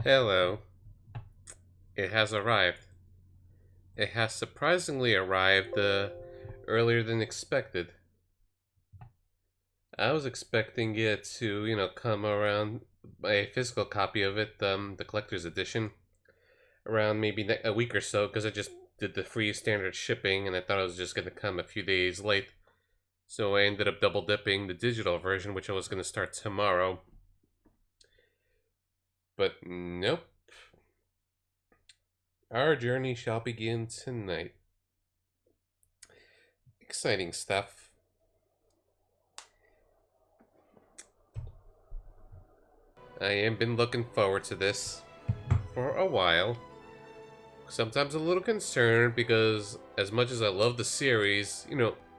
Hello. It has arrived. It has surprisingly arrived earlier than expected. I was expecting it to, come around a physical copy of it, the collector's edition, around maybe a week or so, because I just did the free standard shipping and I thought it was just going to come a few days late. So I ended up double dipping the digital version, which I was going to start tomorrow. But nope. Our journey shall begin tonight. Exciting stuff. I have been looking forward to this for a while. Sometimes a little concerned because, as much as I love the series,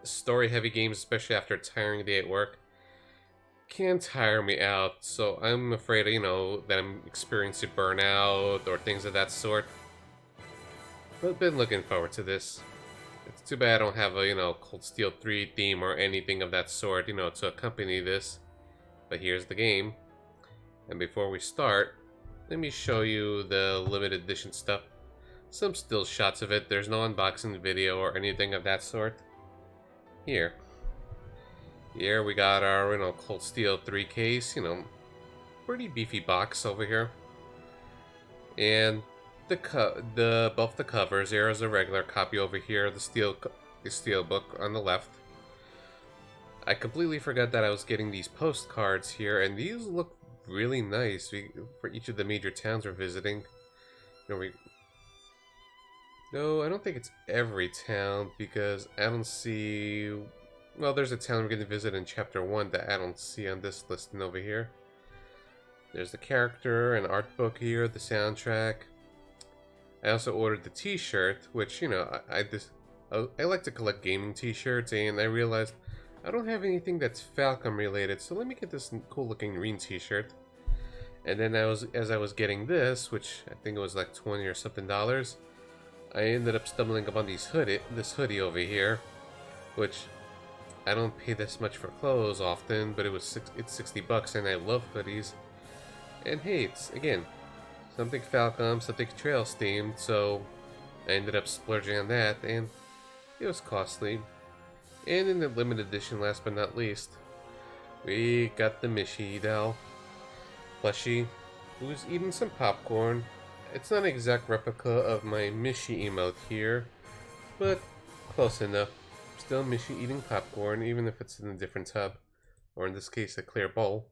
story heavy games, especially after a tiring day at work, can tire me out. So I'm afraid, that I'm experiencing burnout or things of that sort. But been looking forward to this. It's too bad I don't have a, Cold Steel 3 theme or anything of that sort, to accompany this. But here's the game. And before we start, let me show you the limited edition stuff. Some still shots of it. There's no unboxing video or anything of that sort. Here we got our, Cold Steel 3 case, pretty beefy box over here. And both the covers. There is a regular copy over here, the steel book on the left. I completely forgot that I was getting these postcards here, and these look really nice for each of the major towns we're visiting. No, I don't think it's every town, because I don't see... Well, there's a town we're going to visit in Chapter 1 that I don't see on this listing over here. There's the character, an art book here, the soundtrack. I also ordered the t-shirt, which, I like to collect gaming t-shirts, and I realized I don't have anything that's Falcom related, so let me get this cool looking green t-shirt. And then as I was getting this, which I think it was like 20 or something dollars, I ended up stumbling upon this hoodie over here, which I don't pay this much for clothes often, but it's 60 bucks, and I love hoodies. And hey, it's again something Falcom, something Trails themed, so I ended up splurging on that, and it was costly. And in the limited edition, last but not least, we got the Mishi doll plushie, who's eating some popcorn. It's not an exact replica of my Mishi emote here, but close enough. Still Mishi eating popcorn, even if it's in a different tub, or in this case, a clear bowl.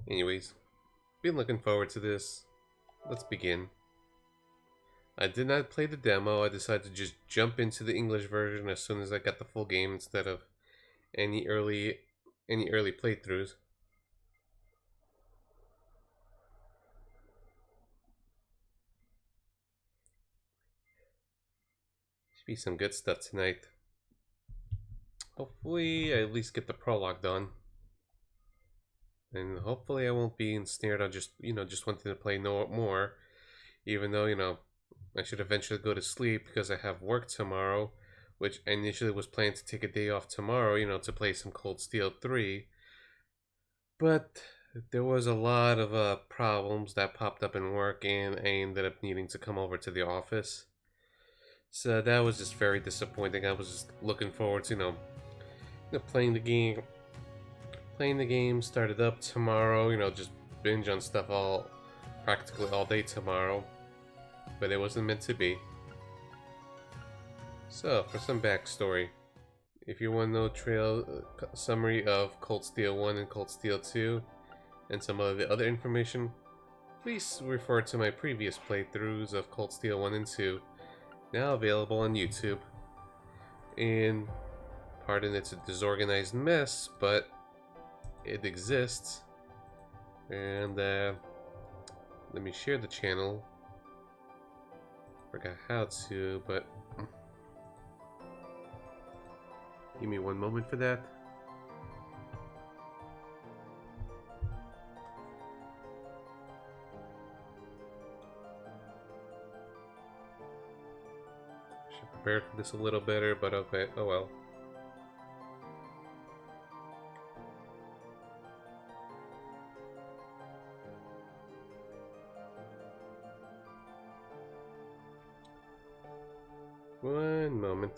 Anyways, been looking forward to this. Let's begin. I did not play the demo. I decided to just jump into the English version as soon as I got the full game instead of any early playthroughs. Should be some good stuff tonight. Hopefully I at least get the prologue done. And hopefully I won't be ensnared on just wanting to play no more. Even though, I should eventually go to sleep because I have work tomorrow, which I initially was planning to take a day off tomorrow, to play some Cold Steel 3. But there was a lot of problems that popped up in work, and I ended up needing to come over to the office. So that was just very disappointing. I was just looking forward to, playing the game. Playing the game, started up tomorrow, just binge on stuff practically all day tomorrow. But it wasn't meant to be. So, for some backstory, if you want to know summary of Cold Steel 1 and Cold Steel 2, and some of the other information, please refer to my previous playthroughs of Cold Steel 1 and 2, now available on YouTube. And, pardon it's a disorganized mess, but it exists. And, let me share the channel. Forgot how to, but give me one moment for that. Should prepare for this a little better, but okay, oh well. One moment.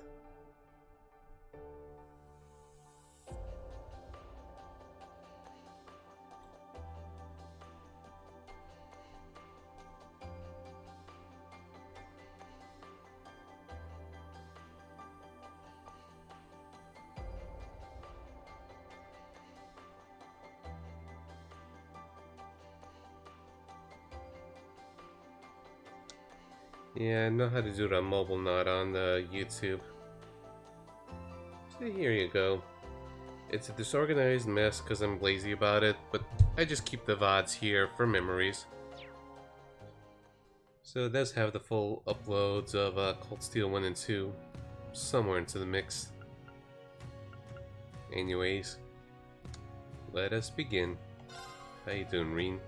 Yeah, I know how to do it on mobile, not on YouTube. So here you go. It's a disorganized mess because I'm lazy about it, but I just keep the VODs here for memories. So it does have the full uploads of Cold Steel 1 and 2 somewhere into the mix. Anyways, let us begin. How you doing, Reen?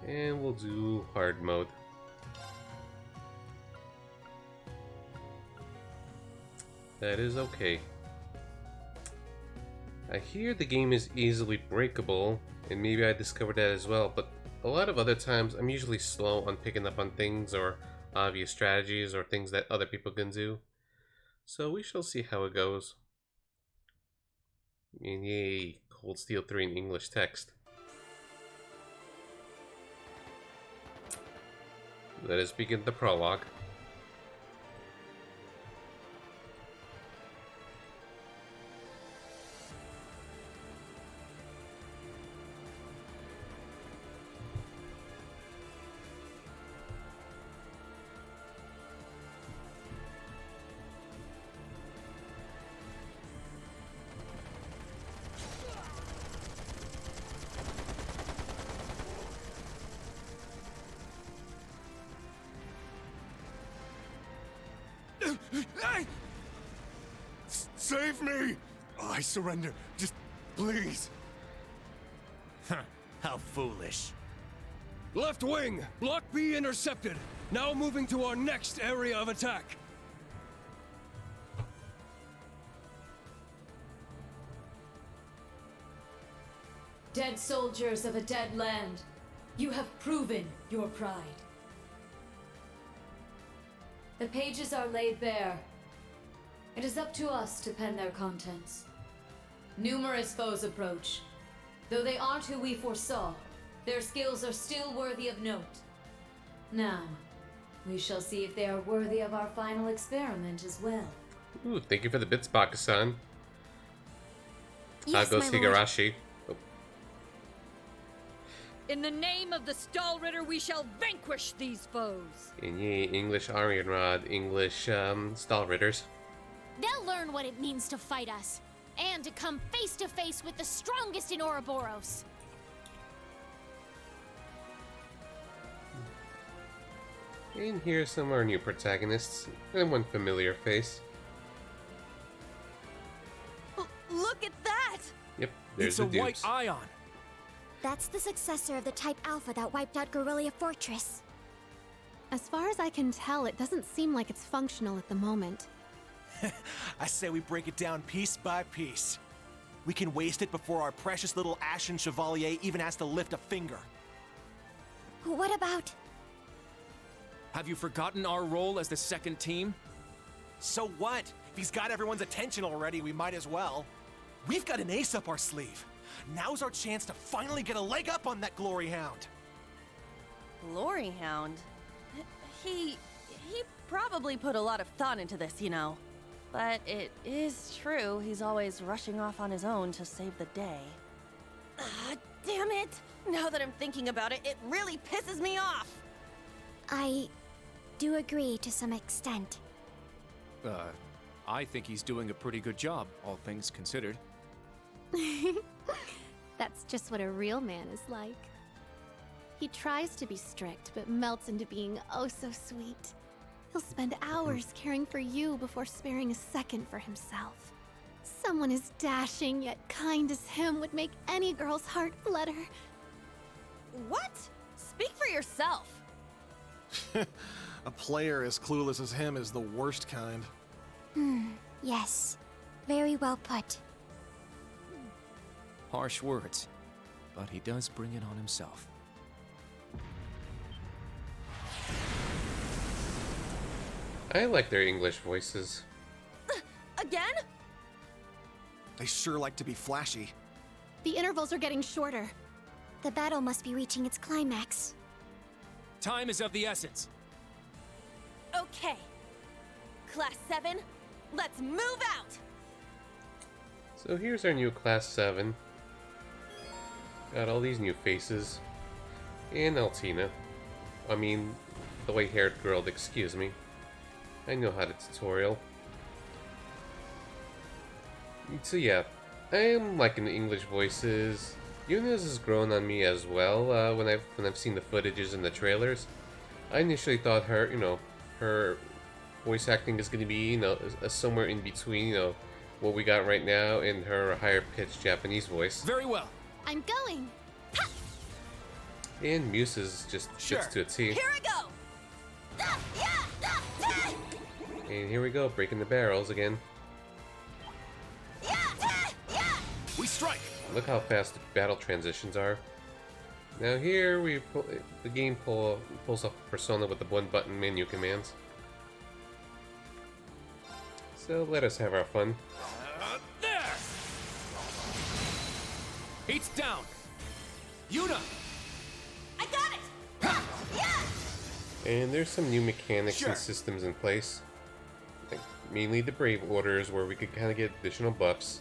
And we'll do hard mode. That is okay. I hear the game is easily breakable, and maybe I discovered that as well, but a lot of other times I'm usually slow on picking up on things or obvious strategies or things that other people can do. So we shall see how it goes. And yay, Cold Steel 3 in English text. Let us begin the prologue. Save me! Oh, I surrender. Just please. How foolish. Left wing! Block B intercepted. Now moving to our next area of attack. Dead soldiers of a dead land, you have proven your pride. The pages are laid bare. It is up to us to pen their contents. Numerous foes approach. Though they aren't who we foresaw, their skills are still worthy of note. Now, we shall see if they are worthy of our final experiment as well. Ooh, thank you for the bits, Baka-san. Yes, goes my lord. Higurashi. Oh. In the name of the Stahlritter, we shall vanquish these foes. And yay, English Aryan Rod, English Stahlritters. They'll learn what it means to fight us, and to come face to face with the strongest in Ouroboros. And here's some of our new protagonists, and one familiar face. Look at that! Yep, there's It's the a dupes. white ion. That's the successor of the Type Alpha that wiped out Guerrilla Fortress. As far as I can tell, it doesn't seem like it's functional at the moment. I say we break it down piece by piece. We can waste it before our precious little Ashen Chevalier even has to lift a finger. What about... Have you forgotten our role as the second team? So what? If he's got everyone's attention already, we might as well. We've got an ace up our sleeve. Now's our chance to finally get a leg up on that Glory Hound. Glory Hound? He probably put a lot of thought into this, you know. But it is true, he's always rushing off on his own to save the day. Damn it! Now that I'm thinking about it, it really pisses me off! I do agree to some extent. I think he's doing a pretty good job, all things considered. That's just what a real man is like. He tries to be strict, but melts into being oh so sweet. He'll spend hours caring for you before sparing a second for himself. Someone as dashing yet kind as him would make any girl's heart flutter. What? Speak for yourself! A player as clueless as him is the worst kind. Yes. Very well put. Harsh words, but he does bring it on himself. I like their English voices. Again? They sure like to be flashy. The intervals are getting shorter. The battle must be reaching its climax. Time is of the essence. Okay. Class 7, let's move out! So here's our new Class 7. Got all these new faces. And Altina. I mean, the white-haired girl, excuse me. I know how to tutorial. So yeah, I am liking the English voices. Yuna's has grown on me as well when I've seen the footages and the trailers. I initially thought her, her voice acting is going to be, somewhere in between, what we got right now and her higher pitched Japanese voice. Very well. I'm going. And Muse's just Sure. fits to a T. Here I go! And here we go, breaking the barrels again. We strike. Look how fast the battle transitions are. Now here the game pulls up Persona with the one-button menu commands. So let us have our fun. There! Heat's down. Yuna! I got it! And there's some new mechanics Sure. and systems in place. Like mainly the Brave Orders, where we could kind of get additional buffs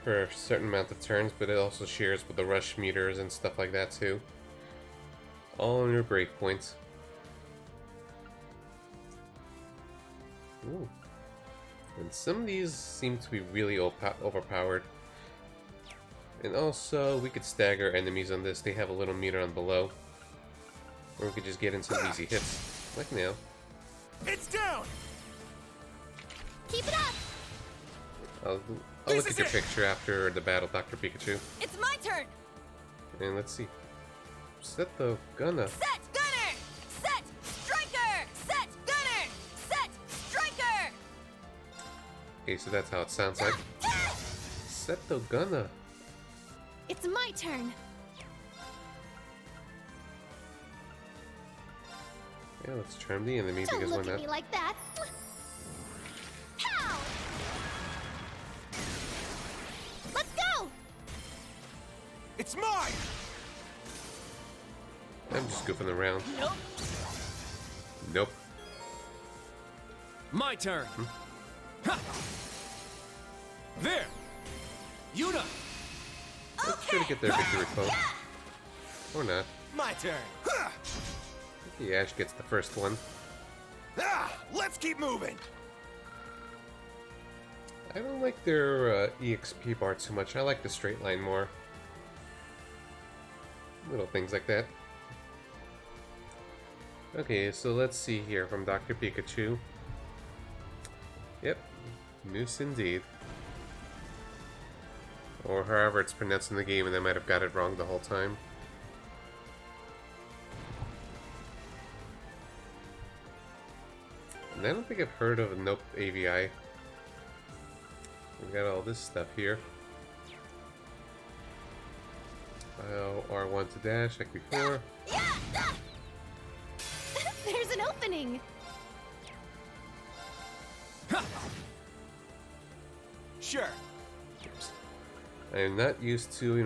for a certain amount of turns, but it also shares with the rush meters and stuff like that too. All on your break points. Ooh. And some of these seem to be really overpowered. And also, we could stagger enemies on this. They have a little meter on below. Or we could just get in some easy hits. Like now. It's down! Keep it up! I'll This look is at your it. picture after the battle, Dr. Pikachu. It's my turn! And let's see. Set the gunna. Set gunner! Set striker! Set gunner! Set striker! Okay, so that's how it sounds like. Set the gunna. It's my turn. Yeah, let's charm the enemy Don't because why look at not? me like that. Pow! Let's go! It's mine! I'm just goofing around. Nope. Nope. My turn. Ha! There. Yuna! Let's try to get their victory quote. Or not. My turn. Okay, Ash gets the first one. Let's keep moving. I don't like their EXP bar too much. I like the straight line more. Little things like that. Okay, so let's see here from Dr. Pikachu. Yep, Moose indeed. Or however it's pronounced in the game, and I might have got it wrong the whole time. And I don't think I've heard of Nope AVI. We've got all this stuff here. R1 to dash like before. There's an opening. Sure. Oops. I am not used to,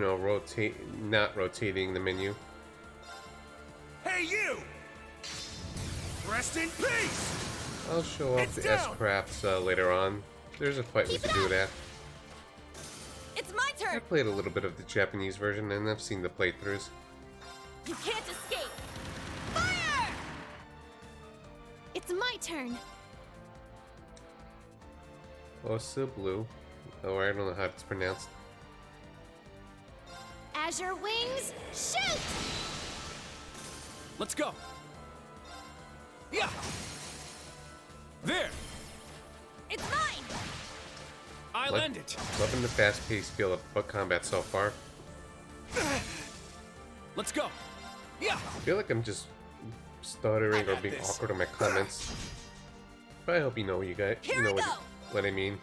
not rotating the menu. Hey, you! Rest in peace! I'll show off It's the down. S-Crafts later on. There's a fight we Keep could it do up. that. It's my I turn! played a little bit of the Japanese version and I've seen the playthroughs. You can't escape! Fire! It's my turn. Osa Blue. Oh, I don't know how it's pronounced. Azure Wings, shoot! Let's go. Yeah. There. It's mine! I'll Like- end it. Loving the fast-paced feel of combat so far. Let's go. Yeah. I feel like I'm just stuttering I or got being this. awkward in my comments. But I hope you know what you guys Here you know we what, go. what I mean.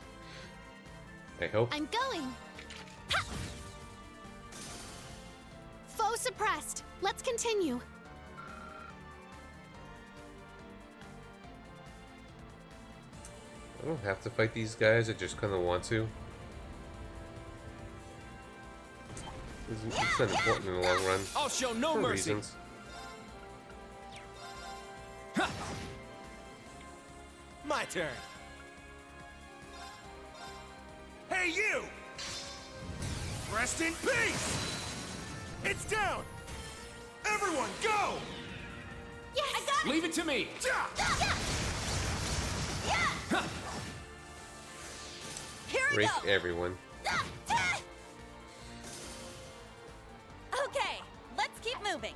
I hope. I'm going. Ha! Foe suppressed. Let's continue. I don't have to fight these guys, I just kind of want to. It's not important in the long run. I'll show no For mercy. reasons. My turn. Hey, you! Rest in peace! It's down! Everyone, go! Yes! I got it! Leave it to me. Here I Break go. everyone. Okay, let's keep moving.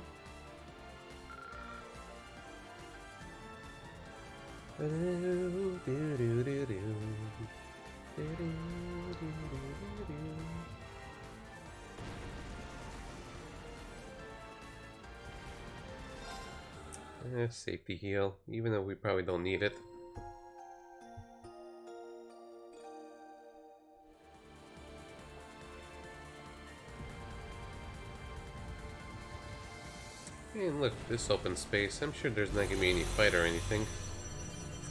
Safety heal, even though we probably don't need it. And look, this open space, I'm sure there's not gonna be any fight or anything.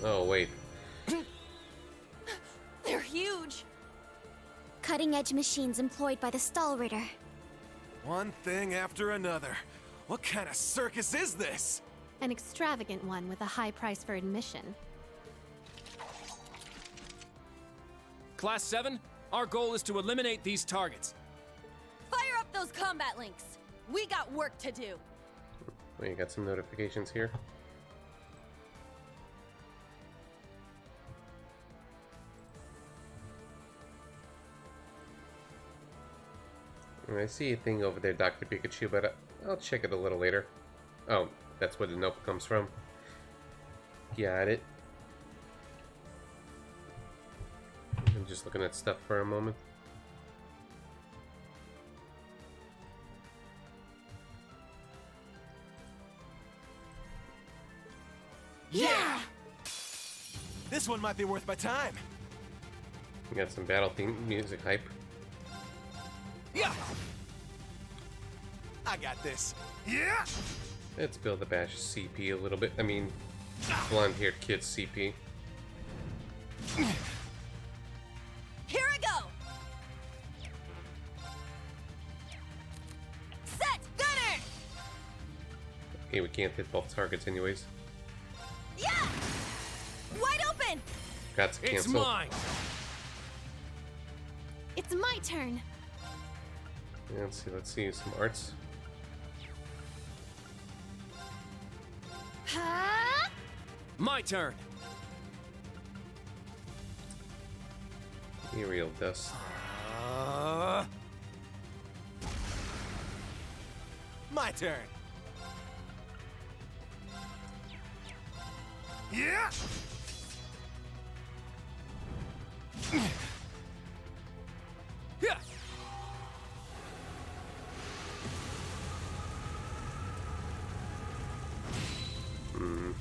Oh, wait. They're huge. Cutting-edge machines employed by the Stahlritter. One thing after another. What kind of circus is this? An extravagant one with a high price for admission. Class 7, our goal is to eliminate these targets. Fire up those combat links. We got work to do. We got some notifications here. I see a thing over there, Dr. Pikachu, but I'll check it a little later. Oh, that's where the note comes from. Got it. I'm just looking at stuff for a moment. Yeah! This one might be worth my time. We got some battle theme music hype. Yeah! I got this. Yeah! Let's build the Bash CP a little bit. I mean, blonde-haired kid's CP. Here I go. Set, gunner. Okay, we can't hit both targets anyways. Yeah! Wide open! Got to It's cancel. mine. It's my turn. Yeah, let's see some arts. Huh? My turn. Aerial dust. My turn. Yeah! Yeah.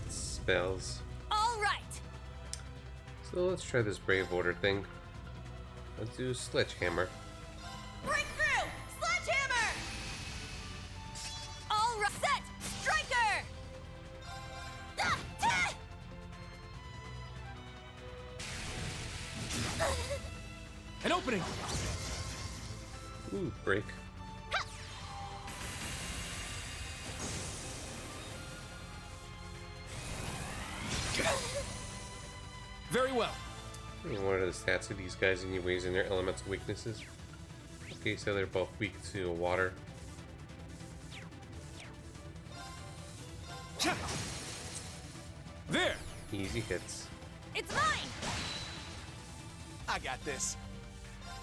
Spells. All right. So let's try this Brave Order thing. Let's do Sledgehammer. Break through! Sledgehammer! All right. Set! Striker! Ah, ah! An opening. Ooh, break. Very well. What are the stats of these guys anyways and their elemental weaknesses? Okay, so they're both weak to water. There. Easy hits. It's mine! I got this.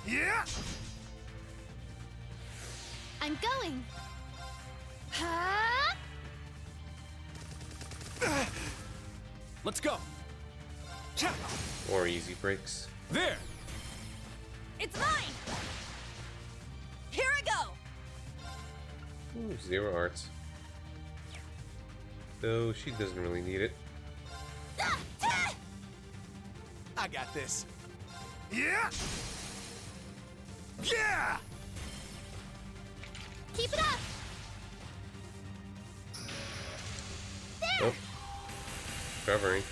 Yeah! I'm going. Huh? Let's go. Or easy breaks. There. It's mine! Here I go! Ooh, 0 arts. Though she doesn't really need it. Ah, ah! I got this. Yeah! Yeah! Keep it up! Oh. Covering.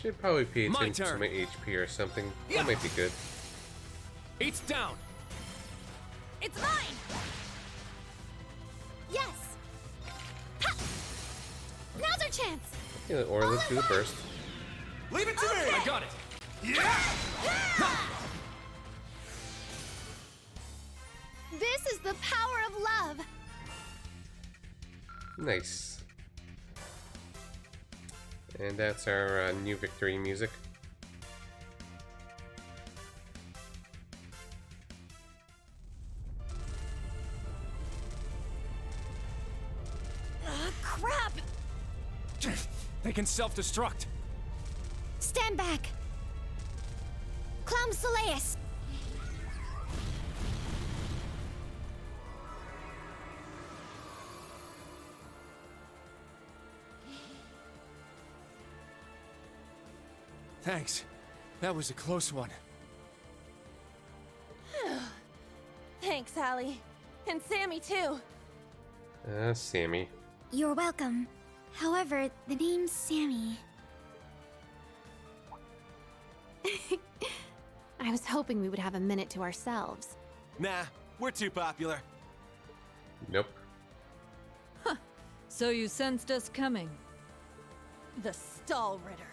should probably pay My attention to turn. my HP or something. Yeah. That might be good. It's down. It's mine! Yes! Ha! Now's our chance! Yeah, or let's do the burst. Leave it to me! I got it. This is the power of love. Nice. And that's our new victory music. Crap! They can self-destruct. Stand back! Clown Soleus! Thanks. That was a close one. Thanks, Allie. And Sammy, too. Sammy. You're welcome. However, the name's Sammy. I was hoping we would have a minute to ourselves. Nah, we're too popular. Nope. So you sensed us coming. The Stall Ritter.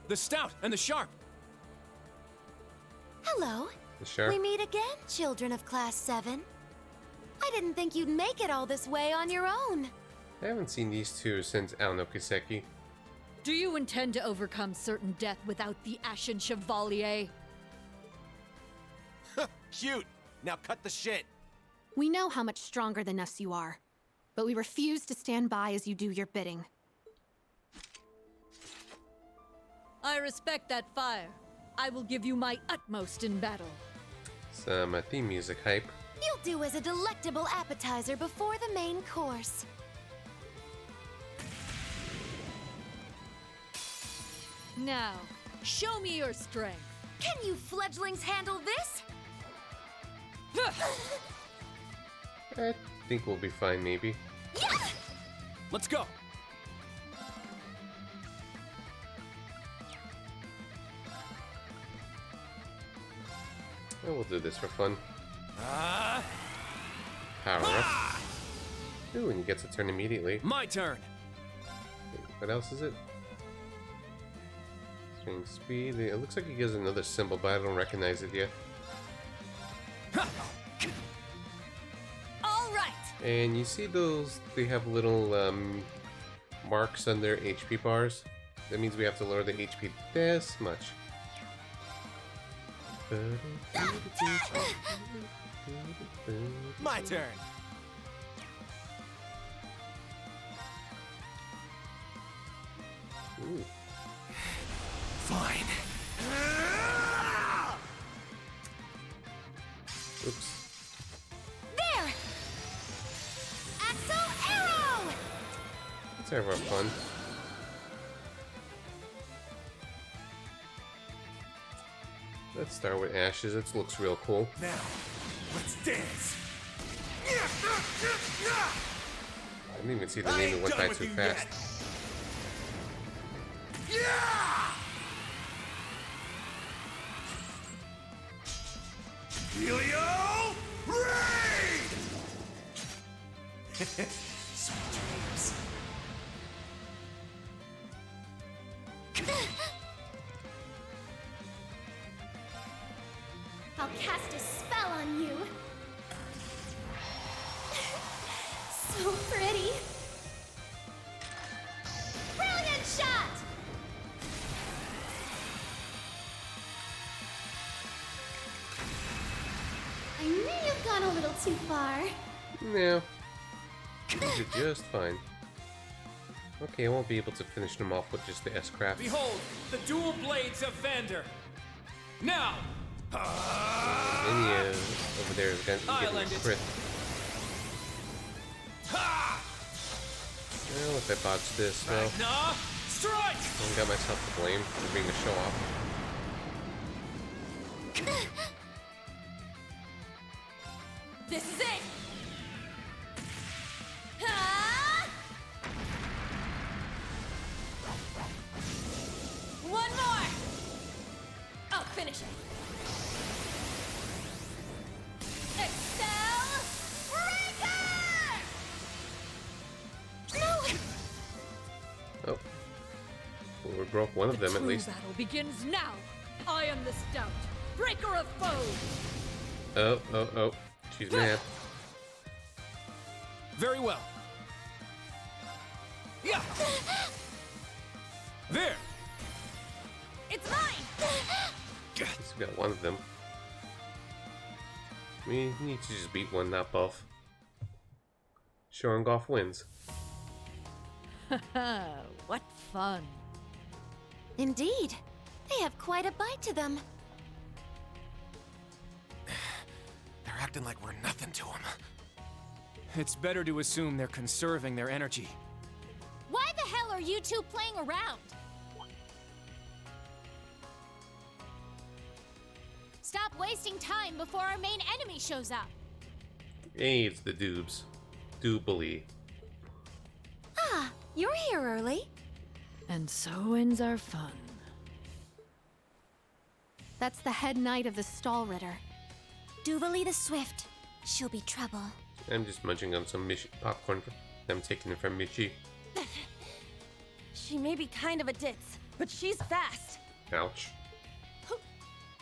The Stout and the Sharp. Hello. The sharp. We meet again, children of Class 7. I didn't think you'd make it all this way on your own. I haven't seen these two since, I don't know, Kiseki. Do you intend to overcome certain death without the Ashen Chevalier? Cute. Now cut the shit. We know how much stronger than us you are, but we refuse to stand by as you do your bidding. I respect that fire. I will give you my utmost in battle. Some theme music hype. You'll do as a delectable appetizer before the main course. Now, show me your strength. Can you fledglings handle this? I think we'll be fine, maybe. Yeah! Let's go. Oh, we'll do this for fun. Power up. Ooh, and he gets a turn immediately. My turn. Wait, what else is it? Swing speed. It looks like he gives another symbol, but I don't recognize it yet. All right. And you see those? They have little marks on their HP bars. That means we have to lower the HP this much. My turn. Ooh. Fine. Oops. There! Axel Arrow! Let's have our fun. Let's start with Ashes. It looks real cool. Now, let's dance. I didn't even see the name. It went by too fast. Helio Raid! Sweet dreams. I'll cast a spell on you. So pretty. Brilliant shot! I knew you've gone a little too far. No. You did just fine. Okay, I won't be able to finish them off with just the S-Craft. Behold, the dual blades of Vander. Now, Any over there is getting a crit. Well, if I botch this, well, Magna, strike! I got myself to blame for being a show-off. This is it! Ah! Oh. Well, we broke one of them at least. The battle begins now. I am the stout, breaker of foes. Oh. She's mad. Very well. Yeah. There. It's mine! He's got one of them. We need to just beat one, not both. Shorengoff wins. What fun. Indeed. They have quite a bite to them. They're acting like we're nothing to them. It's better to assume they're conserving their energy. Why the hell are you two playing around? Stop wasting time before our main enemy shows up. Hey, it's the Doobs. Doobly. Ah, you're here early. And so ends our fun. That's the head knight of the Stall Ritter. Duvali the Swift. She'll be trouble. I'm just munching on some popcorn. I'm taking it from Michi. She may be kind of a ditz, but she's fast. Ouch. Who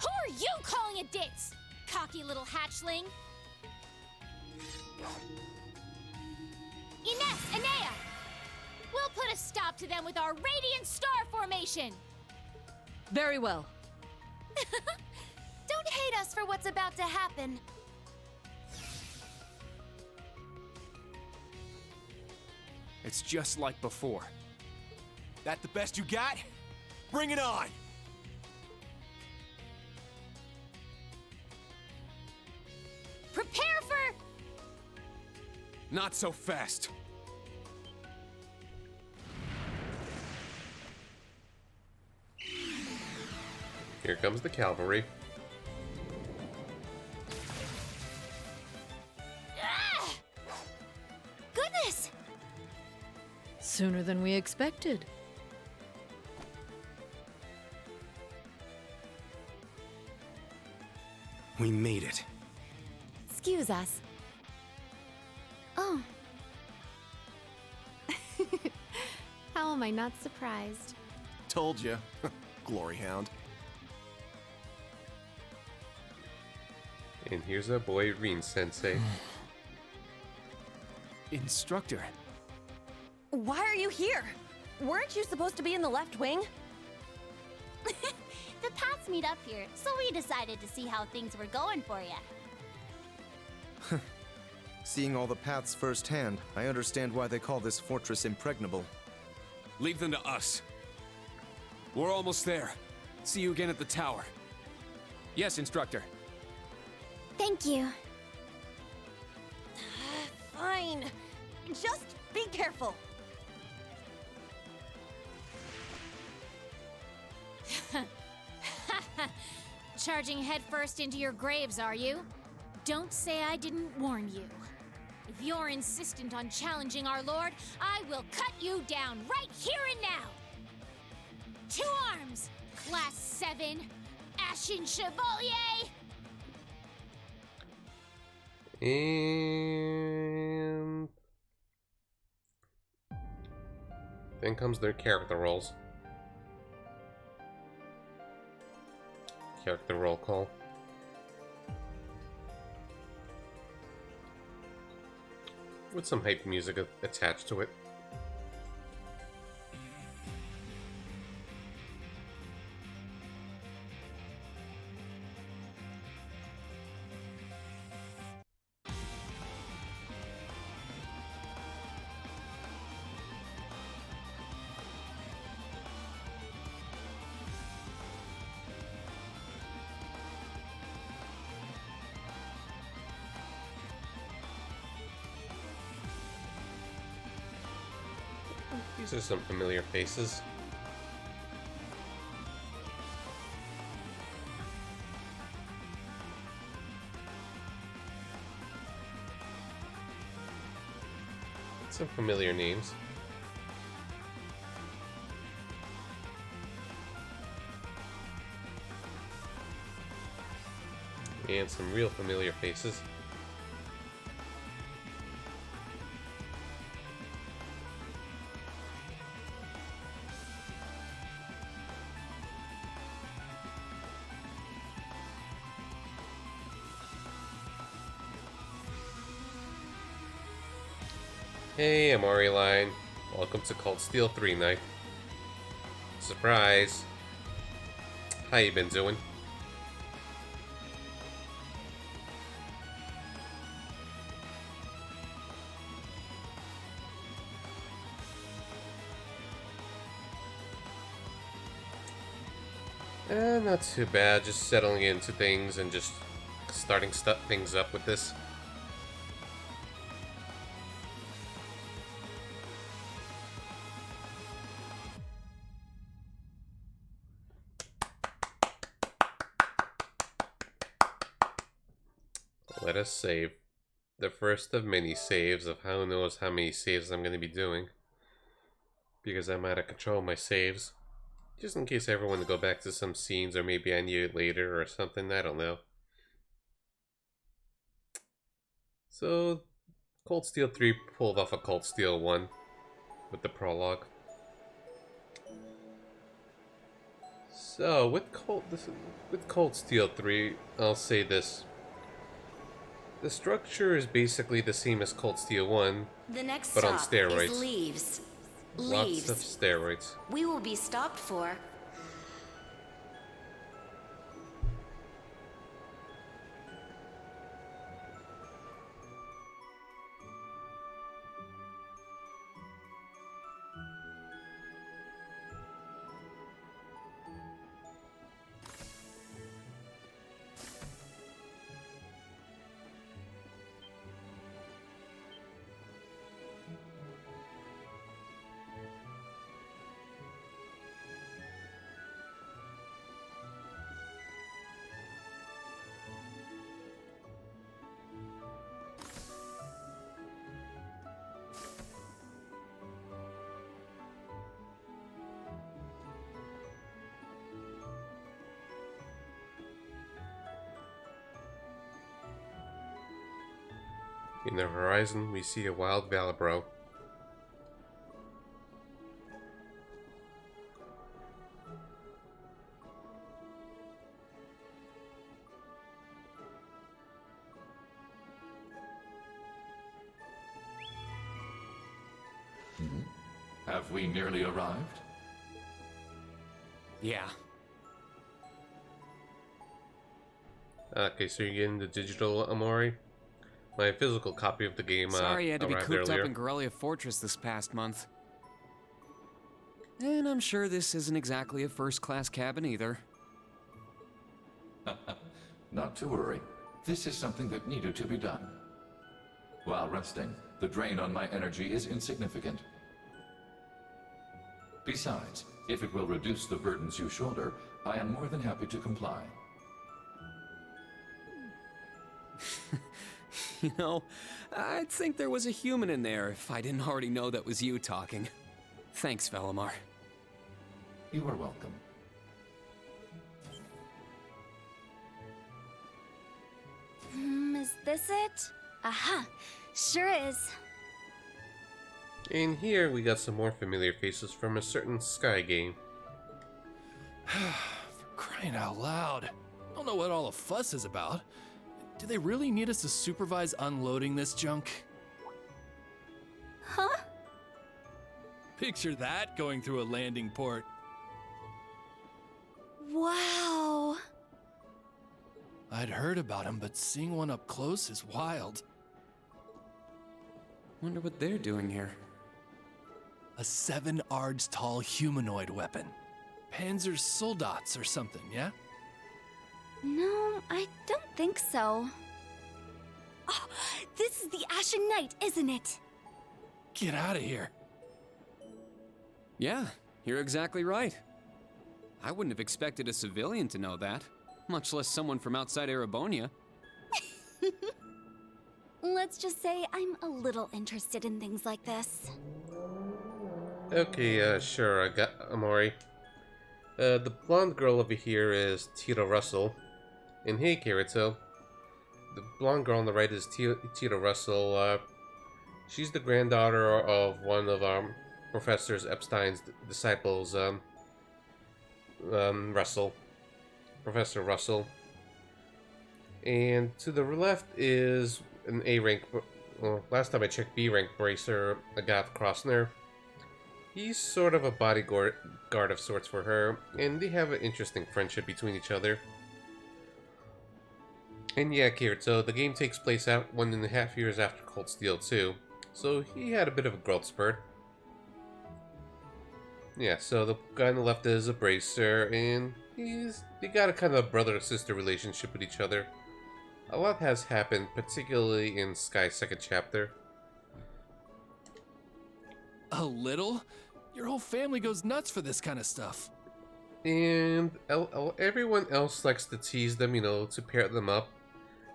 are you calling a ditz? Cocky little hatchling. Ines, Anea! We'll put a stop to them with our Radiant Star Formation! Very well. Don't hate us for what's about to happen. It's just like before. That the best you got? Bring it on! Prepare for... Not so fast. Here comes the cavalry. Ah! Goodness! Sooner than we expected. We made it. Excuse us. Oh. How am I not surprised? Told you. Glory Hound. And here's our boy Rin Sensei. Instructor. Why are you here? Weren't you supposed to be in the left wing? The paths meet up here, so we decided to see how things were going for you. Seeing all the paths firsthand, I understand why they call this fortress impregnable. Leave them to us. We're almost there. See you again at the tower. Yes, instructor. Thank you. Fine. Just be careful. Charging headfirst into your graves, are you? Don't say I didn't warn you. If you're insistent on challenging our lord, I will cut you down right here and now! 2 arms! Class 7! Ashen Chevalier! And then comes their character roles. Character roll call. With some hype music attached to it. These are some familiar faces. Some familiar names. And some real familiar faces. Hey, Amari Line. Welcome to Cold Steel 3 night. Surprise. How you been doing? Not too bad. Just settling into things and just starting things up with this. Let us save. The first of many saves of who knows how many saves I'm going to be doing. Because I'm out of control of my saves. Just in case I ever want to go back to some scenes, or maybe I need it later or something, I don't know. So, Cold Steel 3 pulled off a Cold Steel 1 with the prologue. So, with Cold Steel 3, I'll say this. The structure is basically the same as Cold Steel 1, the next but on stop steroids. Is Leaves. Lots of steroids. We will be stopped for. In the horizon, we see a wild Valibro. Have we nearly arrived? Yeah. Okay, so you're getting the digital Amori? My physical copy of the game Sorry you had to be arrived cooped earlier. up in Corellia Fortress this past month. And I'm sure this isn't exactly a first-class cabin either. Not to worry. This is something that needed to be done. While resting, the drain on my energy is insignificant. Besides, if it will reduce the burdens you shoulder, I am more than happy to comply. You know, I'd think there was a human in there if I didn't already know that was you talking. Thanks, Velimar. You are welcome. Is this it? Aha, sure is. And here we got some more familiar faces from a certain Sky game. For crying out loud. I don't know what all the fuss is about. Do they really need us to supervise unloading this junk? Huh? Picture that going through a landing port. Wow. I'd heard about them, but seeing one up close is wild. Wonder what they're doing here. A 7 ards tall humanoid weapon. Panzer Soldats or something, yeah? No, I don't think so. Oh, this is the Ashen Knight, isn't it? Get out of here. Yeah, you're exactly right. I wouldn't have expected a civilian to know that, much less someone from outside Erebonia. Let's just say I'm a little interested in things like this. Okay, sure, I got Amori. The blonde girl over here is Tito Russell. And hey, Kirito. the blonde girl on the right is Tita Russell. She's the granddaughter of one of Professor Epstein's disciples, Russell. Professor Russell. And to the left is an A-rank, well, last time I checked, B-rank bracer, Agath Crossner. He's sort of a bodyguard of sorts for her, and they have an interesting friendship between each other. And yeah, Kirito, the game takes place out 1.5 years after Cold Steel 2, so he had a bit of a growth spurt. Yeah, so the guy on the left is a bracer, and they got a kind of brother-sister relationship with each other. A lot has happened, particularly in Sky's second chapter. A little? Your whole family goes nuts for this kind of stuff. And everyone else likes to tease them, you know, to pair them up.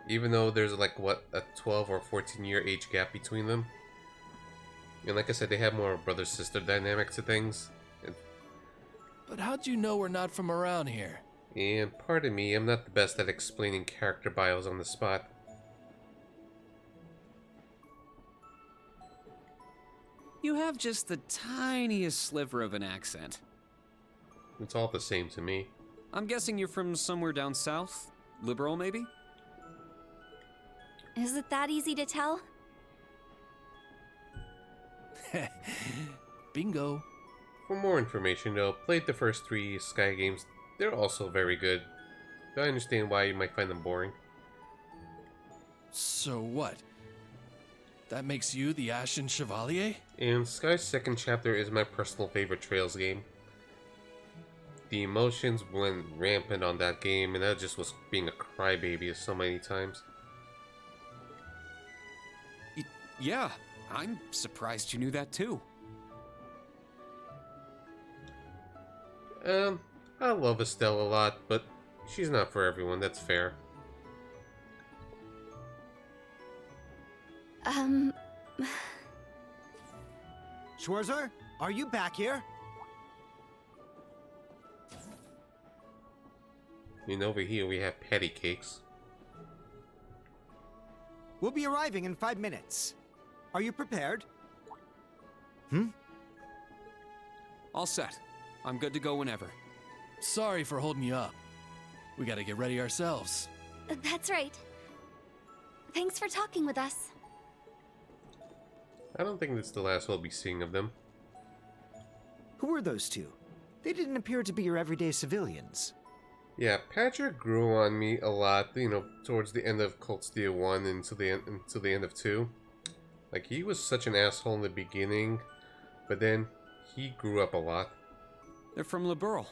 Even though there's like, what, a 12 or 14-year age gap between them. And like I said, they have more brother-sister dynamic to things. But how'd you know we're not from around here? And pardon me, I'm not the best at explaining character bios on the spot. You have just the tiniest sliver of an accent. It's all the same to me. I'm guessing you're from somewhere down south? Liberal, maybe? Is it that easy to tell? Bingo. For more information though, played the first 3 Sky games. They're also very good. I understand why you might find them boring. So what? That makes you the Ashen Chevalier? And Sky's second chapter is my personal favorite Trails game. The emotions went rampant on that game, and I just was being a crybaby so many times. Yeah, I'm surprised you knew that too. I love Estelle a lot, but she's not for everyone, that's fair. Schwarzer, are you back here? And over here we have patty cakes. We'll be arriving in 5 minutes. Are you prepared? All set. I'm good to go whenever. Sorry for holding you up. We gotta get ready ourselves. That's right. Thanks for talking with us. I don't think that's the last we'll be seeing of them. Who were those two? They didn't appear to be your everyday civilians. Yeah, Patrick grew on me a lot, you know, towards the end of Cold Steel 1 until the end of 2. Like, he was such an asshole in the beginning, but then he grew up a lot. They're from Liberal.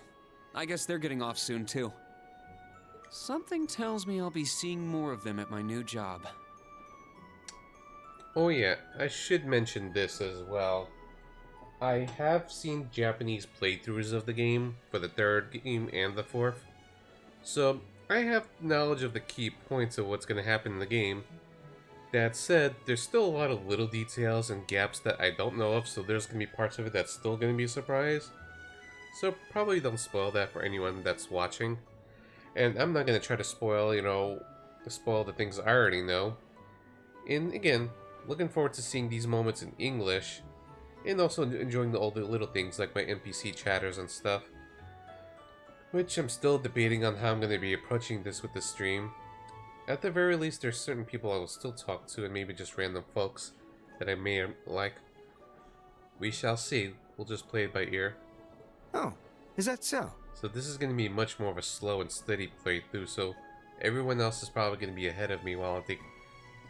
I guess they're getting off soon, too. Something tells me I'll be seeing more of them at my new job. Oh yeah, I should mention this as well. I have seen Japanese playthroughs of the game for the 3rd game and the 4th. So, I have knowledge of the key points of what's going to happen in the game. That said, there's still a lot of little details and gaps that I don't know of, so there's going to be parts of it that's still going to be a surprise. So probably don't spoil that for anyone that's watching. And I'm not going to try to spoil, spoil the things I already know. And again, looking forward to seeing these moments in English, and also enjoying all the little things like my NPC chatters and stuff. Which I'm still debating on how I'm going to be approaching this with the stream. At the very least, there's certain people I will still talk to, and maybe just random folks that I may like. We shall see. We'll just play it by ear. Oh, is that so? So this is going to be much more of a slow and steady playthrough, so everyone else is probably going to be ahead of me while I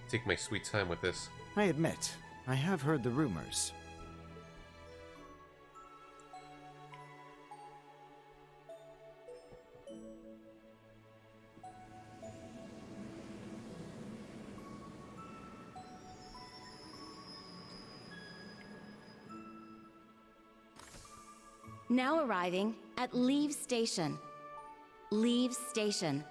take my sweet time with this. I admit, I have heard the rumors. Now arriving at Leave Station. Leave Station.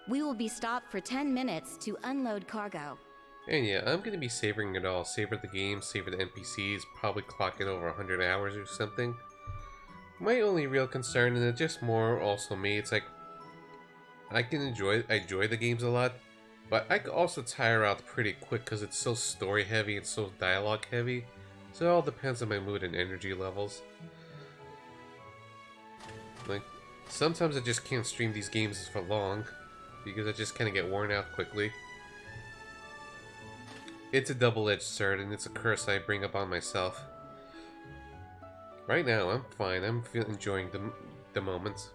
We will be stopped for 10 minutes to unload cargo. And yeah, I'm going to be savoring it all. Savor the game, savor the NPCs, probably clock in over 100 hours or something. My only real concern, and it's just more also me, it's like, I enjoy the games a lot, But I could also tire out pretty quick because it's so story heavy and so dialogue heavy. So it all depends on my mood and energy levels. Like, sometimes I just can't stream these games for long because I just kind of get worn out quickly. It's a double-edged sword and it's a curse I bring upon myself. Right now, I'm fine. I'm enjoying the moments.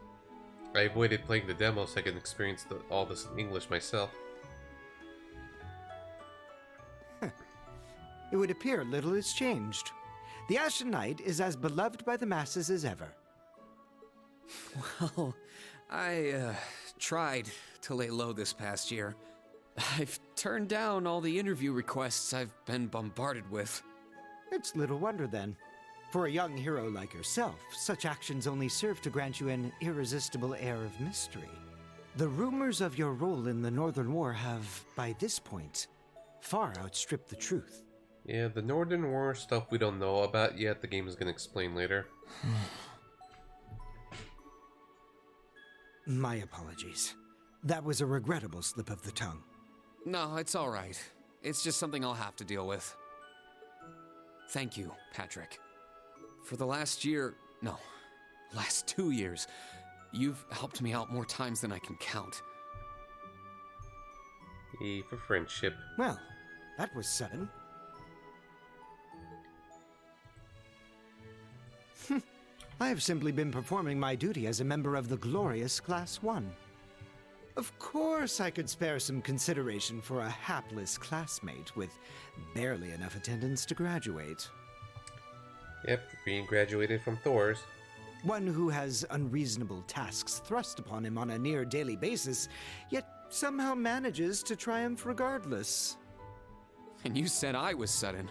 I avoided playing the demo so I can experience all this in English myself. It would appear little has changed. The Ashen Knight is as beloved by the masses as ever. Well, I tried to lay low this past year. I've turned down all the interview requests I've been bombarded with. It's little wonder then. For a young hero like yourself, such actions only serve to grant you an irresistible air of mystery. The rumors of your role in the Northern War have, by this point, far outstripped the truth. Yeah, the Northern War stuff we don't know about yet, the game is going to explain later. My apologies. That was a regrettable slip of the tongue. No, it's alright. It's just something I'll have to deal with. Thank you, Patrick. For the last year, no, last 2 years, you've helped me out more times than I can count. E for friendship. Well, that was sudden. I have simply been performing my duty as a member of the glorious Class 1. Of course I could spare some consideration for a hapless classmate with barely enough attendance to graduate. Yep, being graduated from Thor's. One who has unreasonable tasks thrust upon him on a near daily basis, yet somehow manages to triumph regardless. And you said I was sudden.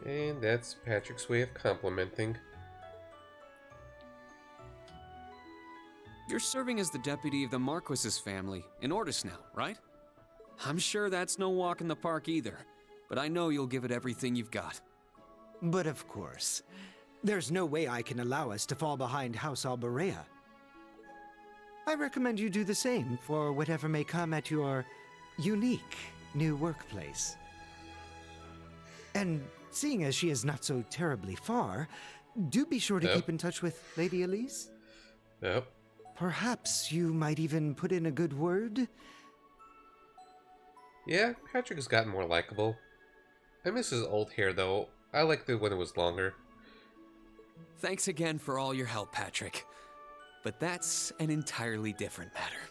And that's Patrick's way of complimenting. You're serving as the deputy of the Marquis's family in Ordis now, right? I'm sure that's no walk in the park either, but I know you'll give it everything you've got. But of course, there's no way I can allow us to fall behind House Alberea. I recommend you do the same for whatever may come at your unique new workplace. And seeing as she is not so terribly far, do be sure to keep in touch with Lady Elise. Yep. Perhaps you might even put in a good word? Yeah, Patrick has gotten more likable. I miss his old hair though. I liked it when it was longer. Thanks again for all your help, Patrick. But that's an entirely different matter.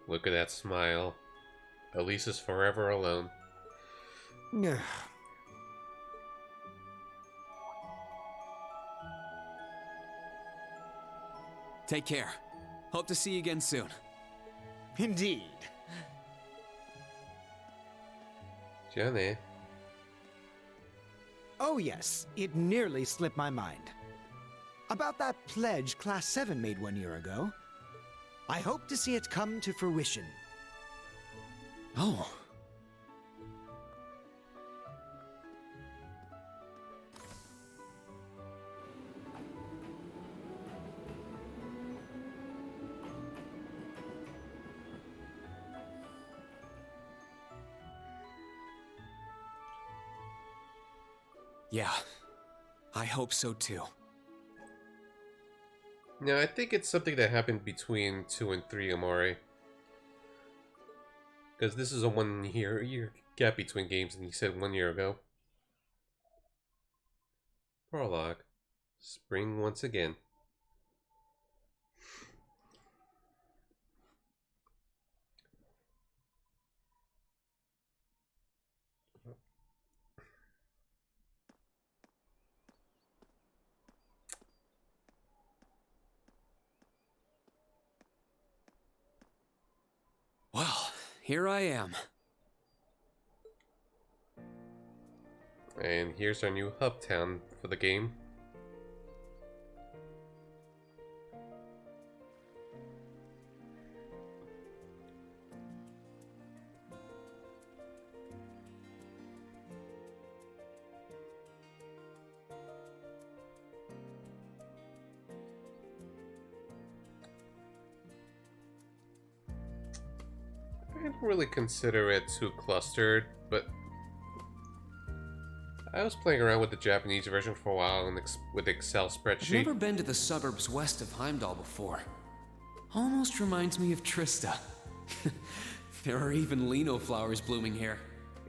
Look at that smile. Elise is forever alone. Take care. Hope to see you again soon. Indeed. Johnny. Oh yes, it nearly slipped my mind. About that pledge Class 7 made 1 year ago. I hope to see it come to fruition. Oh. Yeah, I hope so too. No, I think it's something that happened between 2 and 3 Amore. Because this is a 1 year gap between games, and he said 1 year ago. Prologue. Spring once again. Well, here I am. And here's our new hub town for the game. don't really consider it too clustered, but I was playing around with the Japanese version for a while with Excel I've spreadsheet. never been to the suburbs west of Heimdall before. Almost reminds me of Trista. There are even lino flowers blooming here.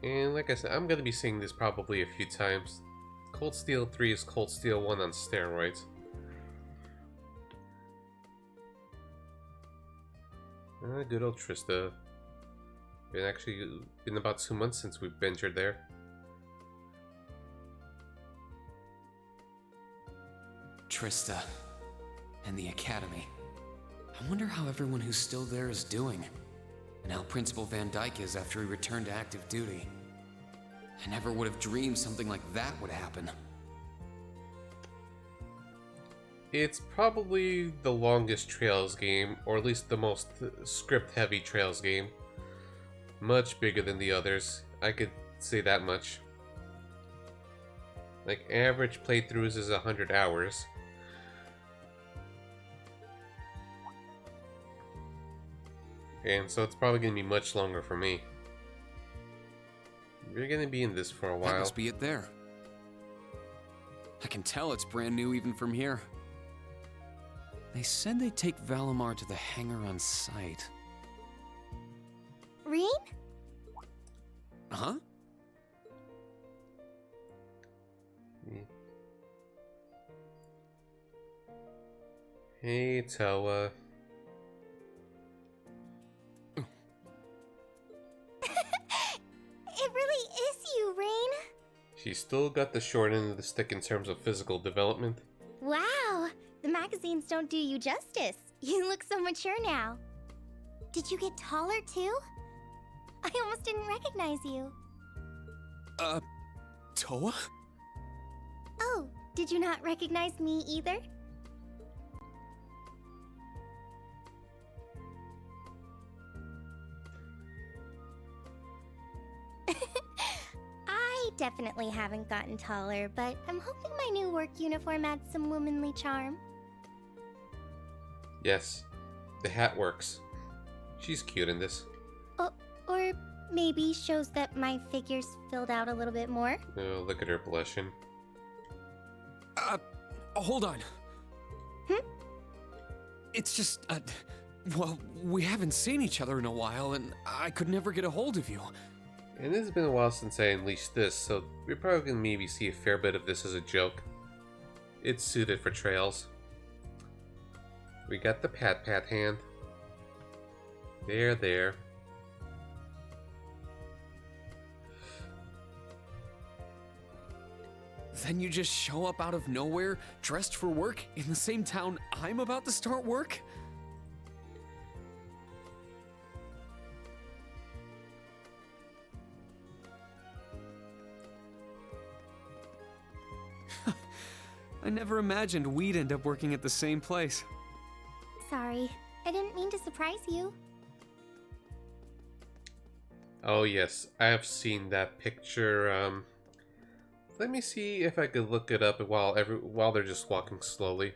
And like I said, I'm gonna be seeing this probably a few times. Cold Steel 3 is Cold Steel 1 on steroids. Good old Trista. Been about 2 months since we've ventured there. Trista. And the Academy. I wonder how everyone who's still there is doing. And how Principal Van Dyke is after he returned to active duty. I never would have dreamed something like that would happen. It's probably the longest Trails game, or at least the most script-heavy Trails game. Much bigger than the others, I could say that much. Like, average playthroughs is 100 hours. And so it's probably going to be much longer for me. We're going to be in this for a while. That must be it there. I can tell it's brand new even from here. They said they'd take Valimar to the hangar on site. Rean? Huh? Hey, Tawa. It really is you, Rain. She's still got the short end of the stick in terms of physical development. Wow, the magazines don't do you justice. You look so mature now. Did you get taller too? I almost didn't recognize you. Toa? Oh, did you not recognize me either? I definitely haven't gotten taller, but I'm hoping my new work uniform adds some womanly charm. Yes, the hat works. She's cute in this. Or maybe shows that my figure's filled out a little bit more. Oh, look at her blushing. Hold on. It's just, well, we haven't seen each other in a while, and I could never get a hold of you. And it's been a while since I unleashed this, so we're probably gonna maybe see a fair bit of this as a joke. It's suited for Trails. We got the pat hand. There. Then you just show up out of nowhere, dressed for work, in the same town I'm about to start work? I never imagined we'd end up working at the same place. Sorry, I didn't mean to surprise you. Oh yes, I have seen that picture. Let me see if I could look it up while they're just walking slowly.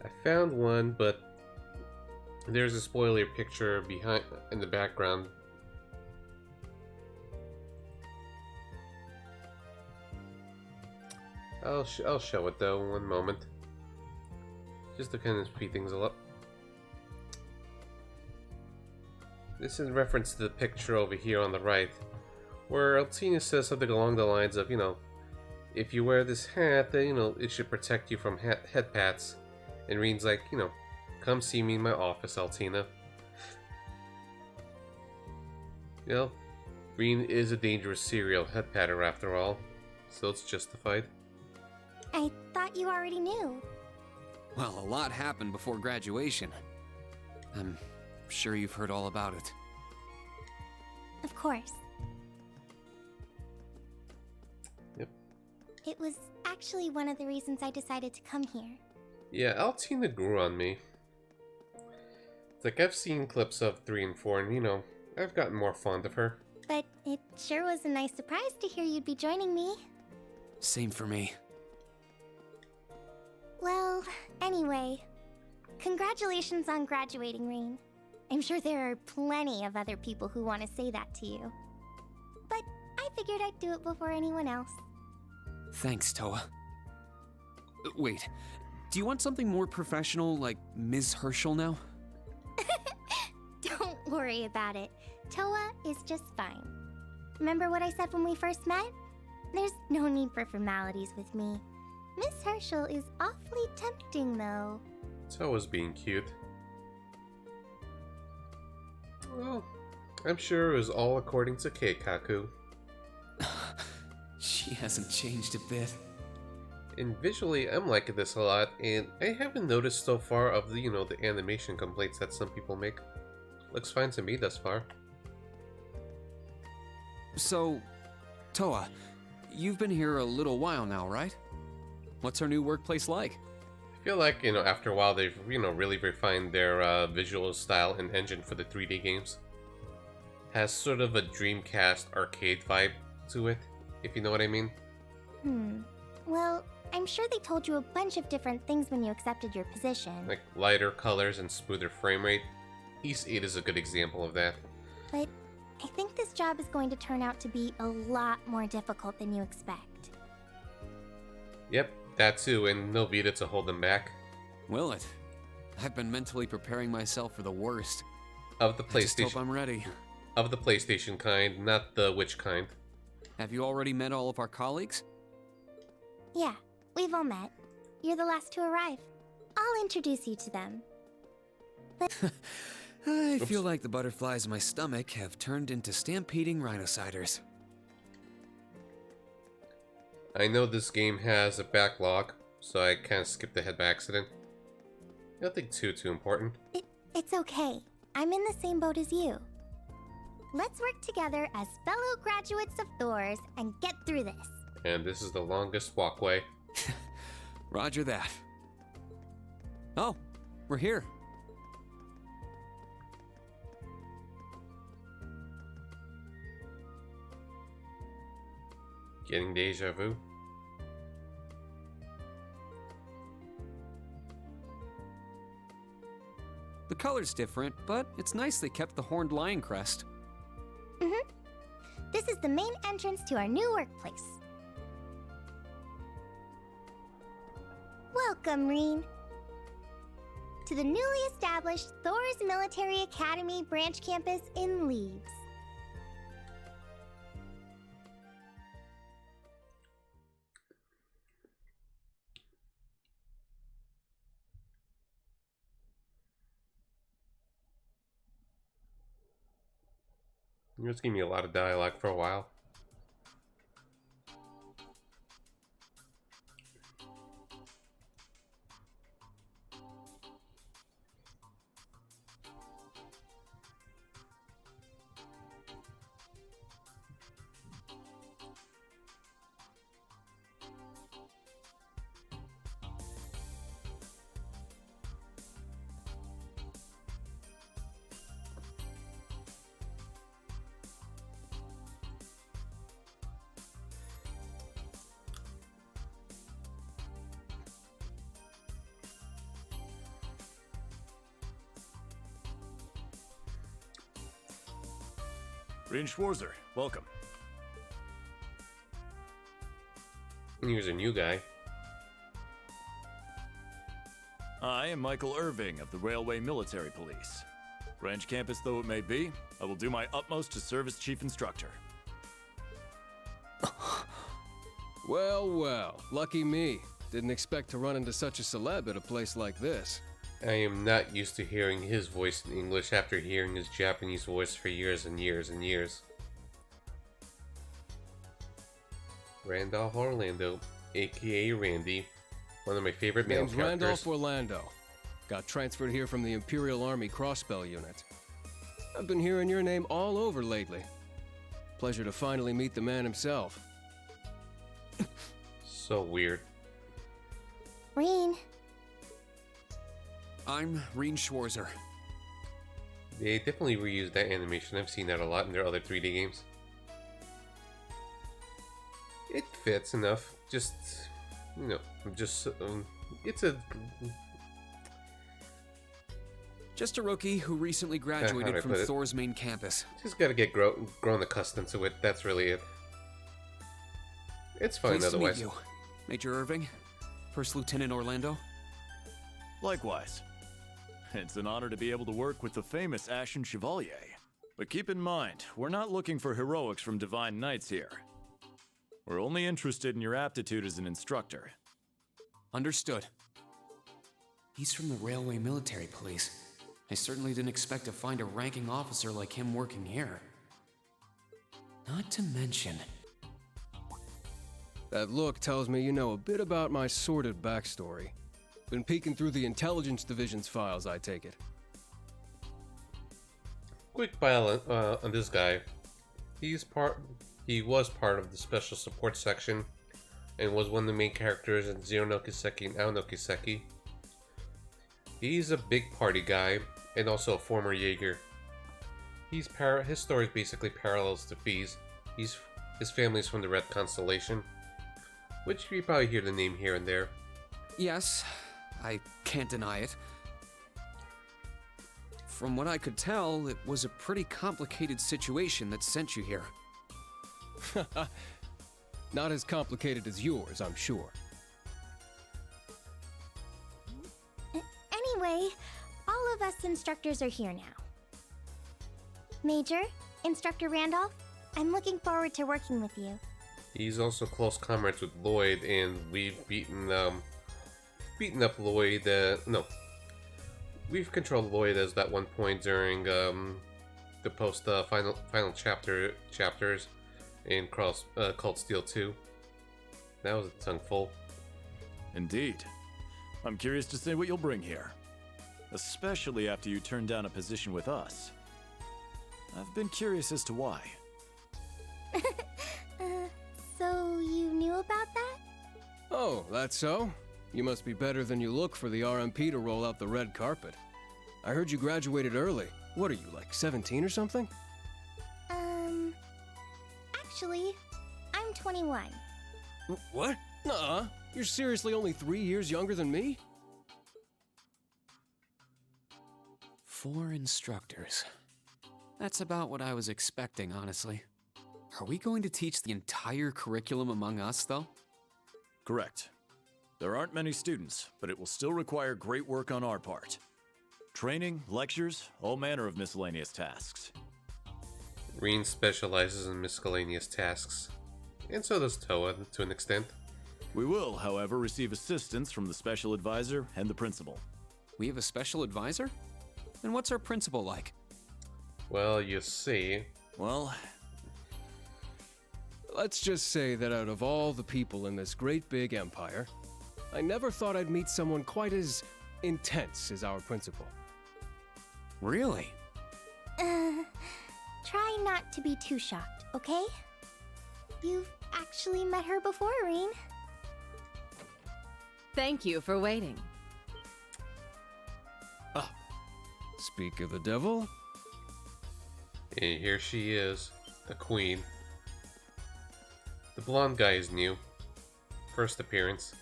I found one, but there's a spoiler picture behind in the background. I'll show it though, one moment. Just to kind of speed things up. This is in reference to the picture over here on the right, where Altina says something along the lines of, you know, if you wear this hat, then, it should protect you from head pats. And Reen's like, come see me in my office, Altina. Reen is a dangerous serial head patter after all, so it's justified. I thought you already knew. Well, a lot happened before graduation. I'm sure you've heard all about it. Of course. Yep. It was actually one of the reasons I decided to come here. Yeah, Altina grew on me. It's like I've seen clips of 3 and 4 and, I've gotten more fond of her. But it sure was a nice surprise to hear you'd be joining me. Same for me. Well, anyway, congratulations on graduating, Reen. I'm sure there are plenty of other people who want to say that to you. But I figured I'd do it before anyone else. Thanks, Toa. Wait, do you want something more professional, like Ms. Herschel now? Don't worry about it. Toa is just fine. Remember what I said when we first met? There's no need for formalities with me. Miss Herschel is awfully tempting, though. Toa's being cute. Well, I'm sure it was all according to Keikaku. She hasn't changed a bit. And visually, I'm liking this a lot, and I haven't noticed so far of the, the animation complaints that some people make. Looks fine to me thus far. So, Toa, you've been here a little while now, right? What's our new workplace like? I feel like, after a while they've, really refined their visual style and engine for the 3D games. Has sort of a Dreamcast arcade vibe to it, if you know what I mean. Well, I'm sure they told you a bunch of different things when you accepted your position. Like lighter colors and smoother frame rate. East 8 is a good example of that. But I think this job is going to turn out to be a lot more difficult than you expect. Yep, that too, and no Vita to hold them back. Will it? I've been mentally preparing myself for the worst. Of the PlayStation. I just hope I'm ready. Of the PlayStation kind, not the which kind. Have you already met all of our colleagues? Yeah, we've all met. You're the last to arrive. I'll introduce you to them. But I feel like the butterflies in my stomach have turned into stampeding rhinociders. I know this game has a backlog, so I kind of skipped ahead by accident. Nothing too important. It's okay. I'm in the same boat as you. Let's work together as fellow graduates of Thors and get through this. And this is the longest walkway. Roger that. Oh, we're here. Getting deja vu. The color's different, but it's nice they kept the horned lion crest. This is the main entrance to our new workplace. Welcome, Reen, to the newly established Thors Military Academy branch campus in Leaves. You're just giving me a lot of dialogue for a while. Reen Schwarzer, welcome. And here's a new guy. I am Michael Irving of the Railway Military Police. Branch campus though it may be, I will do my utmost to serve as chief instructor. Well, well, lucky me. Didn't expect to run into such a celeb at a place like this. I am not used to hearing his voice in English after hearing his Japanese voice for years and years and years. Randolph Orlando, aka Randy, one of my favorite male Name's characters. Randolph Orlando. Got transferred here from the Imperial Army Crossbell Unit. I've been hearing your name all over lately. Pleasure to finally meet the man himself. So weird. Reen. I'm Reen Schwarzer. They definitely reused that animation. I've seen that a lot in their other 3D games. It fits enough. Just, you know, it's a... Just a rookie who recently graduated from Thor's main campus. Just gotta get grown accustomed to it. That's really it. It's fine Pleased otherwise. to meet you, Major Irving, First Lieutenant Orlando. Likewise. It's an honor to be able to work with the famous Ashen Chevalier. But keep in mind, we're not looking for heroics from Divine Knights here. We're only interested in your aptitude as an instructor. Understood. He's from the Railway Military Police. I certainly didn't expect to find a ranking officer like him working here. Not to mention... That look tells me you know a bit about my sordid backstory. Been peeking through the Intelligence Division's files, I take it. Quick bio on this guy. He was part of the Special Support Section and was one of the main characters in Zero no Kiseki and Ao no Kiseki. He's a big party guy and also a former Jaeger. His story basically parallels to Fee's. His family's from the Red Constellation, which you probably hear the name here and there. Yes, I can't deny it. From what I could tell, it was a pretty complicated situation that sent you here. Not as complicated as yours, I'm sure. Anyway, all of us instructors are here now. Major, Instructor Randolph, I'm looking forward to working with you. He's also close comrades with Lloyd, and we've beaten up Lloyd. We've controlled Lloyd as that one point during the post final chapters in Cold Steel 2. That was a tongue full. Indeed. I'm curious to see what you'll bring here, especially after you turn down a position with us. I've been curious as to why. So you knew about that? Oh, that's so? You must be better than you look for the RMP to roll out the red carpet. I heard you graduated early. What are you, like 17 or something? Actually, I'm 21. What? Nuh-uh. You're seriously only 3 years younger than me? 4 instructors. That's about what I was expecting, honestly. Are we going to teach the entire curriculum among us, though? Correct. There aren't many students, but it will still require great work on our part. Training, lectures, all manner of miscellaneous tasks. Reen specializes in miscellaneous tasks, and so does Toa to an extent. We will, however, receive assistance from the special advisor and the principal. We have a special advisor? And what's our principal like? Well, you see... Well... Let's just say that out of all the people in this great big empire, I never thought I'd meet someone quite as intense as our principal. Really? Try not to be too shocked, okay? You've actually met her before, Reen. Thank you for waiting. Speak of the devil. And here she is, the queen. The blonde guy is new. First appearance.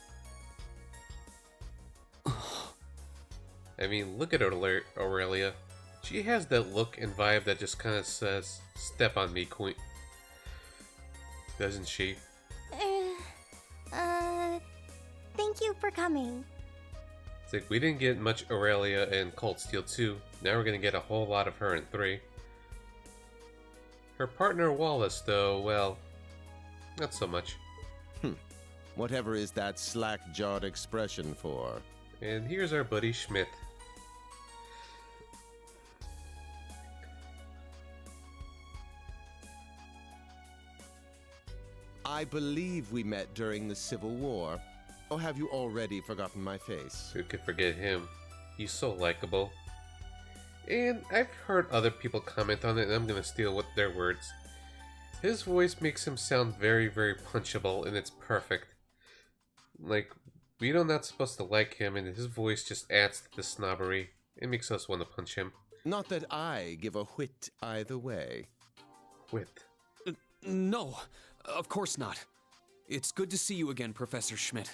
I mean, look at Aurelia. She has that look and vibe that just kind of says, "Step on me, queen." Doesn't she? Thank you for coming. It's like we didn't get much Aurelia in Cold Steel 2. Now we're gonna get a whole lot of her in 3. Her partner Wallace, though, well, not so much. Whatever is that slack-jawed expression for? And here's our buddy Schmidt. I believe we met during the Civil War. Or have you already forgotten my face? Who could forget him? He's so likable. And I've heard other people comment on it, and I'm gonna steal what their words. His voice makes him sound very, very punchable, and it's perfect. Like, we are not supposed to like him, and his voice just adds to the snobbery. It makes us want to punch him. Not that I give a whit either way. Whit? No, of course not. It's good to see you again, Professor Schmidt.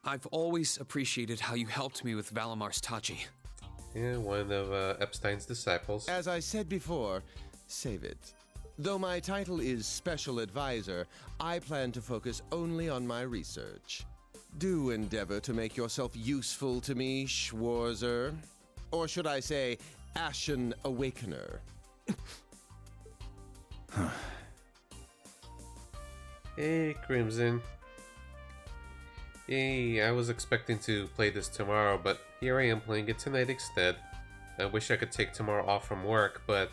I've always appreciated how you helped me with Valamar's Tachi. Yeah, one of Epstein's disciples. As I said before, save it. Though my title is Special Advisor, I plan to focus only on my research. Do endeavor to make yourself useful to me, Schwarzer. Or should I say, Ashen Awakener. Hey, Crimson. Hey, I was expecting to play this tomorrow, but here I am playing it tonight instead. I wish I could take tomorrow off from work, but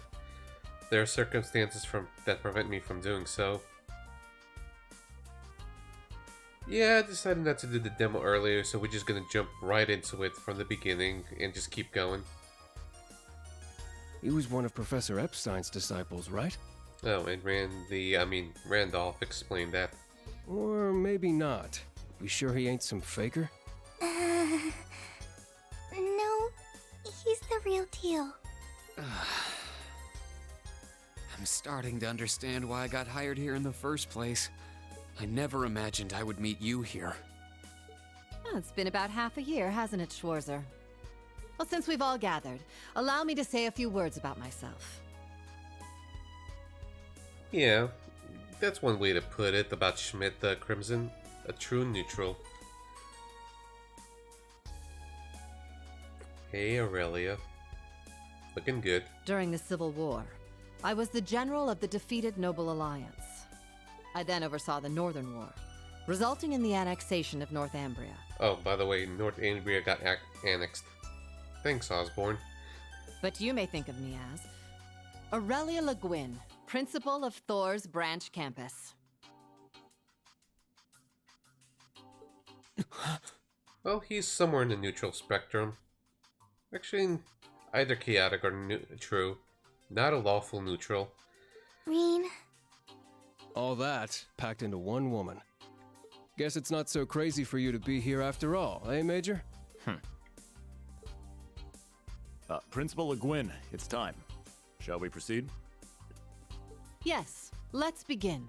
there are circumstances that prevent me from doing so. Yeah, I decided not to do the demo earlier, so we're just gonna jump right into it from the beginning and just keep going. He was one of Professor Epstein's disciples, right? Oh, and Randolph explained that. Or maybe not. You sure he ain't some faker? No, he's the real deal. I'm starting to understand why I got hired here in the first place. I never imagined I would meet you here. Oh, it's been about half a year, hasn't it, Schwarzer? Well, since we've all gathered, allow me to say a few words about myself. Yeah, that's one way to put it about Schmidt the Crimson. A true neutral. Hey, Aurelia. Looking good. During the Civil War, I was the general of the defeated Noble Alliance. I then oversaw the Northern War, resulting in the annexation of Northumbria. Oh, by the way, Northumbria got annexed. Thanks, Osborne. But you may think of me as Aurelia Le Guin, principal of Thor's branch campus. Well, he's somewhere in the neutral spectrum. Actually, either chaotic or true. Not a lawful neutral. Reen. All that packed into one woman. Guess it's not so crazy for you to be here after all, eh, Major? Principal Le Guin, it's time. Shall we proceed? Yes, let's begin.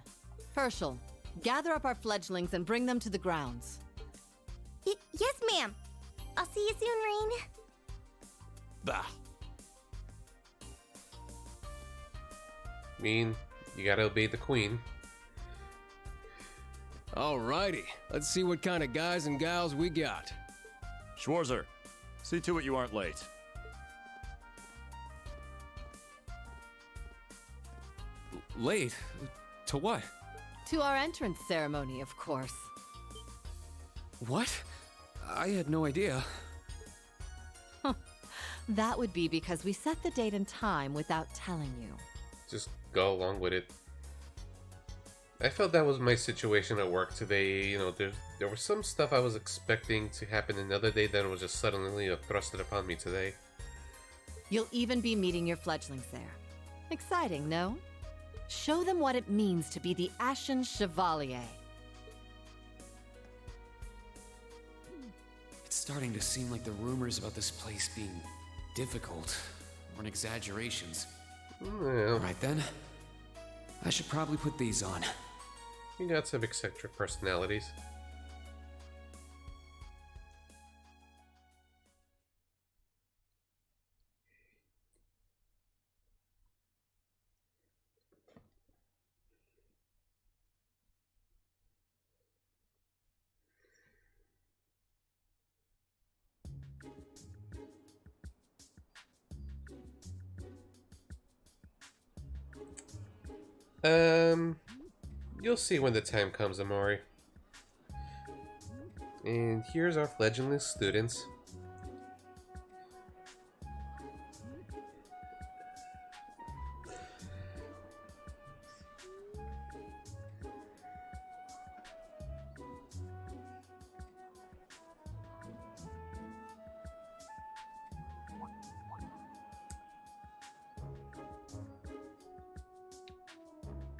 Herschel, gather up our fledglings and bring them to the grounds. Yes, ma'am. I'll see you soon, Reen. Bah. You gotta obey the queen. Alrighty, let's see what kind of guys and gals we got. Schwarzer, see to it you aren't late. Late? To what? To our entrance ceremony, of course. What? I had no idea. That would be because we set the date and time without telling you. Just go along with it. I felt that was my situation at work today. You know, there was some stuff I was expecting to happen another day that was just suddenly thrusted upon me today. You'll even be meeting your fledglings there. Exciting, no? Show them what it means to be the Ashen Chevalier. It's starting to seem like the rumors about this place being difficult were exaggerations. Well, Alright then. I should probably put these on. You got some eccentric personalities. You'll see when the time comes, Amori. And here's our fledgling students.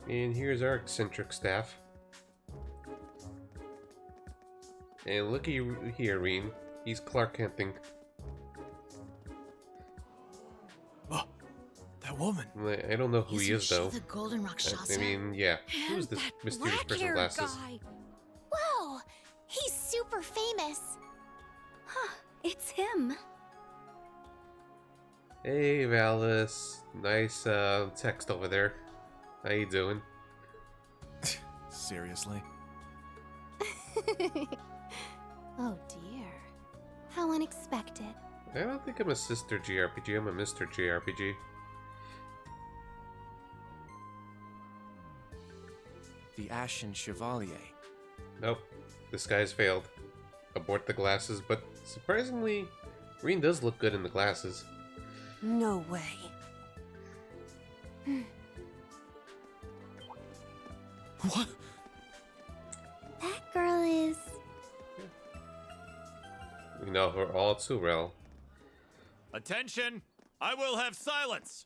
And here's our eccentric staff. And looky here, Reen. He's Clark Kenting. Oh, that woman. I don't know who he is, though. The Golden Rakshasa? I mean, yeah. Who's this that mysterious person with black-haired glasses? guy. Whoa, he's super famous. Huh, it's him. Hey, Valis. Nice text over there. How you doing? Seriously? Oh dear. How unexpected. I don't think I'm a sister JRPG, I'm a Mr. JRPG. The Ashen Chevalier. Nope. This guy's failed. Abort the glasses, but surprisingly, Reen does look good in the glasses. No way. What? That girl is... We know her all too well. Attention! I will have silence!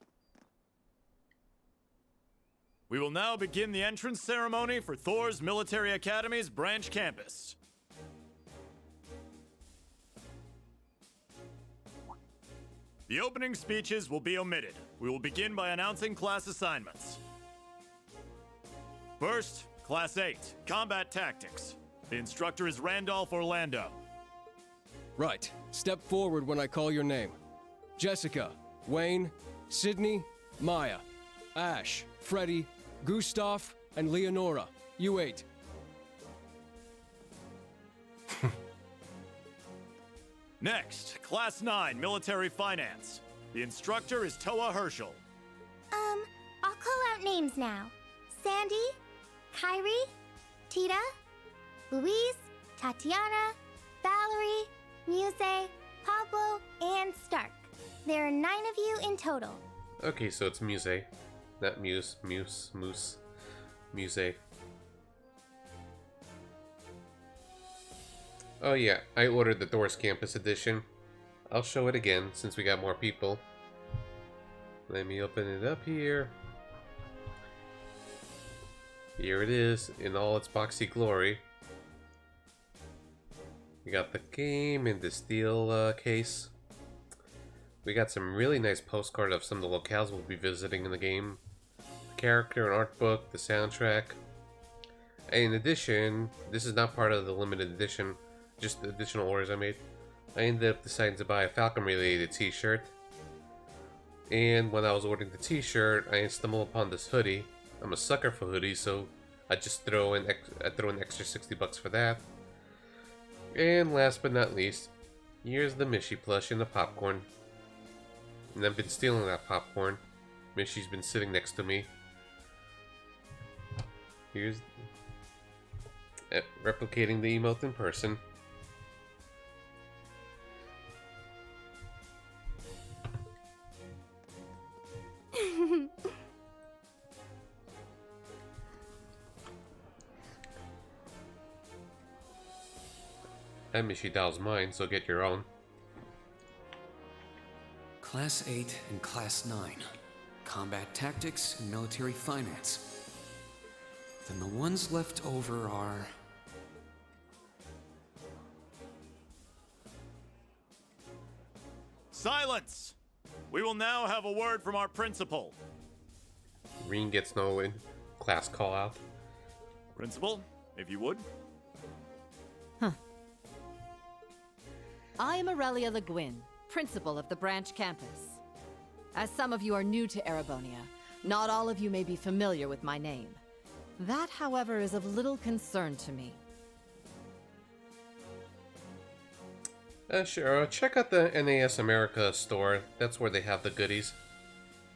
We will now begin the entrance ceremony for Thor's Military Academy's branch campus. The opening speeches will be omitted. We will begin by announcing class assignments. First, Class 8, Combat Tactics. The instructor is Randolph Orlando. Right. Step forward when I call your name. Jessica, Wayne, Sydney, Maya, Ash, Freddy, Gustav, and Leonora. You 8. Next, Class 9, Military Finance. The instructor is Toa Herschel. I'll call out names now. Sandy, Kyrie, Tita, Louise, Tatiana, Valerie, Muse, Pablo, and Stark. There are 9 of you in total. Okay, so it's Muse. Not Muse. Moose. Muse. Oh yeah, I ordered the Thor's Campus edition. I'll show it again since we got more people. Let me open it up here. Here it is in all its boxy glory. We got the game in the steel case. We got some really nice postcard of some of the locales we'll be visiting in the game. The character and art book, the soundtrack. And in addition, this is not part of the limited edition, just the additional orders I made. I ended up deciding to buy a Falcon related t-shirt. And when I was ordering the t-shirt, I stumbled upon this hoodie. I'm a sucker for hoodies, so I just throw in extra $60 for that. And last but not least, here's the Mishy plush and the popcorn. And I've been stealing that popcorn. Mishy's been sitting next to me. Here's replicating the emote in person. And Mishy dolls mine, so get your own. Class 8 and Class 9. Combat Tactics and Military Finance. Then the ones left over are... Silence! We will now have a word from our principal. Reen gets no class call out. Principal, if you would. I am Aurelia Le Guin, principal of the branch campus. As some of you are new to Erebonia, not all of you may be familiar with my name. That, however, is of little concern to me. Sure, check out the NAS America store. That's where they have the goodies.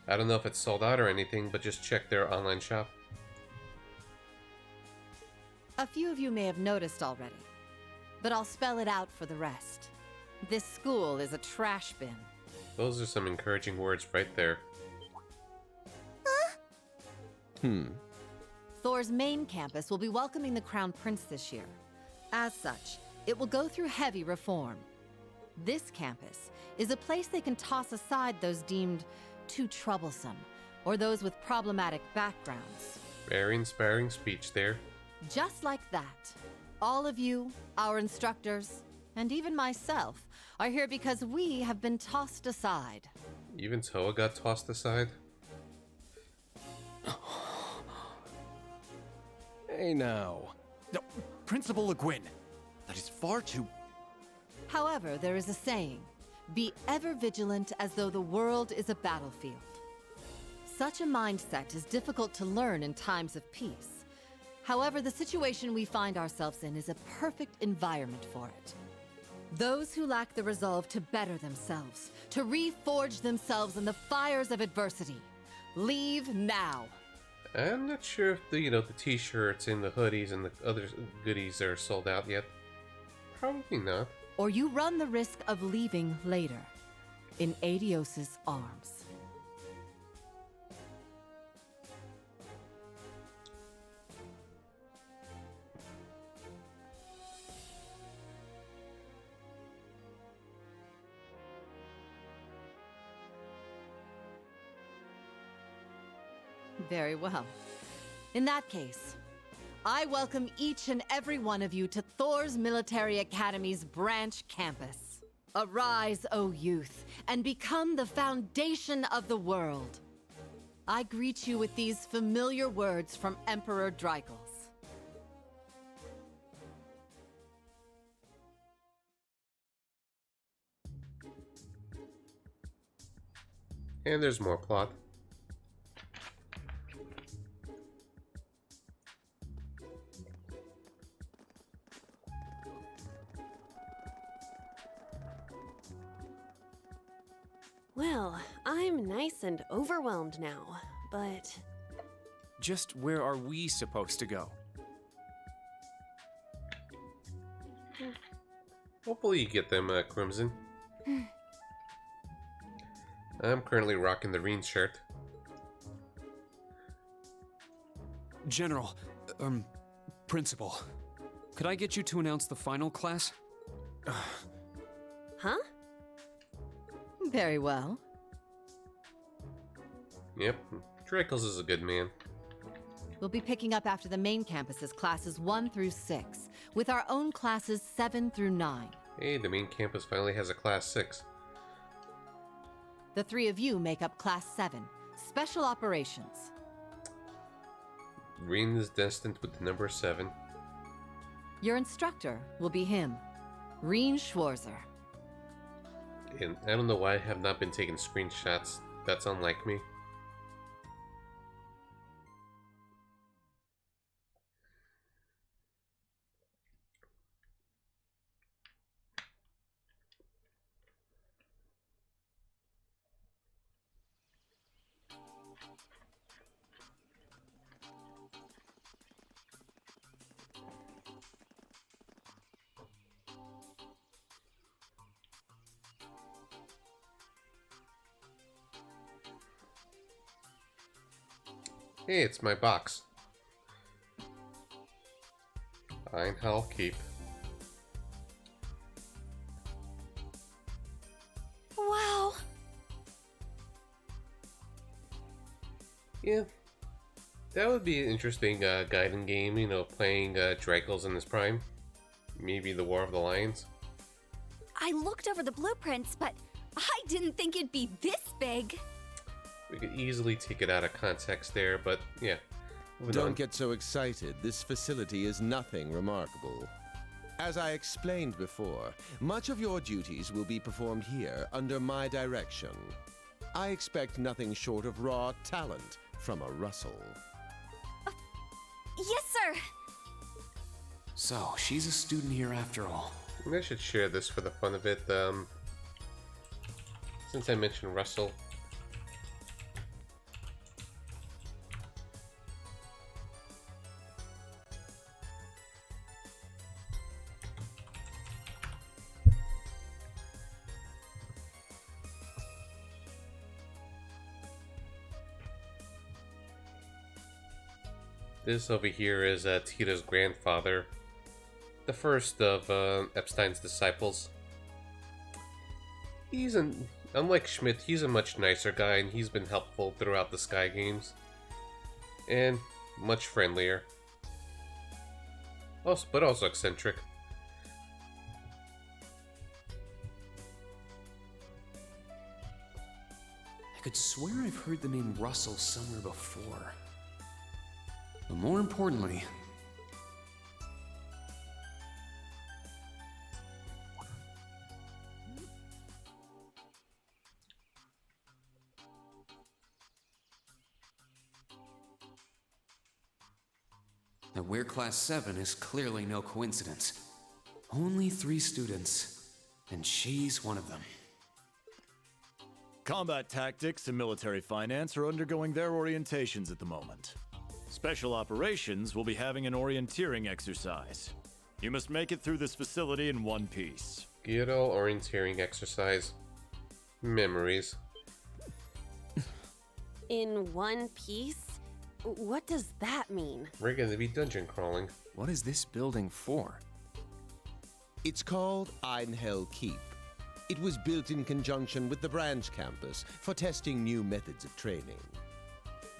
I don't know if it's sold out or anything, but just check their online shop. A few of you may have noticed already. but I'll spell it out for the rest. This school is a trash bin. Those are some encouraging words right there. Thor's main campus will be welcoming the Crown Prince this year. As such, it will go through heavy reform. This campus is a place they can toss aside those deemed too troublesome, or those with problematic backgrounds. Very inspiring speech there. Just like that, all of you, our instructors, and even myself, are here because we have been tossed aside. Even Toa got tossed aside? Hey now. No, Principal Le Guin, that is far too... However, there is a saying, be ever vigilant as though the world is a battlefield. Such a mindset is difficult to learn in times of peace. However, the situation we find ourselves in is a perfect environment for it. Those who lack the resolve to better themselves, to reforge themselves in the fires of adversity, leave now. I'm not sure if the t-shirts and the hoodies and the other goodies are sold out yet. Probably not. Or you run the risk of leaving later, in Adios's arms. Very well. In that case, I welcome each and every one of you to Thor's Military Academy's branch campus. Arise, O youth, and become the foundation of the world. I greet you with these familiar words from Emperor Dreichels. And there's more plot. Well, I'm nice and overwhelmed now, but... Just where are we supposed to go? Hopefully you get them, Crimson. I'm currently rocking the Reen shirt. General, Principal, could I get you to announce the final class? Huh? Very well. Yep, Dreichels is a good man. We'll be picking up after the main campus's classes 1 through 6, with our own classes 7 through 9. Hey, the main campus finally has a class 6. The 3 of you make up class 7, Special Operations. Reen is destined with the number 7. Your instructor will be him, Reen Schwarzer. And I don't know why I have not been taking screenshots. That's unlike me. Hey, it's my box. I'll keep. Wow. Yeah. That would be an interesting guiding game, you know, playing Dreichels in his prime. Maybe the War of the Lions. I looked over the blueprints, but I didn't think it'd be this big. We could easily take it out of context there, but yeah. Don't get so excited. This facility is nothing remarkable. As I explained before, much of your duties will be performed here under my direction. I expect nothing short of raw talent from a Russell. Yes, sir. So, she's a student here after all. Maybe I should share this for the fun of it. Since I mentioned Russell. This over here is Tita's grandfather, the first of Epstein's disciples. Unlike Schmidt, he's a much nicer guy, and he's been helpful throughout the Sky games. And much friendlier. But also eccentric. I could swear I've heard the name Russell somewhere before. But more importantly, that we're Class 7 is clearly no coincidence. Only 3 students, and she's one of them. Combat tactics and military finance are undergoing their orientations at the moment. Special operations will be having an orienteering exercise. You must make it through this facility in one piece. Good old orienteering exercise. Memories. In one piece? What does that mean? We're gonna be dungeon crawling. What is this building for? It's called Einhell Keep. It was built in conjunction with the branch campus for testing new methods of training.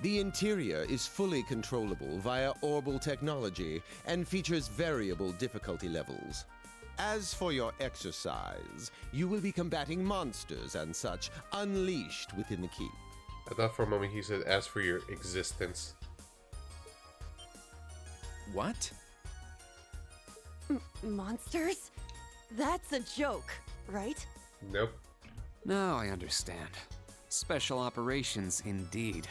The interior is fully controllable via orbal technology and features variable difficulty levels. As for your exercise, you will be combating monsters and such unleashed within the keep. I thought for a moment he said, as for your existence. What? Monsters? That's a joke, right? Nope. Now I understand. Special operations, indeed.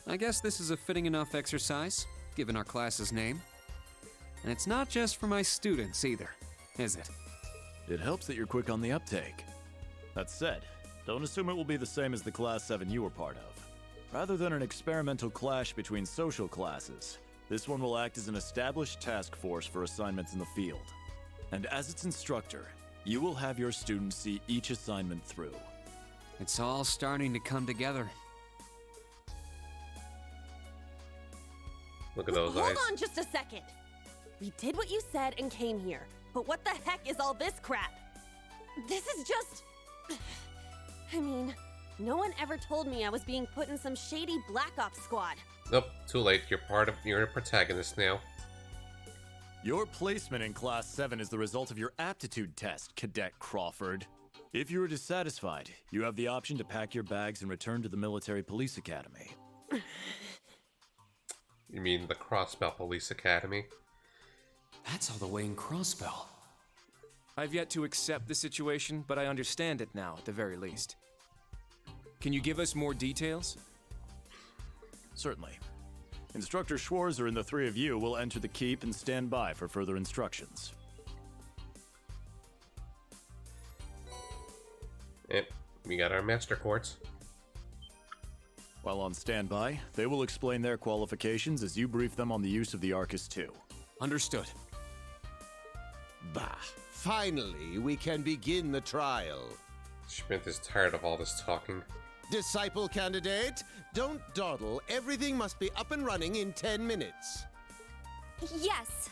I guess this is a fitting enough exercise, given our class's name. And it's not just for my students either, is it? It helps that you're quick on the uptake. That said, don't assume it will be the same as the Class 7 you were part of. Rather than an experimental clash between social classes, this one will act as an established task force for assignments in the field. And as its instructor, you will have your students see each assignment through. It's all starting to come together. Look at those eyes. Hold on just a second. We did what you said and came here, but what the heck is all this crap? This is just... I mean, no one ever told me I was being put in some shady Black Ops squad. Nope, too late. You're a protagonist now. Your placement in Class 7 is the result of your aptitude test, Cadet Crawford. If you are dissatisfied, you have the option to pack your bags and return to the Military Police Academy. You mean the Crossbell Police Academy? That's all the way in Crossbell. I've yet to accept the situation, but I understand it now, at the very least. Can you give us more details? Certainly. Instructor Schwarzer and the 3 of you will enter the keep and stand by for further instructions. Yep, we got our master quartz. While on standby, they will explain their qualifications as you brief them on the use of the Arcus II. Understood. Bah, finally we can begin the trial. Schmidt is tired of all this talking. Disciple candidate, don't dawdle. Everything must be up and running in 10 minutes. Yes.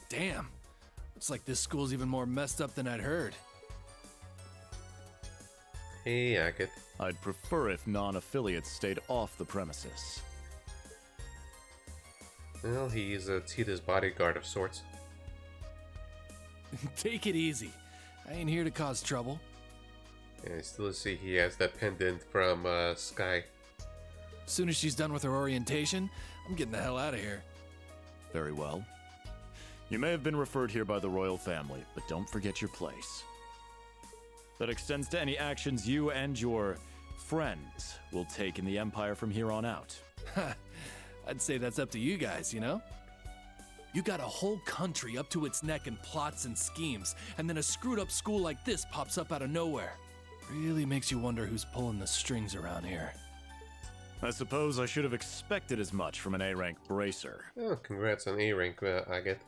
Damn. Looks like this school's even more messed up than I'd heard. Hey, Agatha. I'd prefer if non-affiliates stayed off the premises. Well, he's Tita's bodyguard of sorts. Take it easy. I ain't here to cause trouble. And I still see he has that pendant from Sky. As soon as she's done with her orientation, I'm getting the hell out of here. Very well. You may have been referred here by the royal family, but don't forget your place. That extends to any actions you and your friends will take in the Empire from here on out. I'd say that's up to you guys, you know? You got a whole country up to its neck in plots and schemes, and then a screwed up school like this pops up out of nowhere. Really makes you wonder who's pulling the strings around here. I suppose I should have expected as much from an A-rank bracer. Oh, congrats on A rank, Agate.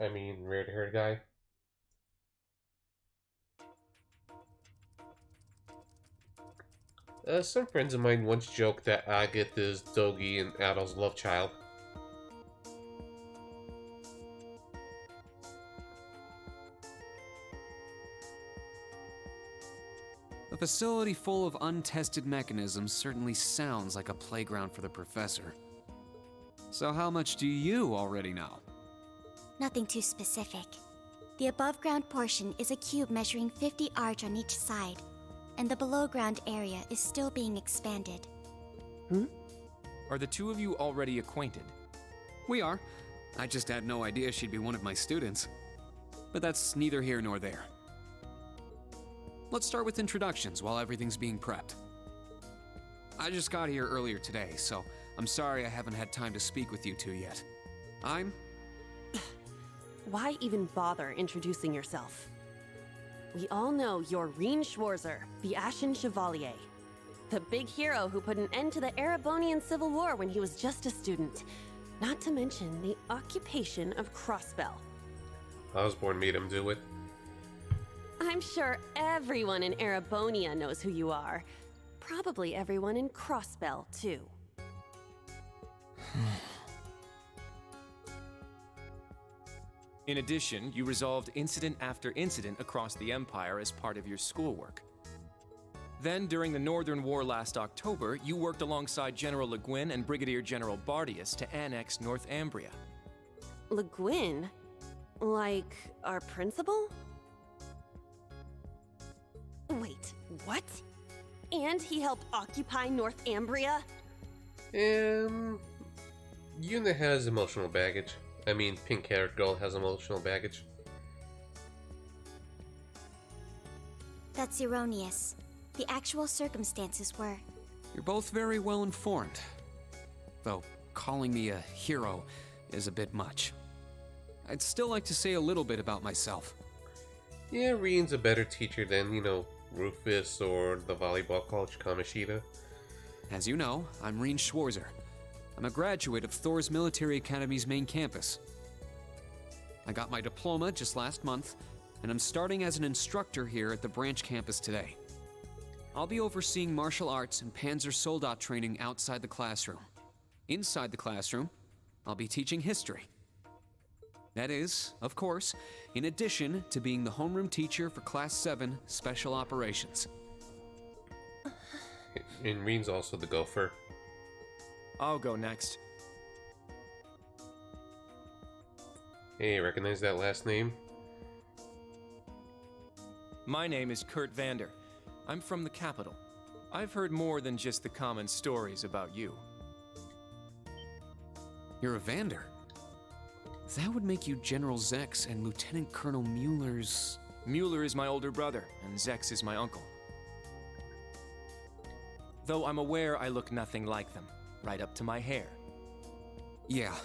I mean, red-haired guy. Some friends of mine once joked that Agate is Dogi and Adol's love child. A facility full of untested mechanisms certainly sounds like a playground for the professor. So how much do you already know? Nothing too specific. The above-ground portion is a cube measuring 50 arch on each side, and the below-ground area is still being expanded. Are the two of you already acquainted? We are. I just had no idea she'd be one of my students. But that's neither here nor there. Let's start with introductions while everything's being prepped. I just got here earlier today, so I'm sorry I haven't had time to speak with you two yet. I'm... Why even bother introducing yourself? We all know you're Reen Schwarzer, the Ashen Chevalier. The big hero who put an end to the Erebonian Civil War when he was just a student. Not to mention the occupation of Crossbell. Osborne made him do it. I'm sure everyone in Erebonia knows who you are. Probably everyone in Crossbell, too. In addition, you resolved incident after incident across the Empire as part of your schoolwork. Then, during the Northern War last October, you worked alongside General Le Guin and Brigadier General Bardius to annex Northumbria. Le Guin? Like, our principal? Wait, what? And he helped occupy Northumbria? Yuna has emotional baggage. I mean, pink-haired girl has emotional baggage. That's erroneous. The actual circumstances were... You're both very well informed. Though, calling me a hero is a bit much. I'd still like to say a little bit about myself. Yeah, Reen's a better teacher than, Rufus or the volleyball coach Kamoshida. As you know, I'm Reen Schwarzer. I'm a graduate of Thor's Military Academy's main campus. I got my diploma just last month, and I'm starting as an instructor here at the branch campus today. I'll be overseeing martial arts and Panzer Soldat training outside the classroom. Inside the classroom, I'll be teaching history. That is, of course, in addition to being the homeroom teacher for Class 7 Special Operations. And Reen's also the gopher. I'll go next. Hey, recognize that last name? My name is Kurt Vander. I'm from the capital. I've heard more than just the common stories about you. You're a Vander? That would make you General Zex and Lieutenant Colonel Mueller's... Mueller is my older brother, and Zex is my uncle. Though I'm aware I look nothing like them, right up to my hair. Yeah.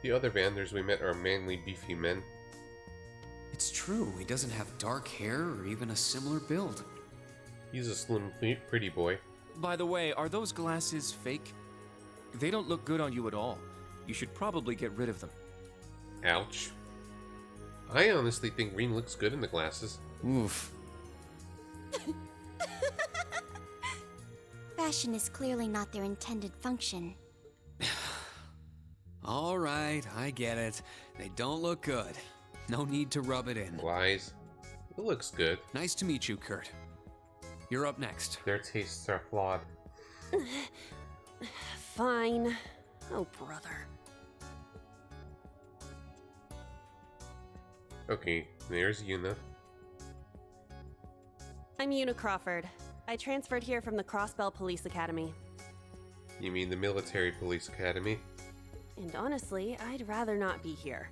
The other Vanders we met are manly, beefy men. It's true, he doesn't have dark hair or even a similar build. He's a slim, pretty boy. By the way, are those glasses fake? They don't look good on you at all. You should probably get rid of them. Ouch. I honestly think Reen looks good in the glasses. Oof. Fashion is clearly not their intended function. All right, I get it. They don't look good. No need to rub it in. Lies. It looks good. Nice to meet you, Kurt. You're up next. Their tastes are flawed. Fine. Oh, brother. Okay, there's Yuna. I'm Una Crawford. I transferred here from the Crossbell Police Academy. You mean the Military Police Academy? And honestly, I'd rather not be here.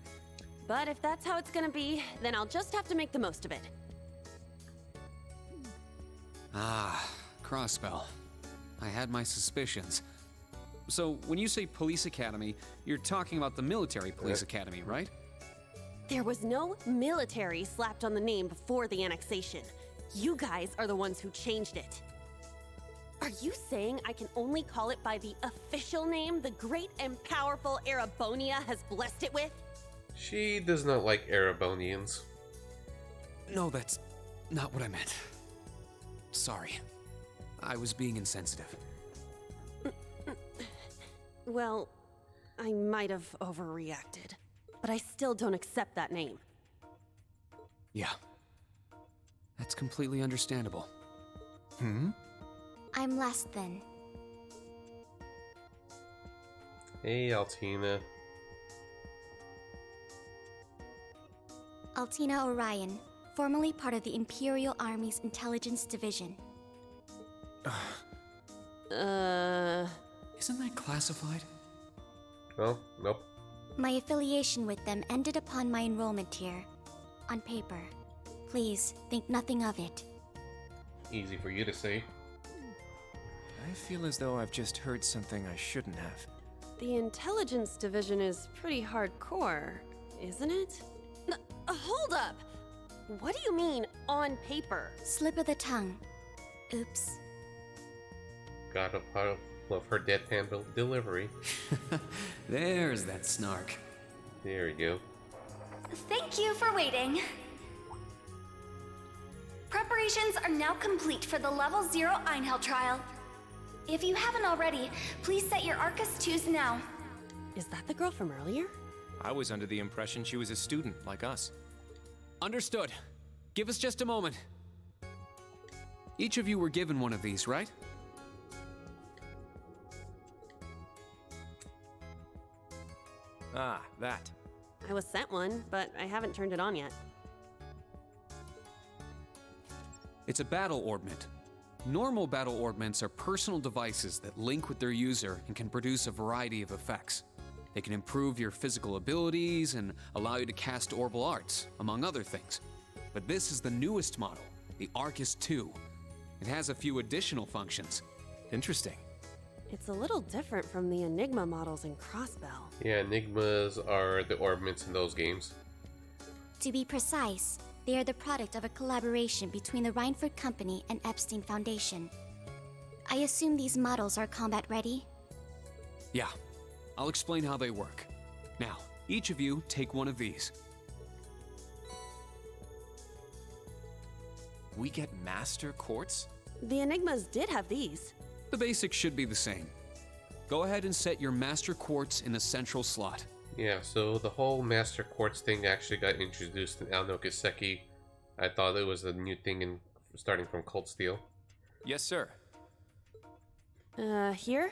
But if that's how it's gonna be, then I'll just have to make the most of it. Ah, Crossbell. I had my suspicions. So, when you say Police Academy, you're talking about the Military Police Academy, right? There was no military slapped on the name before the annexation. You guys are the ones who changed it. Are you saying I can only call it by the official name the great and powerful Erebonia has blessed it with? She does not like Erebonians. No, that's not what I meant. Sorry. I was being insensitive. Well, I might have overreacted, but I still don't accept that name. Yeah. That's completely understandable. I'm last then. Hey, Altina. Altina Orion, formerly part of the Imperial Army's Intelligence Division. Isn't that classified? Well, nope. My affiliation with them ended upon my enrollment here. On paper. Please, think nothing of it. Easy for you to say. I feel as though I've just heard something I shouldn't have. The Intelligence Division is pretty hardcore, isn't it? Hold up! What do you mean, on paper? Slip of the tongue. Oops. God of love her deadpan delivery. There's that snark. There you go. Thank you for waiting. Preparations are now complete for the Level 0 Einhell trial. If you haven't already, please set your Arcus 2s now. Is that the girl from earlier? I was under the impression she was a student, like us. Understood. Give us just a moment. Each of you were given one of these, right? Ah, that. I was sent one, but I haven't turned it on yet. It's a battle orbment. Normal battle orbments are personal devices that link with their user and can produce a variety of effects. They can improve your physical abilities and allow you to cast orbal arts, among other things. But this is the newest model, the Arcus 2. It has a few additional functions. Interesting. It's a little different from the Enigma models in Crossbell. Yeah, Enigmas are the orbments in those games. To be precise, they are the product of a collaboration between the Reinford Company and Epstein Foundation. I assume these models are combat ready? Yeah, I'll explain how they work. Now, each of you take one of these. We get Master Quartz? The Enigmas did have these. The basics should be the same. Go ahead and set your Master Quartz in the central slot. Yeah, so the whole Master Quartz thing actually got introduced in Alno Kiseki. I thought it was a new thing in starting from Cold Steel. Yes, sir. Here?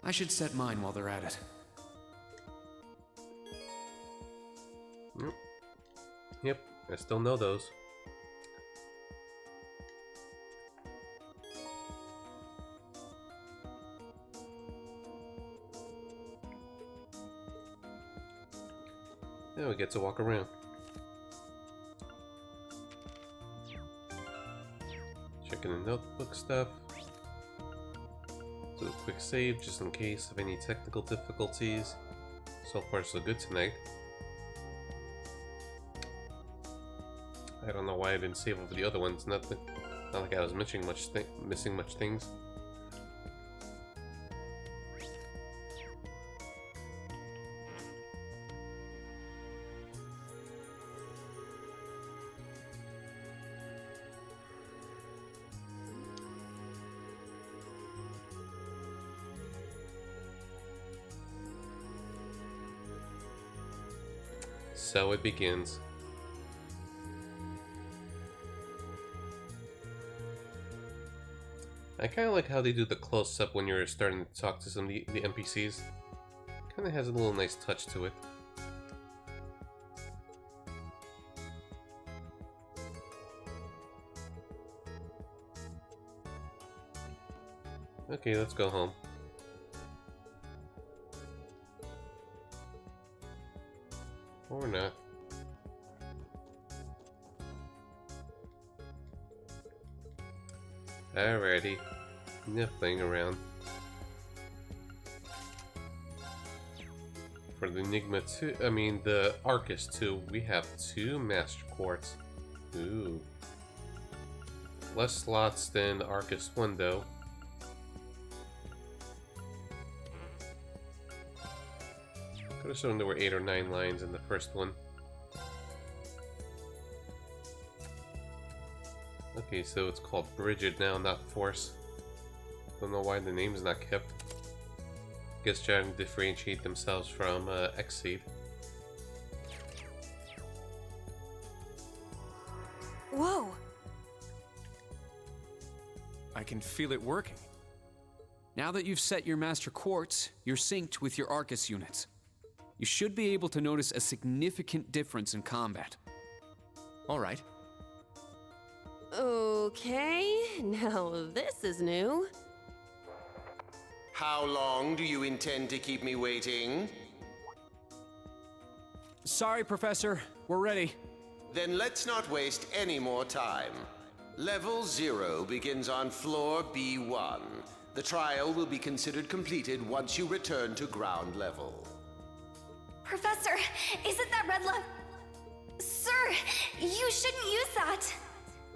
I should set mine while they're at it. Yep, I still know those. Now we get to walk around. Checking the notebook stuff. Do a quick save just in case of any technical difficulties. So far so good tonight. I don't know why I didn't save over the other ones. Not like I was missing much things. So it begins. I kind of like how they do the close-up when you're starting to talk to some of the NPCs. Kind of has a little nice touch to it. Okay, let's go home. Or not. Alrighty. Enough playing around. for the Enigma 2, I mean the Arcus 2, we have 2 Master Quartz. Ooh. Less slots than Arcus 1 though. Could have shown there were 8 or 9 lines in the first one. Okay, so it's called Bridget now, not Force. Don't know why the name's not kept. Guess trying to differentiate themselves from Xseed. Whoa! I can feel it working. Now that you've set your Master Quartz, you're synced with your Arcus units. You should be able to notice a significant difference in combat. All right. Okay, now this is new. How long do you intend to keep me waiting? Sorry, Professor. We're ready. Then let's not waste any more time. Level 0 begins on floor B1. The trial will be considered completed once you return to ground level. Professor, is it that red Sir, you shouldn't use that.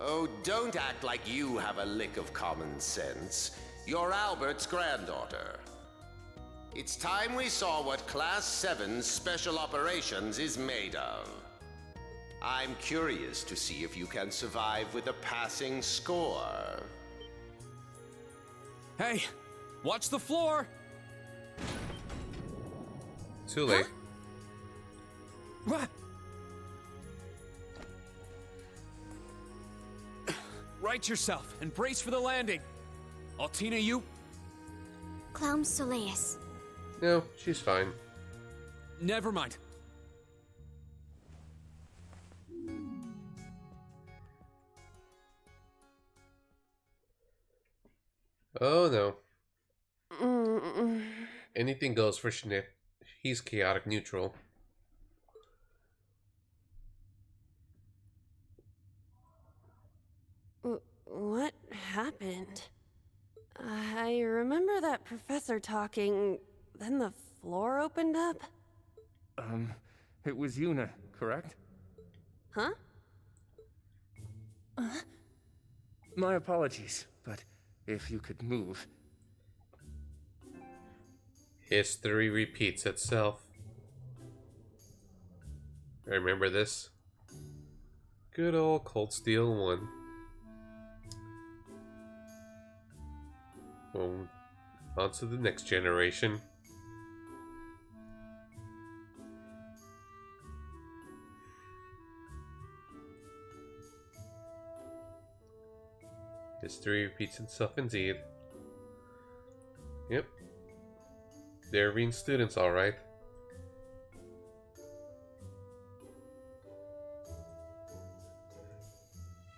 Oh, don't act like you have a lick of common sense. You're Albert's granddaughter. It's time we saw what Class 7's Special Operations is made of. I'm curious to see if you can survive with a passing score. Hey, watch the floor! Too late. Right yourself and brace for the landing. Altina, you? Clown Soleus. No, she's fine. Never mind. Oh no. Anything goes for Schnitt. He's chaotic neutral. What happened? I remember that professor talking, then the floor opened up. It was Yuna, correct? Huh? My apologies, but if you could move. History repeats itself. Remember this? Good old Cold Steel 1. Well, on to the next generation. History repeats itself indeed. Yep. They're being students, alright.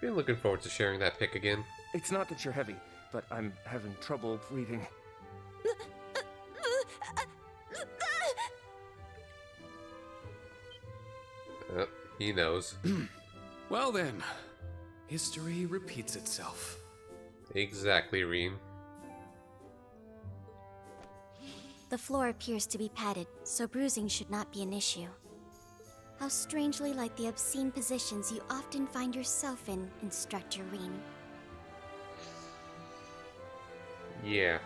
Been looking forward to sharing that pic again. It's not that you're heavy, but I'm having trouble breathing. He knows. Well then, history repeats itself. Exactly, Reem. The floor appears to be padded, so bruising should not be an issue. How strangely like the obscene positions you often find yourself in, Instructor Reem. Yeah.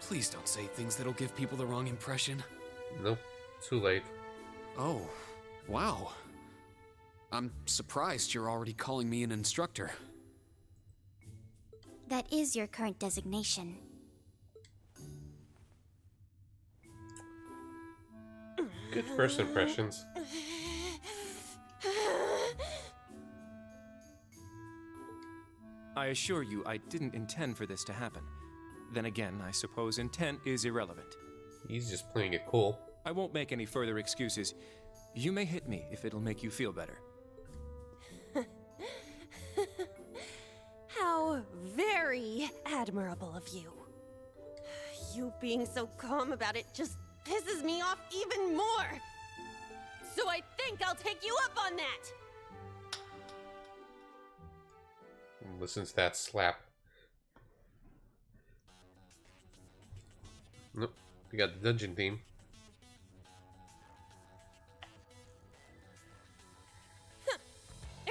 Please don't say things that'll give people the wrong impression. Nope. Too late. Oh, wow. I'm surprised you're already calling me an instructor. That is your current designation. Good first impressions. I assure you, I didn't intend for this to happen. Then again, I suppose intent is irrelevant. He's just playing it cool. I won't make any further excuses. You may hit me if it'll make you feel better. How very admirable of you. You being so calm about it just pisses me off even more. So I think I'll take you up on that. Listen to that slap. Nope. We got the dungeon theme.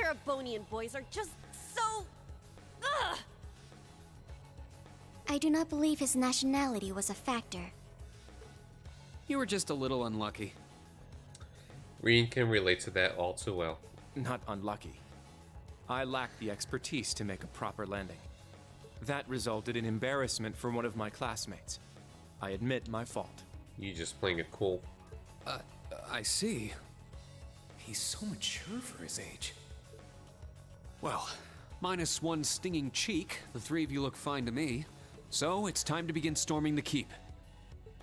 Erebonian boys are just so... Ugh! I do not believe his nationality was a factor. You were just a little unlucky. Reen can relate to that all too well. Not unlucky. I lacked the expertise to make a proper landing. That resulted in embarrassment for one of my classmates. I admit my fault. You just playing it cool. I see. He's so mature for his age. Well, minus one stinging cheek, the three of you look fine to me. So, it's time to begin storming the keep.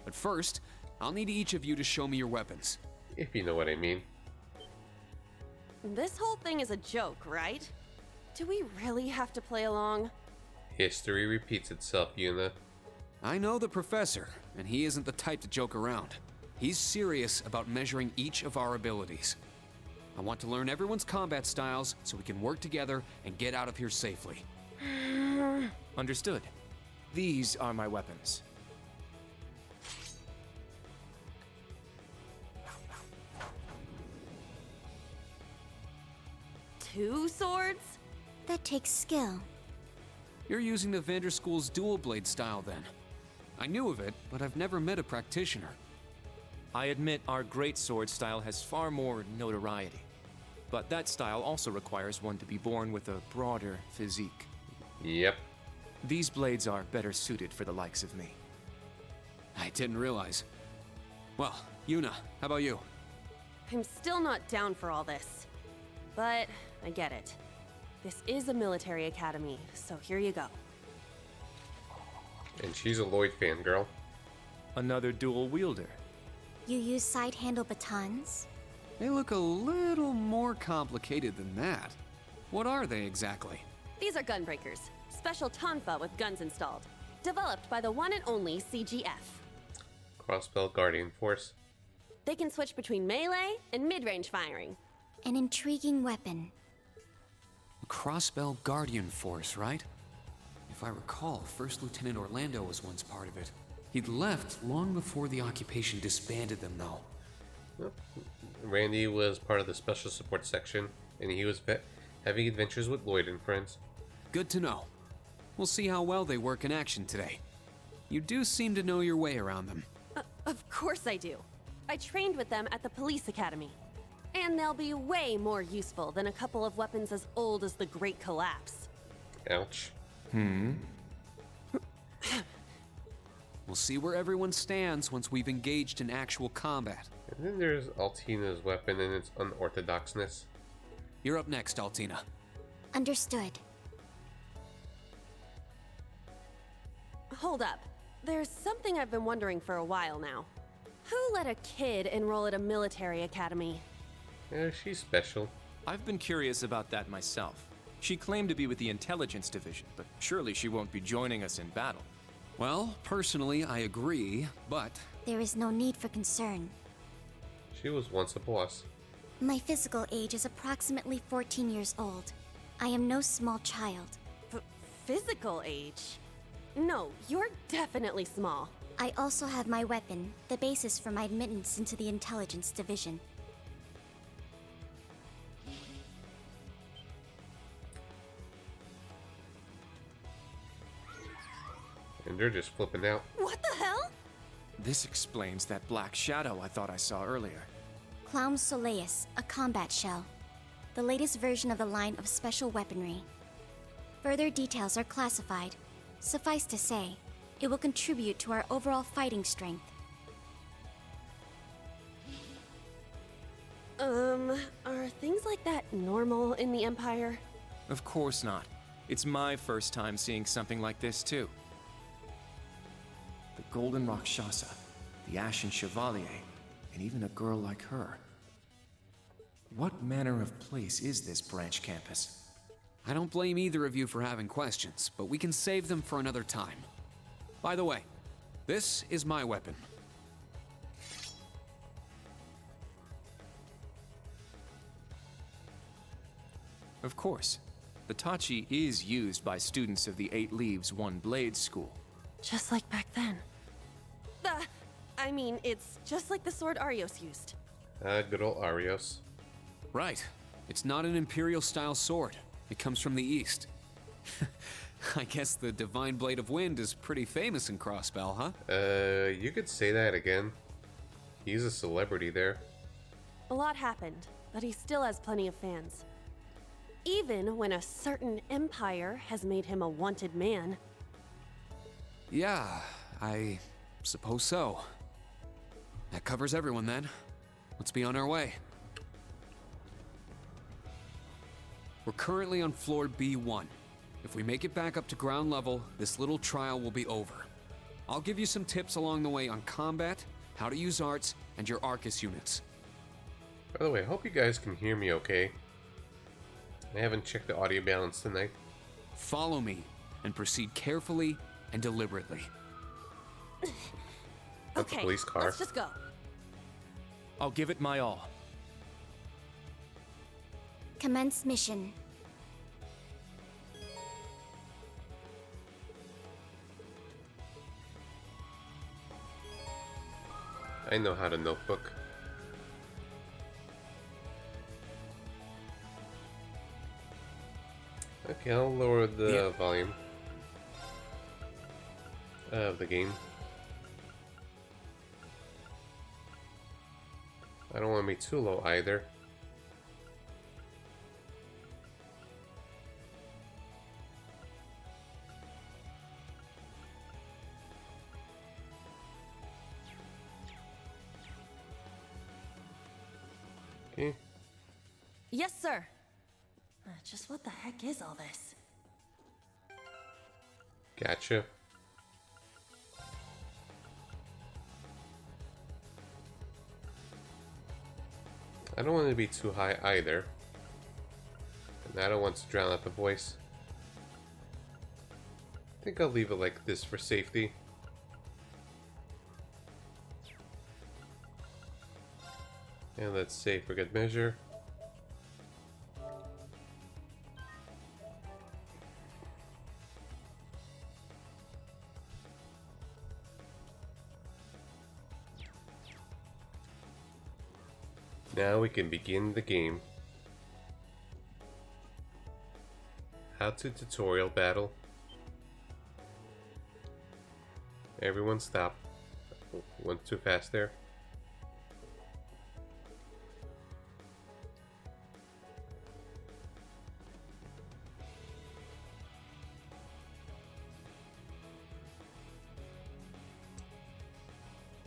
But first, I'll need each of you to show me your weapons. If you know what I mean. This whole thing is a joke, right? Do we really have to play along? History repeats itself, Yuna. I know the professor, and he isn't the type to joke around. He's serious about measuring each of our abilities. I want to learn everyone's combat styles so we can work together and get out of here safely. Understood. These are my weapons. Two swords? That takes skill. You're using the Vanderschool's dual blade style then. I knew of it, but I've never met a practitioner. I admit our great sword style has far more notoriety. But that style also requires one to be born with a broader physique. Yep. These blades are better suited for the likes of me. I didn't realize. Well, Yuna, how about you? I'm still not down for all this. But I get it. This is a military academy, so here you go. And she's a Lloyd fangirl. Another dual wielder. You use side-handle batons? They look a little more complicated than that. What are they exactly? These are gunbreakers. Special tonfa with guns installed. Developed by the one and only CGF. Crossbow Guardian Force. They can switch between melee and mid-range firing. An intriguing weapon. A Crossbell Guardian Force, right? If I recall, First Lieutenant Orlando was once part of it. He'd left long before the occupation disbanded them, though. Well, Randy was part of the special support section, and he was having adventures with Lloyd and friends. Good to know. We'll see how well they work in action today. You do seem to know your way around them. Of course I do. I trained with them at the police academy. And they'll be way more useful than a couple of weapons as old as the Great Collapse. Ouch. We'll see where everyone stands once we've engaged in actual combat. And then there's Altina's weapon and its unorthodoxness. You're up next, Altina. Understood. Hold up. There's something I've been wondering for a while now. Who let a kid enroll at a military academy? Yeah, she's special. I've been curious about that myself. She claimed to be with the intelligence division, but surely she won't be joining us in battle. Well, personally, I agree, but... There is no need for concern. She was once a boss. My physical age is approximately 14 years old. I am no small child. Physical age? No, you're definitely small. I also have my weapon, the basis for my admittance into the intelligence division. And they're just flipping out. What the hell? This explains that black shadow I thought I saw earlier. Clown Soleus, a combat shell. The latest version of the line of special weaponry. Further details are classified. Suffice to say, it will contribute to our overall fighting strength. Are things like that normal in the Empire? Of course not. It's my first time seeing something like this, too. The Golden Rakshasa, the Ashen Chevalier, and even a girl like her. What manner of place is this branch campus? I don't blame either of you for having questions, but we can save them for another time. By the way, this is my weapon. Of course. The Tachi is used by students of the 8 Leaves, 1 Blade school. Just like back then. I mean, it's just like the sword Arios used. Good old Arios. Right. It's not an Imperial-style sword. It comes from the East. I guess the Divine Blade of Wind is pretty famous in Crossbell, huh? You could say that again. He's a celebrity there. A lot happened, but he still has plenty of fans. Even when a certain empire has made him a wanted man. Yeah, I suppose so. That covers everyone then. Let's be on our way. We're currently on floor B1. If we make it back up to ground level, this little trial will be over. I'll give you some tips along the way on combat, how to use arts, and your Arcus units. By the way, I hope you guys can hear me okay. I haven't checked the audio balance tonight. Follow me, and proceed carefully and deliberately. That's a police car. Let's just go. I'll give it my all. Commence mission. I know how to notebook. Okay, I'll lower the volume of the game. I don't want to be too low either. Okay. Yes, sir. Just what the heck is all this? Gotcha. I don't want to be too high either. And I don't want to drown out the voice. I think I'll leave it like this for safety. And let's save for good measure. Now we can begin the game. How to tutorial battle. Everyone stop. Went too fast there.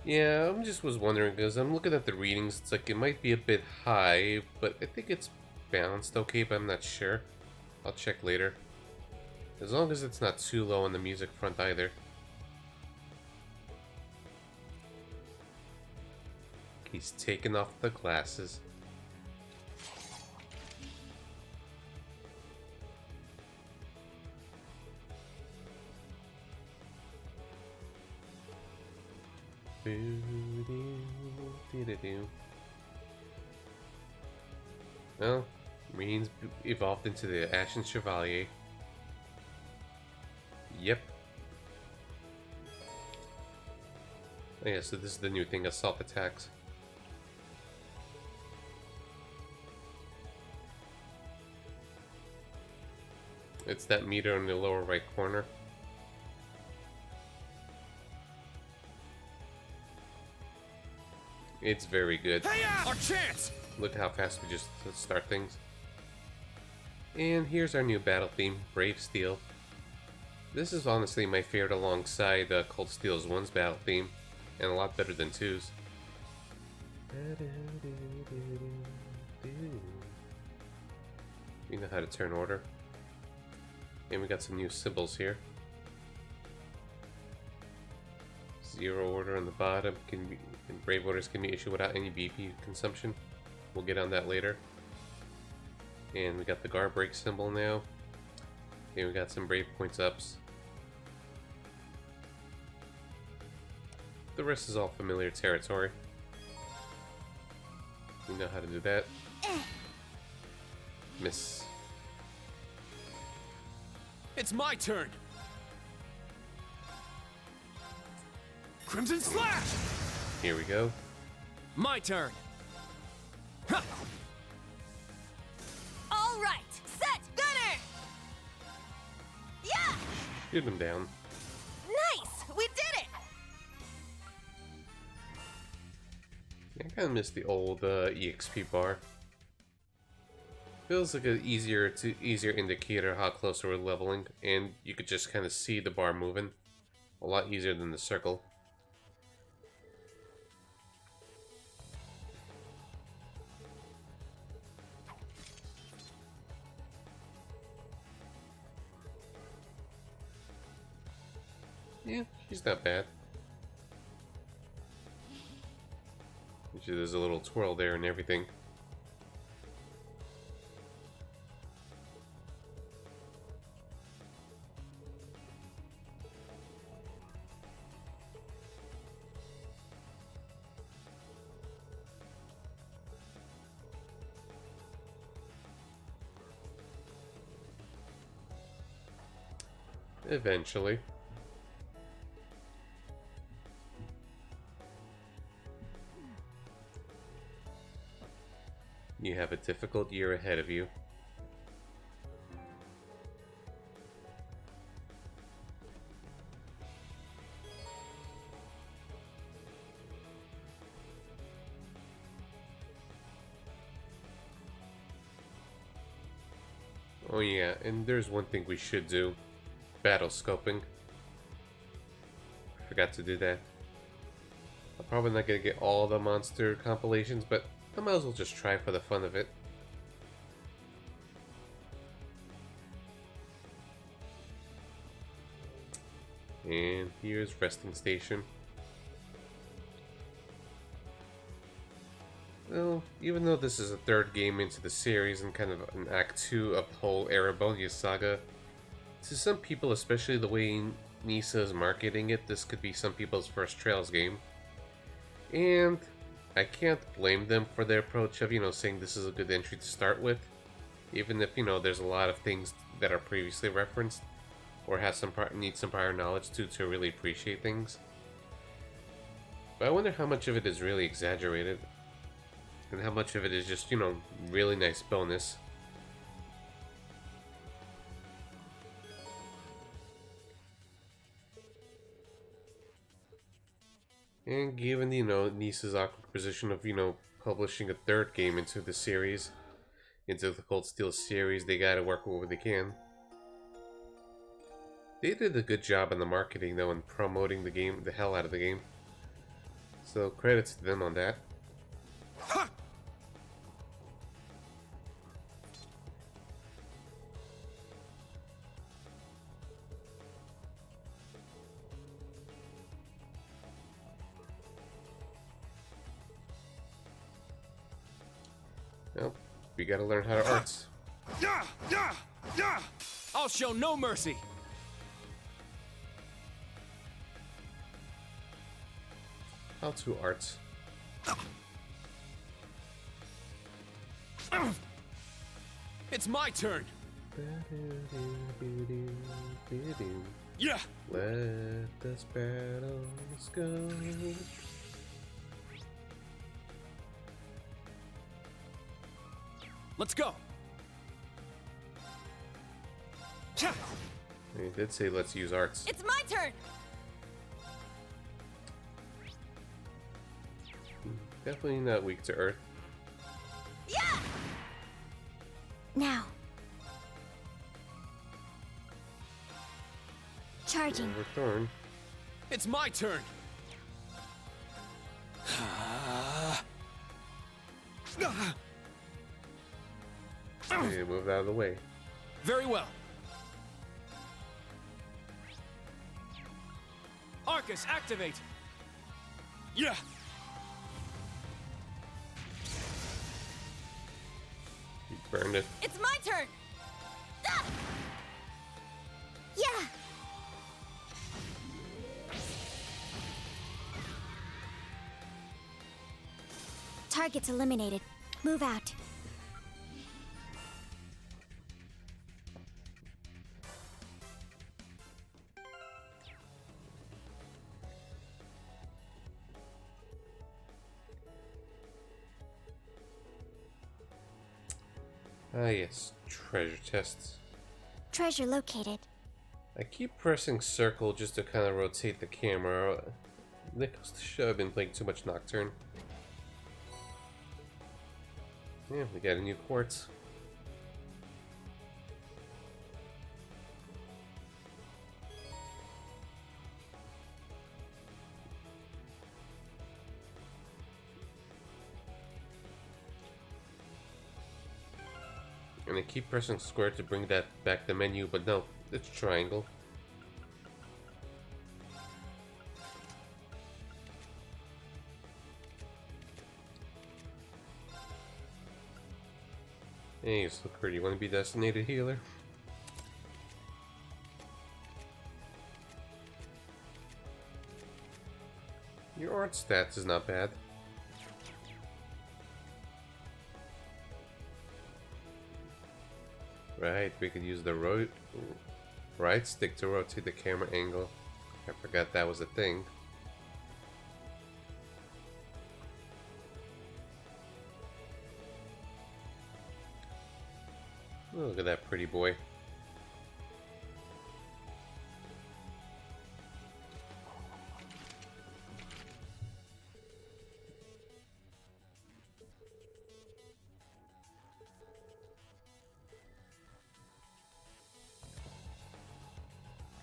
Yeah, I just was wondering because I'm looking at the readings. It's like it might be a bit high, but I think it's balanced okay, but I'm not sure. I'll check later. As long as it's not too low on the music front either. He's taking off the glasses. Well, Marines evolved into the Ashen Chevalier. Yep. Oh yeah, so this is the new thing, assault attacks. It's that meter in the lower right corner. It's very good. Our chance! Look how fast we just start things. And here's our new battle theme, Brave Steel. This is honestly my favorite alongside Cold Steel's 1's battle theme, and a lot better than 2's. We know how to turn order. And we got some new symbols here. Zero order on the bottom and brave orders can be issued without any BP consumption. We'll get on that later. And we got the guard break symbol now. And we got some brave points ups. The rest is all familiar territory. We know how to do that. Miss. It's my turn! Crimson Slash! Here we go. My turn! Shoot him down. Nice! We did it! Yeah, I kind of miss the old EXP bar. Feels like an easier indicator how close we're leveling, and you could just kind of see the bar moving. A lot easier than the circle. Yeah, she's not bad. There's a little twirl there and everything. Eventually. You have a difficult year ahead of you. Oh yeah, and there's one thing we should do. Battle scoping. Forgot to do that. I'm probably not gonna get all the monster compilations, but I might as well just try for the fun of it. And here's resting station. Well, even though this is a third game into the series and kind of an act 2 of the whole Erebonia saga, to some people, especially the way Nisa is marketing it, this could be some people's first Trails game. And I can't blame them for their approach of, saying this is a good entry to start with. Even if, there's a lot of things that are previously referenced, or need some prior knowledge to really appreciate things. But I wonder how much of it is really exaggerated, and how much of it is just, really nice bonus. And given, Nisa's awkward position of, publishing a third game into the series, into the Cold Steel series, they gotta work wherever they can. They did a good job on the marketing, though, and promoting the game, the hell out of the game. So, credits to them on that. Well, we gotta learn how to arts. Yeah! Yeah! Yeah! I'll show no mercy! How to arts. It's my turn! Yeah! Let us battles go. Let's go! They did say let's use arts. It's my turn! Definitely not weak to earth. Yeah! Now. Charging. Over Thorn. It's my turn! Okay, move out of the way. Very well. Arcus, activate! Yeah! You burned it. It's my turn! Ah! Yeah! Target's eliminated. Move out. Ah yes, treasure chests. Treasure located. I keep pressing circle just to kind of rotate the camera. That goes to show I've been playing too much Nocturne. Yeah, we got a new quartz. And I keep pressing square to bring that back the menu, but no, it's triangle. Hey, you look pretty. You want to be designated healer? Your art stats is not bad. Right, we could use the right stick to rotate the camera angle. I forgot that was a thing. Oh, look at that pretty boy.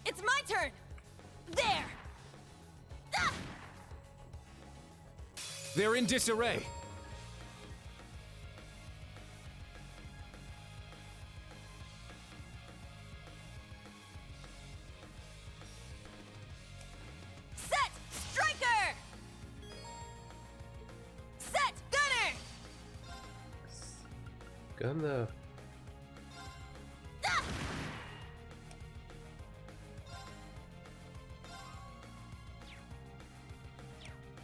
It's my turn! There! Ah! They're in disarray. Set! Striker! Set! Gunner! Gonna... Ah!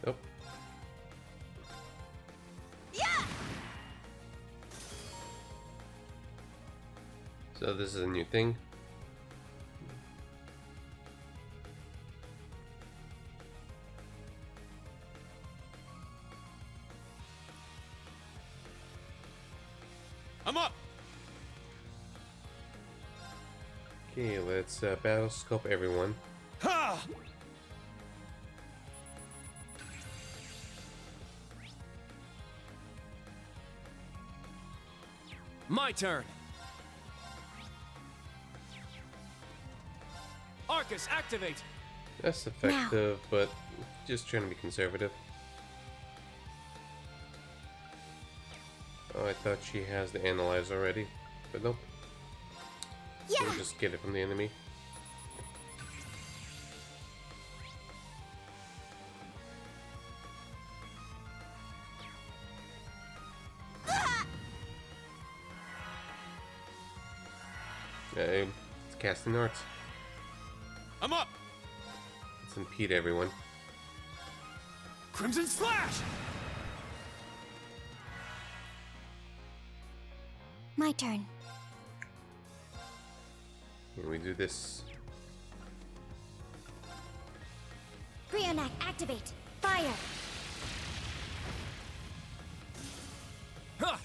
Nope. Yeah! So this is a new thing. I'm up. Okay, let's battle scope everyone. Ha! My turn. Arcus, activate. That's effective, but just trying to be conservative. Oh, I thought she has the analyze already, but nope. Yeah. We'll just get it from the enemy. It's casting arts. I'm up. Let's impede everyone. Crimson Slash. My turn. Here we do this. Brionac, activate! Fire! Huh.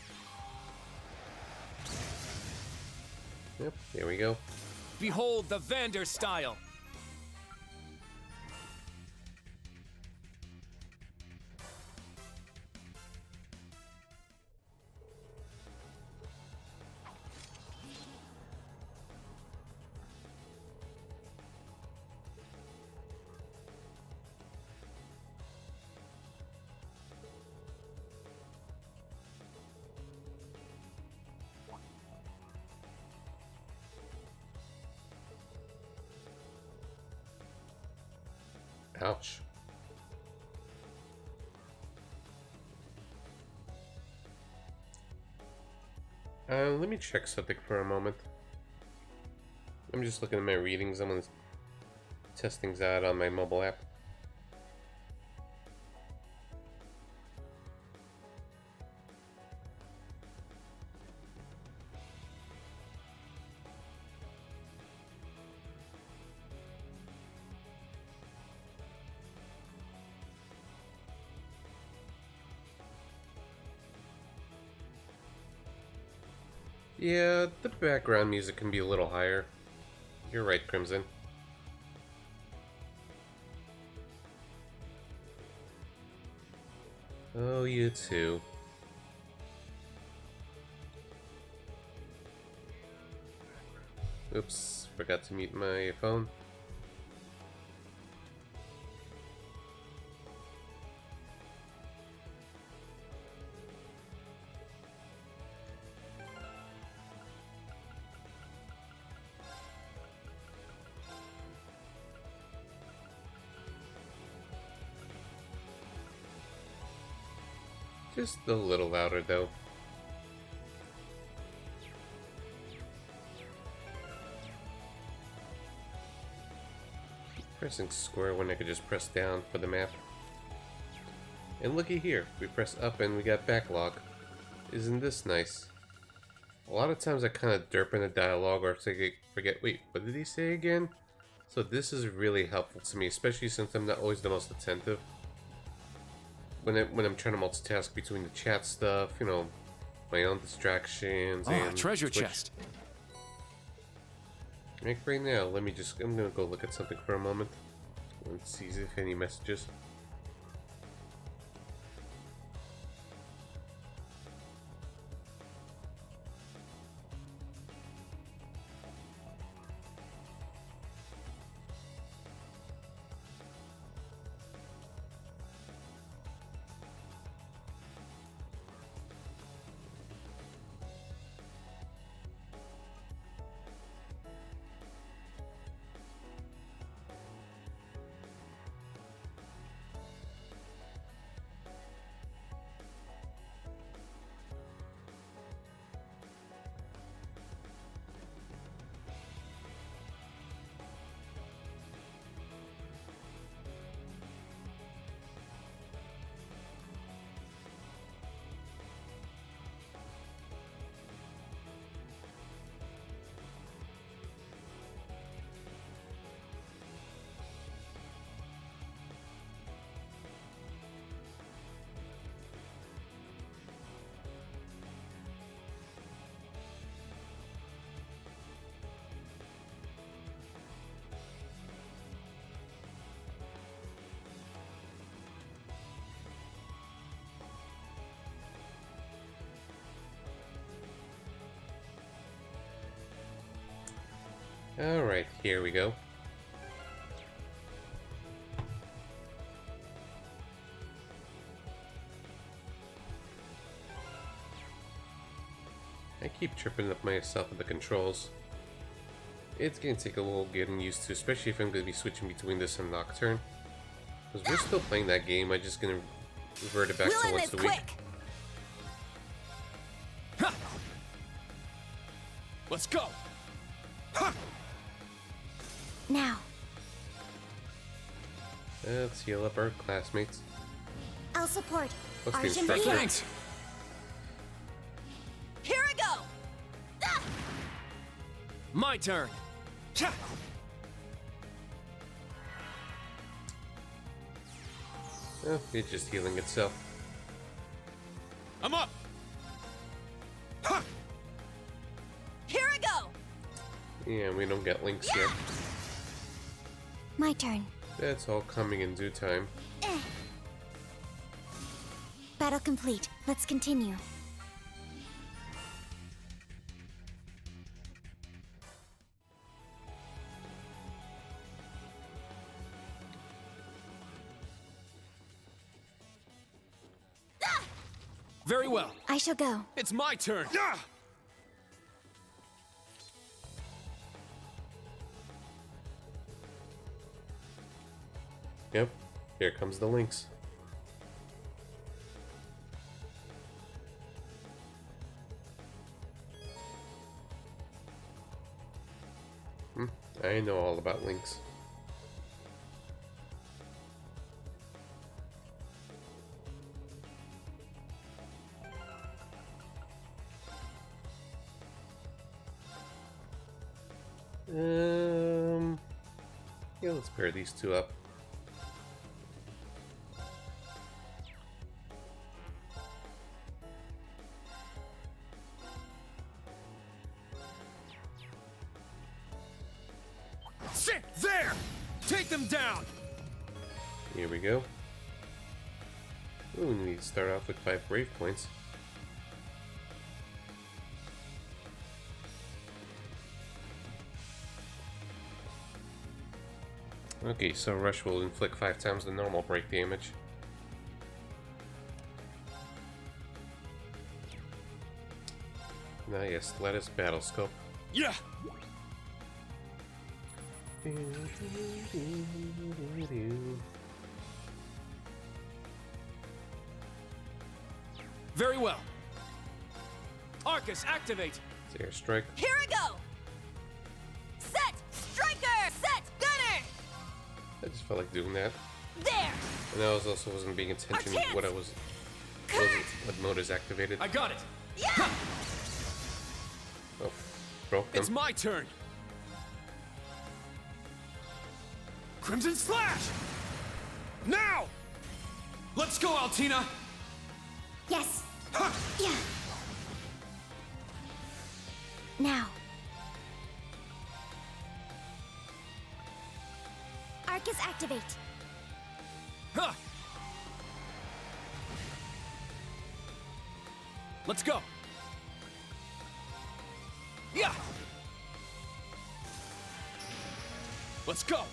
Yep, there we go. Behold the Vander style. Ouch. Let me check something for a moment. I'm just looking at my readings. I'm gonna test things out on my mobile app. Yeah, the background music can be a little higher. You're right, Crimson. Oh, you too. Oops, forgot to mute my phone. Just a little louder though. Pressing square when I could just press down for the map. And looky here, we press up and we got backlog. Isn't this nice? A lot of times I kind of derp in the dialogue or forget, wait, what did he say again? So this is really helpful to me, especially since I'm not always the most attentive. When I'm trying to multitask between the chat stuff, you know, my own distractions and treasure chest. Like right now, I'm gonna go look at something for a moment. Let's see if any messages. Alright, here we go. I keep tripping up myself with the controls. It's gonna take a little getting used to, especially if I'm gonna be switching between this and Nocturne. Because we're still playing that game, I'm just gonna revert it back to once a week. Let's go! Now. Let's heal up our classmates. I'll support. What's the Arjun, instruction? Thanks! Here I go! Ah! My turn! Oh, it's just healing itself. I'm up! Here I go! Yeah, we don't get links yet. My turn. That's all coming in due time. Battle complete. Let's continue. Very well. I shall go. It's my turn. Yep, here comes the links. I know all about links. Yeah, let's pair these two up. Sit there! Take them down! Here we go. Ooh, we need to start off with 5 brave points. Okay, so Rush will inflict 5 times the normal break damage. Now yes, let us battle scope. Yeah! Very well. Arcus, activate! It's airstrike. Here I go! Set! Striker! Set! Gunner! I just felt like doing that. There! And I also wasn't paying attention to what what mode is activated. I got it! Yeah! Oh, broke them. It's my turn! Crimson Slash! Now! Let's go, Altina! Yes. Yeah. Now. Arcus activate. Huh. Let's go! Yeah! Let's go!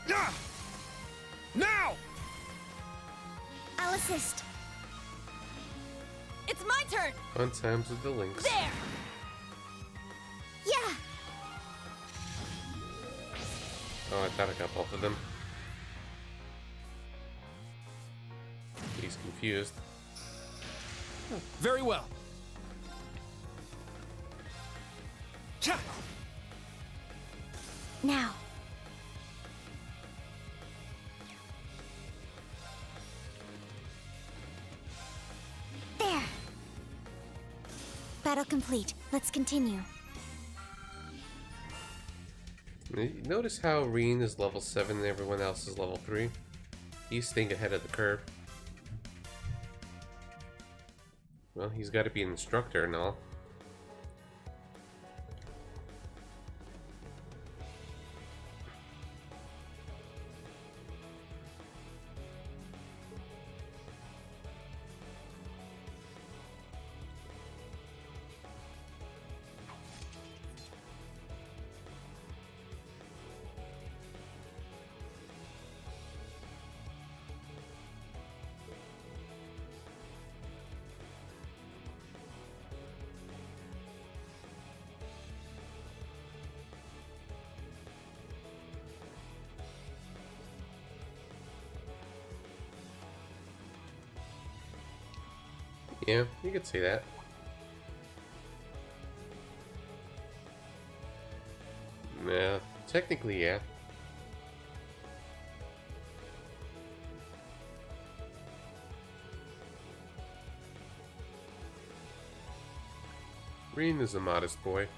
Yeah! Now! I'll assist. It's my turn! Fun times with the links. There! Yeah! Oh, I thought I got both of them. He's confused. Very well. Now. There. Battle complete. Let's continue. Notice how Reen is level 7 and everyone else is level 3? He's staying ahead of the curve. Well, he's got to be an instructor and all. Yeah, you could say that. Yeah, technically, yeah. Reen is a modest boy.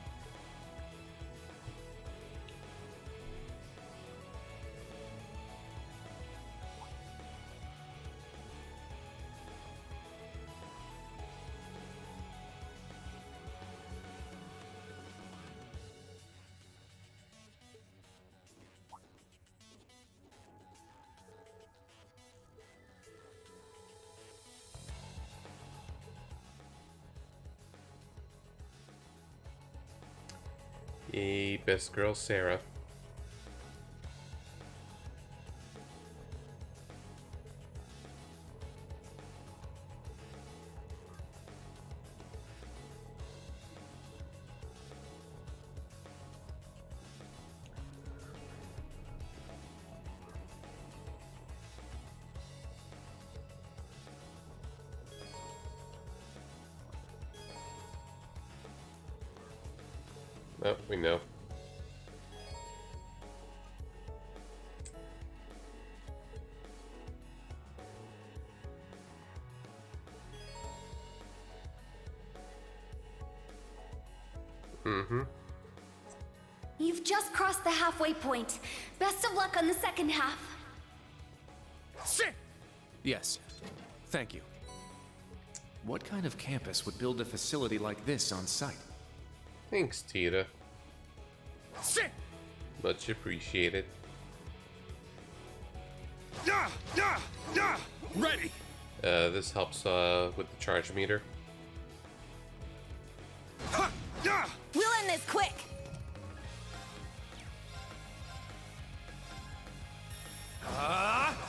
Yay, best girl Sarah. Oh, we know. Mm-hmm. You've just crossed the halfway point. Best of luck on the second half. Yes. Thank you. What kind of campus would build a facility like this on site? Thanks, Tita. Much appreciated. Ready! This helps with the charge meter. We'll end this quick!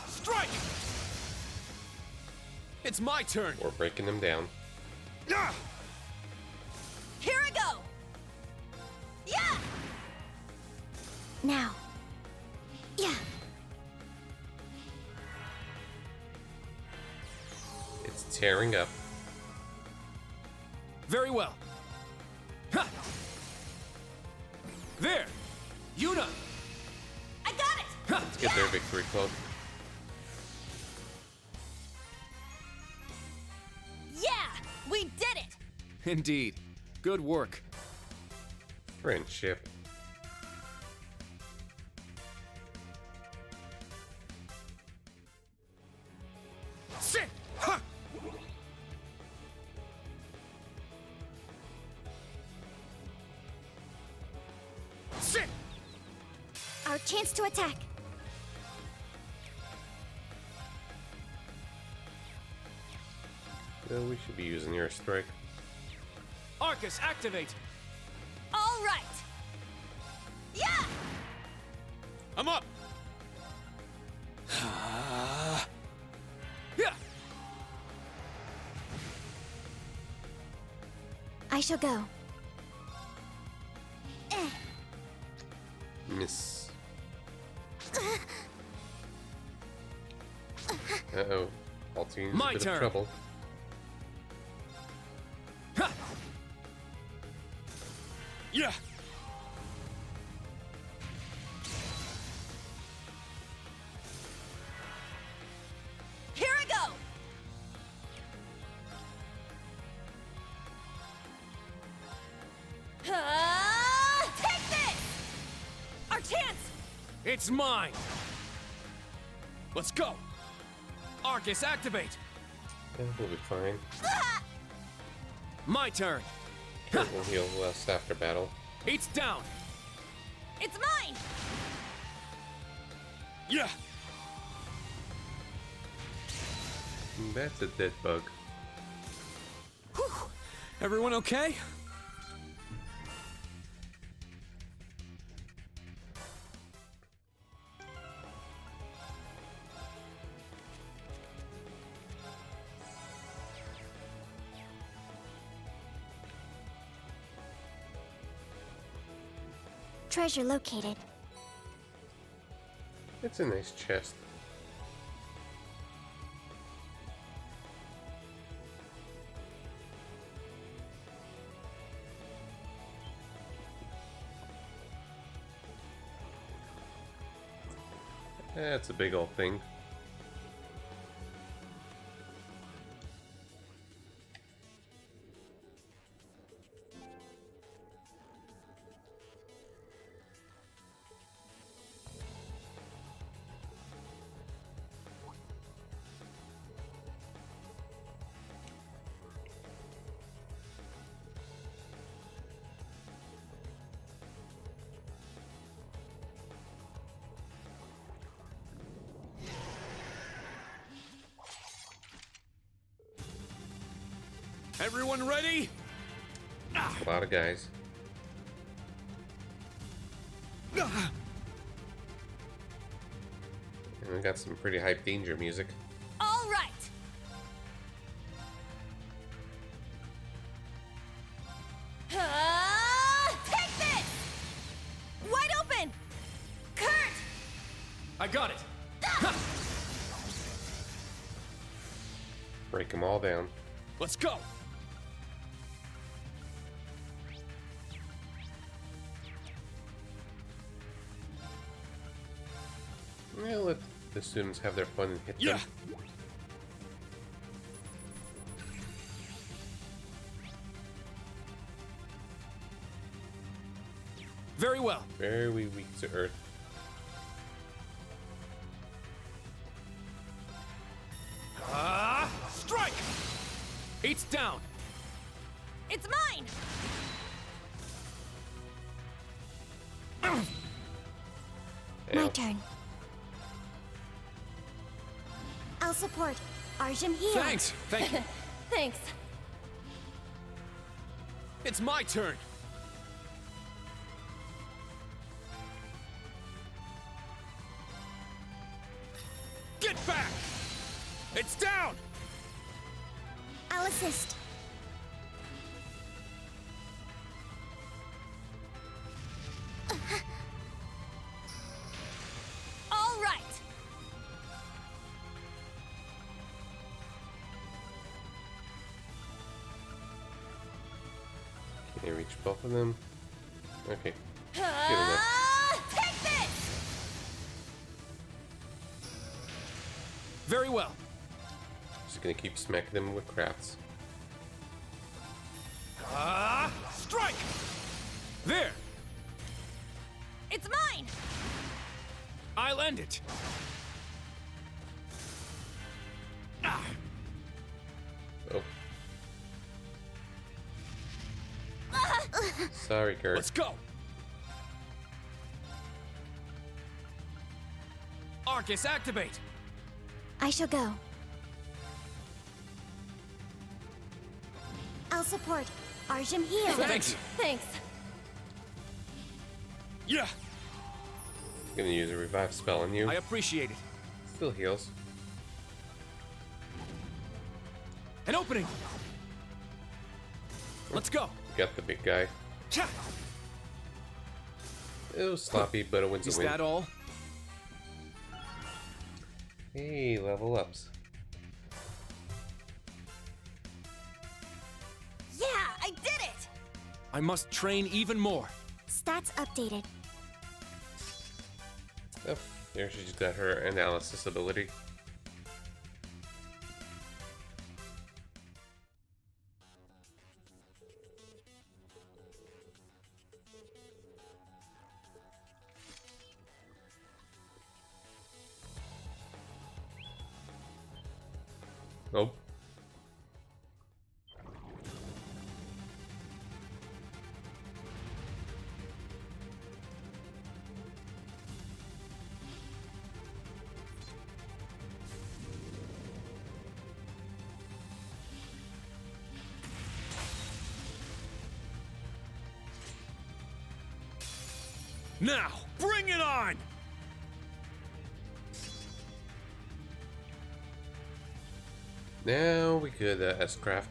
Strike! It's my turn! We're breaking them down. Here I go! Yeah! Now. Yeah. It's tearing up. Very well. Ha! There! Yuna! I got it! Let's get their victory cloak. Yeah! We did it! Indeed. Good work. Friendship. Sit! Ha! Sit! Our chance to attack. Well, we should be using your strike. Arcus, activate! All right! Yeah! I'm up! Yeah! I shall go. Miss. Uh-oh. Altene's in a bit of trouble. Yeah! Here I go! Take this! Our chance! It's mine! Let's go! Arcus, activate! We'll be fine. My turn! We'll heal less after battle. It's down! It's mine! Yeah! That's a dead bug. Whew. Everyone okay? Treasure located. It's a nice chest. That's a big old thing. Everyone ready? A lot of guys. And we got some pretty hype danger music. All right! Take this! Wide open! Kurt! I got it! Break them all down. Let's go! Yeah, let the students have their fun and hit them. Very well. Very weak to earth. Strike! It's down. It's mine! My turn. I'll support. Arjun here. Thanks! Thank you. Thanks. It's my turn! Get back! It's down! I'll assist. All right. Can you reach both of them? Okay. Good enough. Take this! Very well. Just gonna keep smacking them with crafts. Strike! There! It's mine! I'll end it! Oh. Sorry, Kurt. Let's go! Arcus, activate! I shall go. I'll support. Arjun here. Thanks! Thanks. Yeah! Gonna use a revive spell on you. I appreciate it. Still heals. An opening! Let's go! Got the big guy. Cha! It was sloppy, but a win's a Is win. that all? Hey, level ups. Yeah, I did it! I must train even more. Stats updated. Oh, there she just got her analysis ability. Nope. Now, bring it on! Now we could S-craft.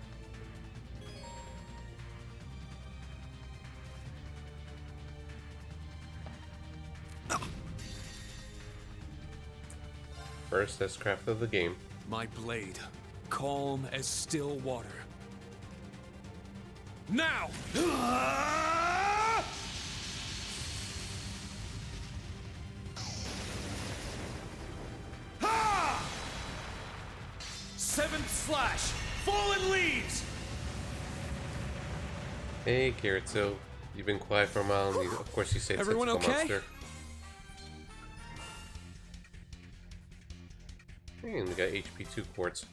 First S-craft of the game. My blade, calm as still water. Now! 7th slash! Fallen leaves! Hey, Kiritsu. You've been quiet for a while, and of course you say Everyone tentacle okay? monster. And we got HP 2 quartz.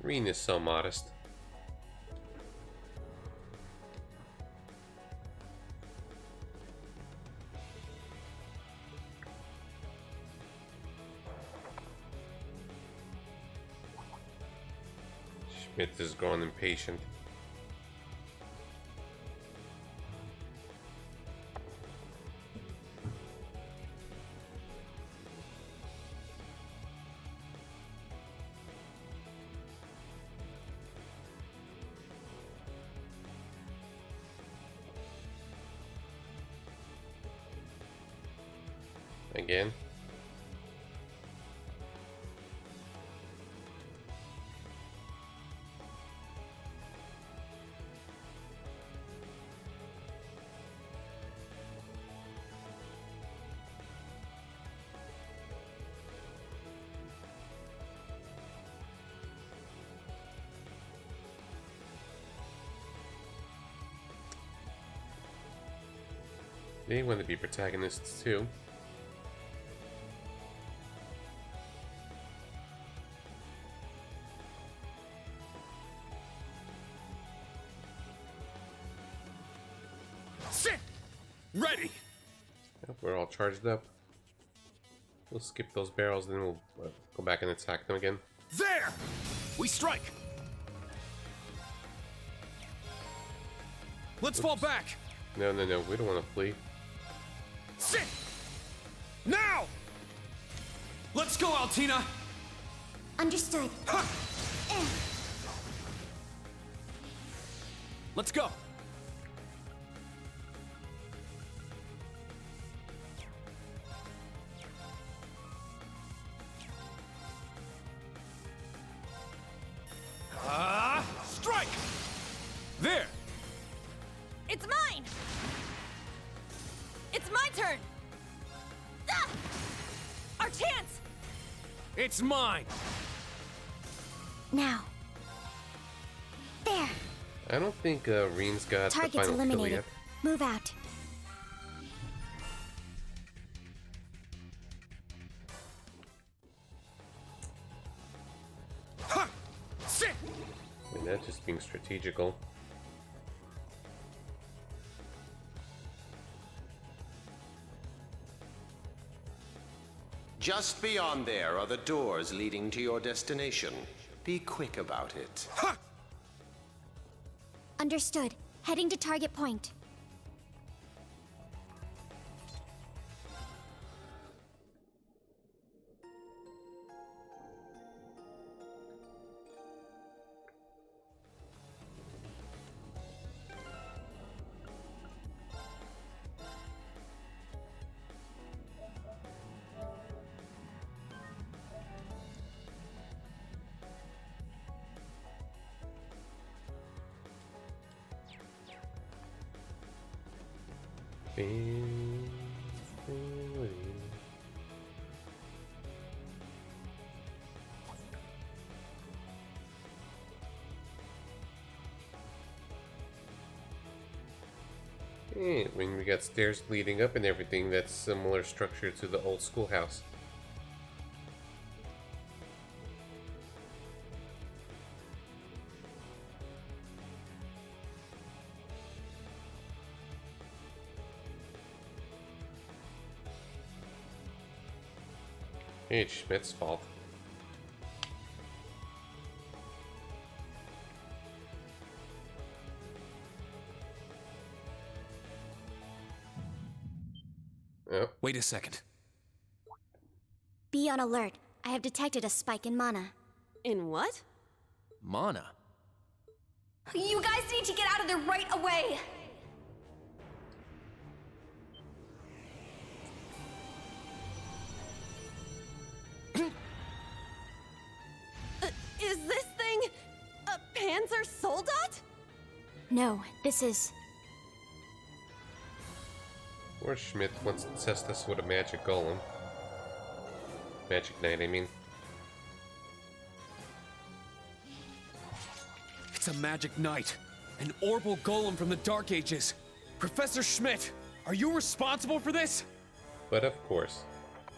Reen is so modest. Schmidt is growing impatient. Again. They want to be protagonists too. Sit! Ready! Yep, we're all charged up. We'll skip those barrels, then we'll go back and attack them again. There! We strike! Let's fall back! No, no, no, we don't want to flee. Sit! Now! Let's go, Altina! Understood. Let's go! Strike! There! It's mine! It's my turn! Ah! Our chance! It's mine! Now. There. I don't think Reen's got Targets the final kill eliminated. yet. Move out. Sit! I mean, that's just being strategical. Just beyond there are the doors leading to your destination. Be quick about it. Understood. Heading to target point. When we got stairs leading up and everything, that's similar structure to the old schoolhouse. Hey, it's Schmidt's fault. Oh. Wait a second. Be on alert. I have detected a spike in mana. In what? Mana? You guys need to get out of there right away! Is this thing a Panzer Soldat? No, this is... Or Schmidt wants to test us with a magic golem. Magic Knight, I mean. It's a magic knight. An orbal golem from the Dark Ages. Professor Schmidt, are you responsible for this? But of course.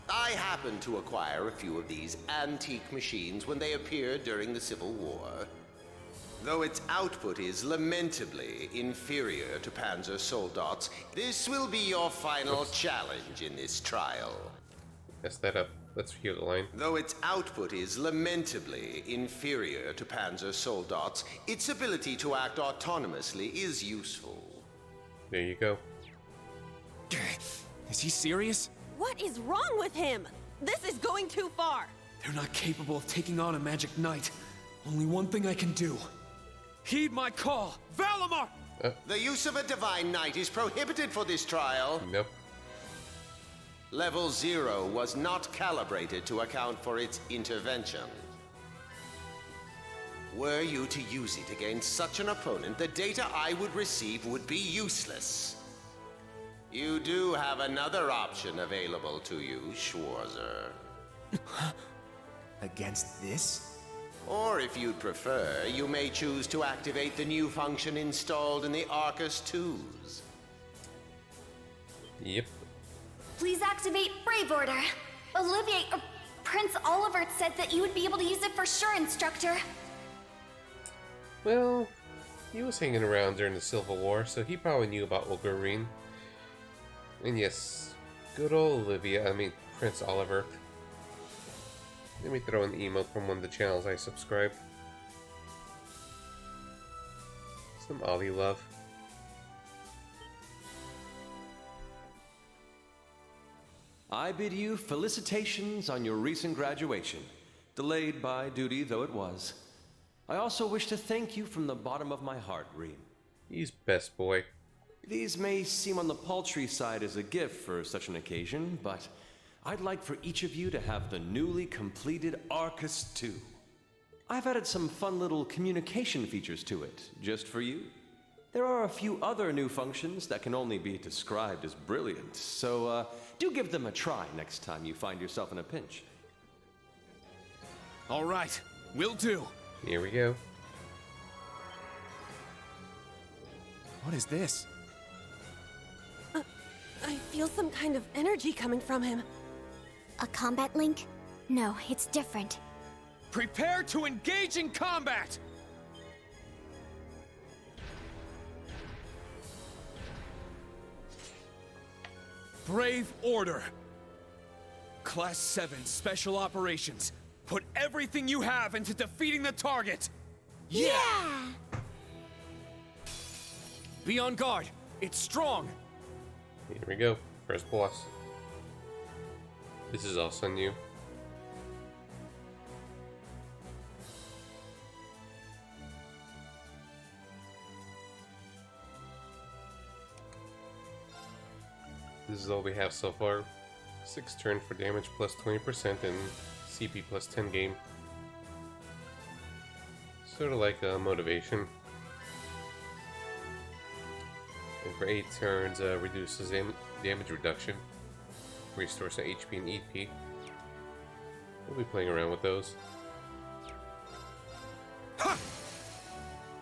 I happened to acquire a few of these antique machines when they appeared during the Civil War. Though its output is lamentably inferior to Panzer Soldats, this will be your final challenge in this trial. Mess that up. Let's hear the line. Though its output is lamentably inferior to Panzer Soldats, its ability to act autonomously is useful. There you go. Is he serious? What is wrong with him? This is going too far. They're not capable of taking on a magic knight. Only one thing I can do. Heed my call, Valimar! The use of a divine knight is prohibited for this trial. Nope. Level 0 was not calibrated to account for its intervention. Were you to use it against such an opponent, the data I would receive would be useless. You do have another option available to you, Schwarzer. Against this? Or if you'd prefer, you may choose to activate the new function installed in the Arcus 2s. Yep. Please activate Brave Order. Olivier, Prince Oliver said that you would be able to use it for sure, Instructor. Well, he was hanging around during the Civil War, so he probably knew about Wolverine. And yes, good old Prince Oliver. Let me throw an emote from one of the channels I subscribe. Some Ollie love. I bid you felicitations on your recent graduation, delayed by duty though it was. I also wish to thank you from the bottom of my heart, Reem. He's best boy. These may seem on the paltry side as a gift for such an occasion, but I'd like for each of you to have the newly completed Arcus 2. I've added some fun little communication features to it, just for you. There are a few other new functions that can only be described as brilliant, so do give them a try next time you find yourself in a pinch. All right, will do. Here we go. What is this? I feel some kind of energy coming from him. A combat link? No, it's different. Prepare to engage in combat! Brave Order. Class 7 Special Operations. Put everything you have into defeating the target! Yeah! Be on guard. It's strong. Here we go. First boss. This is also new. This is all we have so far. 6 turn for damage plus 20% and CP plus 10 game. Sort of like a motivation. And for 8 turns, reduces damage reduction. Restores some HP and EP. We'll be playing around with those. Ha!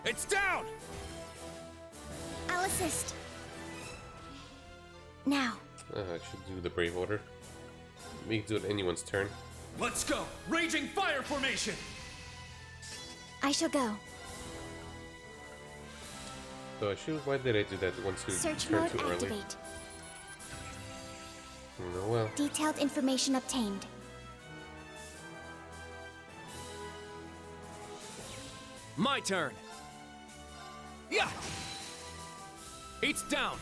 It's down! I'll assist. Now. I should do the Brave Order. We can do it anyone's turn. Let's go! Raging Fire Formation! I shall go. So why did I do that once we Search turned mode too early? activate. Oh well. Detailed information obtained. My turn. Yeah. It's down.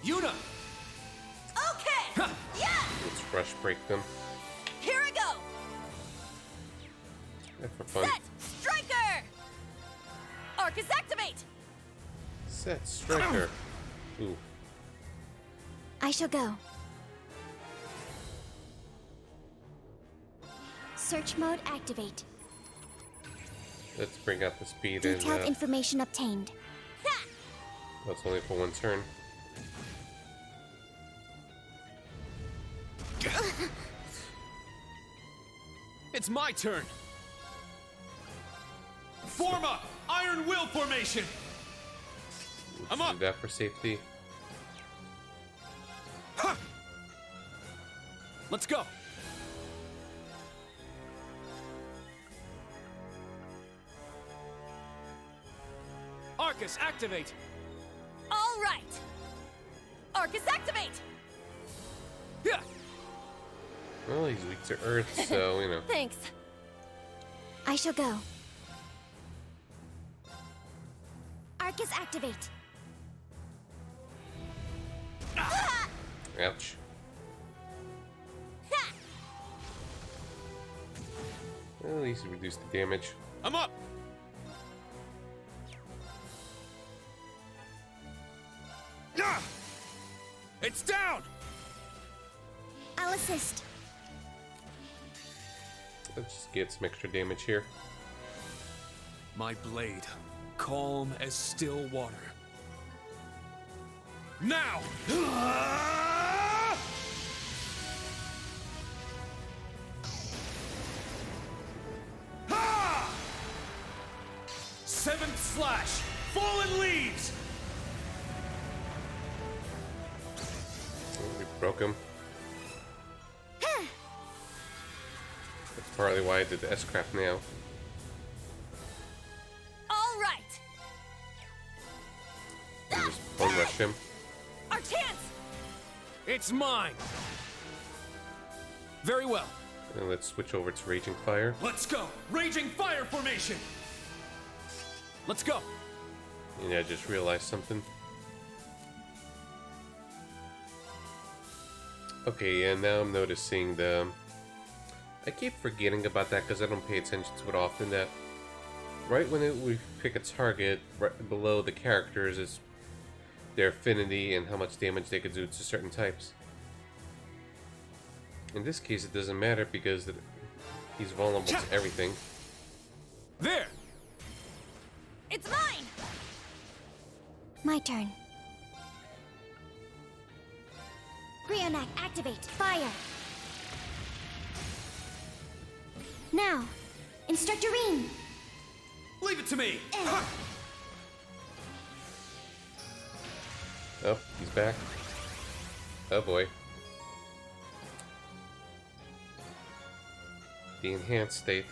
Yuna. Okay. Yeah. Let's rush break them. Here I go. Yeah, for fun. Set striker. Arcus activate. Set striker. Ooh. I shall go. Search mode activate. Let's bring out the speed Detailed and information obtained. that's only for one turn. It's my turn. Form up. Iron Will Formation. I'm up. Do that for safety. Ha! Let's go. Arcus activate. All right. Arcus activate. Yeah. Well, he's weak to earth, so you know. Thanks. I shall go. Arcus activate. Ouch. Well, at least he reduced the damage. I'm up. It's down. I'll assist. Let's just get some extra damage here. My blade, calm as still water. Now! Ha! Seventh slash! Fallen leaves! We broke him. That's partly why I did the S-Craft now. All right! And just bone rush him. Our chance! It's mine! Very well. And let's switch over to Raging Fire. Let's go! Raging fire formation! Let's go! And I just realized something. Okay, and now I'm noticing the... I keep forgetting about that because I don't pay attention to it often, that right when we pick a target, right below the characters is their affinity and how much damage they could do to certain types. In this case, it doesn't matter because he's vulnerable to everything. There! It's mine! My turn. Brionac, activate. Fire. Now, Instructor Rean. Leave it to me! Oh, he's back. Oh boy. The enhanced state.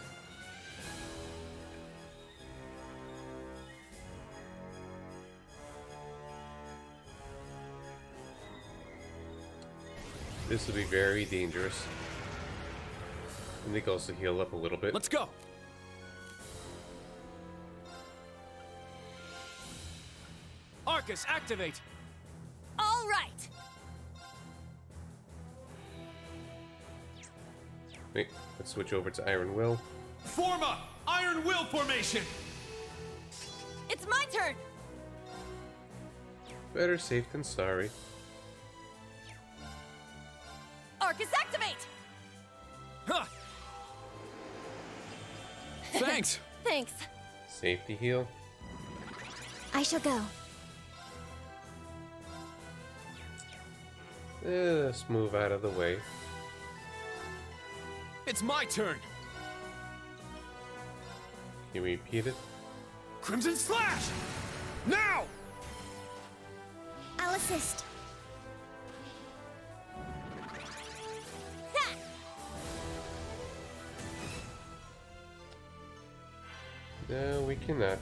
This will be very dangerous. And they can also heal up a little bit. Let's go! Arcus, activate! All right! Wait, let's switch over to Iron Will. Form up! Iron Will formation! It's my turn! Better safe than sorry. Arcus, activate! Huh. Thanks! Thanks. Safety heal. I shall go. Let's move out of the way. It's my turn! Can you repeat it? Crimson Slash! Now! I'll assist. No, we cannot.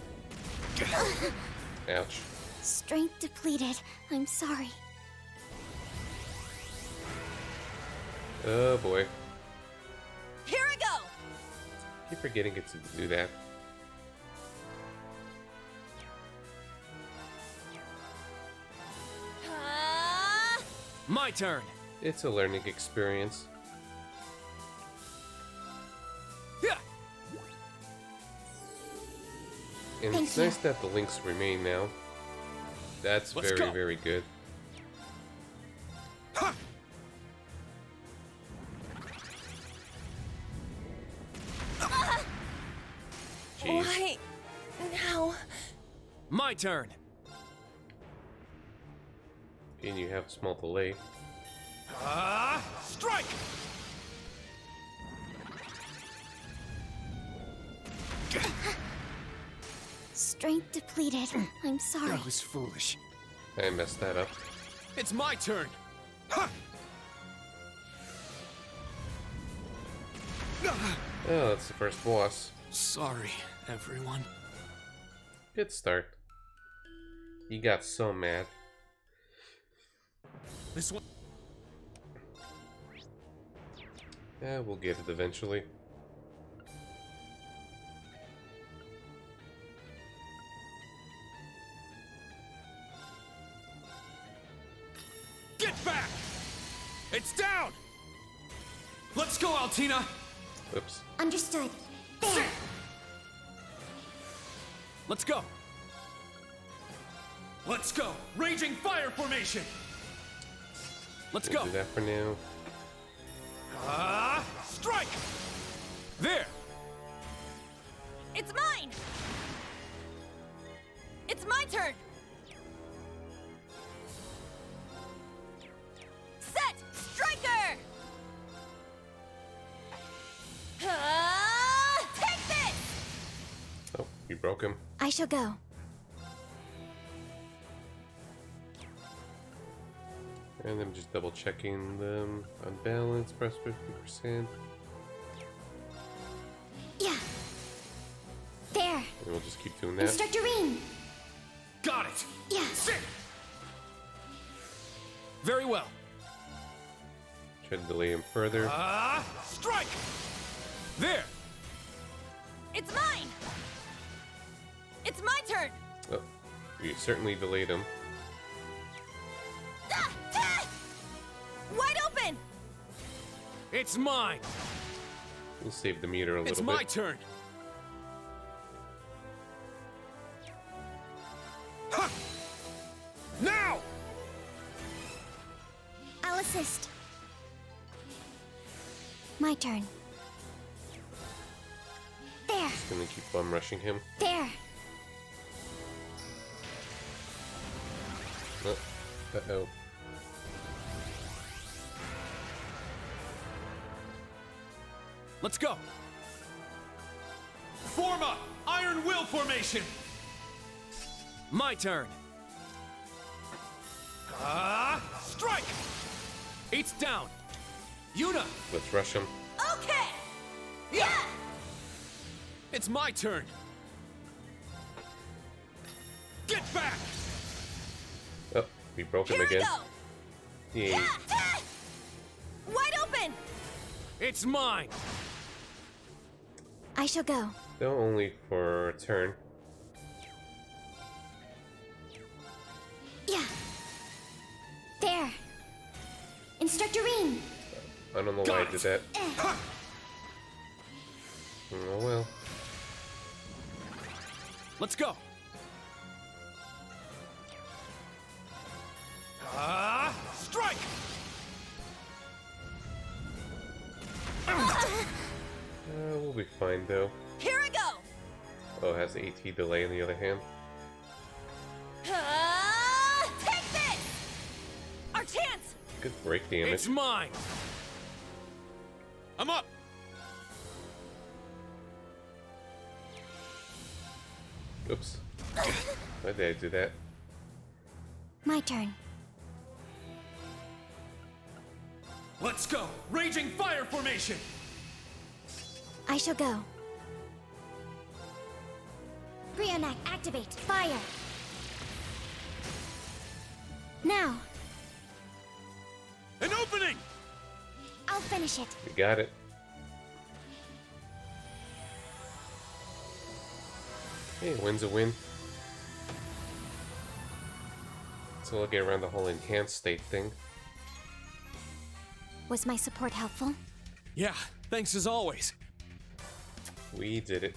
Ouch. Strength depleted. I'm sorry. Oh boy. Here I go! Keep forgetting it to do that. My turn! It's a learning experience. Yeah. And Thank it's you. nice that the links remain now. That's Let's very, go. very good. Ha! Jeez. Why now? My turn! And you have a small delay. Strike! Strength depleted. I'm sorry. That was foolish. I messed that up. It's my turn! Ha! Oh, that's the first boss. Sorry, everyone. Good start. You got so mad. This one. Yeah, we'll get it eventually. Get back! It's down! Let's go, Altina! Oops. Understood. There. Let's go! Let's go! Raging fire formation! Let's We'll go! do that for now. Strike! There! It's mine! It's my turn! Set! Striker! Take this! Oh, you broke him. I shall go. And I'm just double checking them. On balance, press 50%. Yeah. There. And we'll just keep doing that. Instructor Rean. Got it! Yeah. Sit! Very well. Try to delay him further. Strike! There! It's mine! It's my turn! Oh, you certainly delayed him. Wide open! It's mine! We'll save the meter a little bit. It's my turn! Ha! Now! I'll assist. My turn. There. Just gonna keep bum rushing him. There. Oh, uh-oh. Let's go! Form up! Iron Will formation! My turn! Strike! It's down! Yuna! Let's rush him. Okay! Yeah! It's my turn! Get back! Oh, we broke him Here again. we go! Yeah. Wide open! It's mine! I shall go. Though only for a turn. Yeah. There. Instructor Rean. I don't know why I did that. Oh well. Let's go! Strike! We'll be fine though. Here I go! Oh, it has the AT delay on the other hand. Take this! Our chance! Good break damage. It's mine! I'm up! Oops. Why did I do that? My turn. Let's go! Raging Fire formation! I shall go. Brionac, activate. Fire. Now. An opening! I'll finish it. We got it. Hey, win's a win. So we'll get around the whole enhanced state thing. Was my support helpful? Yeah, thanks as always. We did it.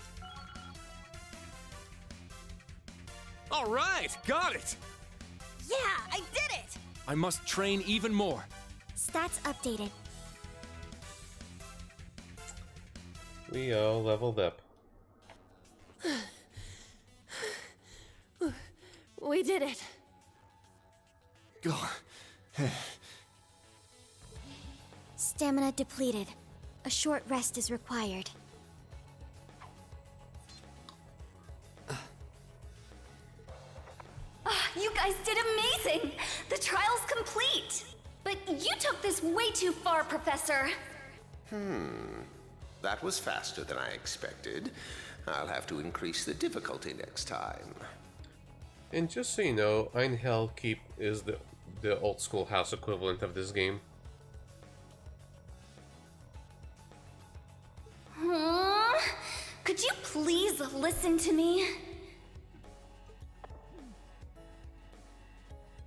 All right, got it! Yeah, I did it! I must train even more. Stats updated. We all leveled up. We did it. Stamina depleted. A short rest is required. You guys did amazing! The trial's complete! But you took this way too far, Professor. That was faster than I expected. I'll have to increase the difficulty next time. And just so you know, Einhell Keep is the old school house equivalent of this game. Could you please listen to me?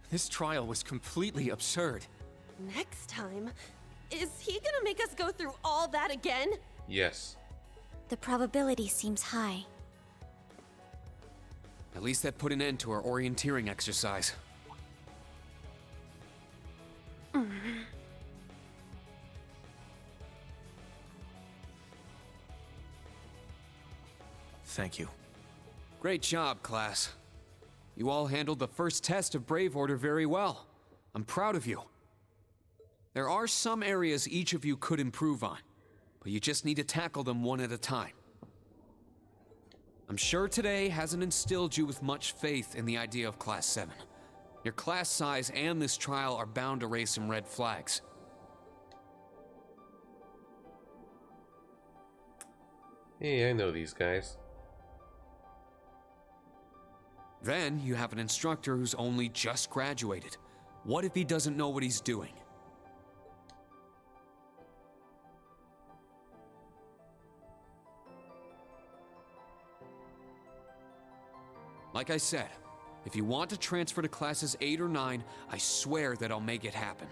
This trial was completely absurd. Next time? Is he gonna make us go through all that again? Yes. The probability seems high. At least that put an end to our orienteering exercise. Thank you. Great job, class. You all handled the first test of Brave Order very well. I'm proud of you. There are some areas each of you could improve on, but you just need to tackle them one at a time. I'm sure today hasn't instilled you with much faith in the idea of Class 7. Your class size and this trial are bound to raise some red flags. Hey, I know these guys. Then you have an instructor who's only just graduated. What if he doesn't know what he's doing? Like I said, if you want to transfer to classes 8 or 9, I swear that I'll make it happen.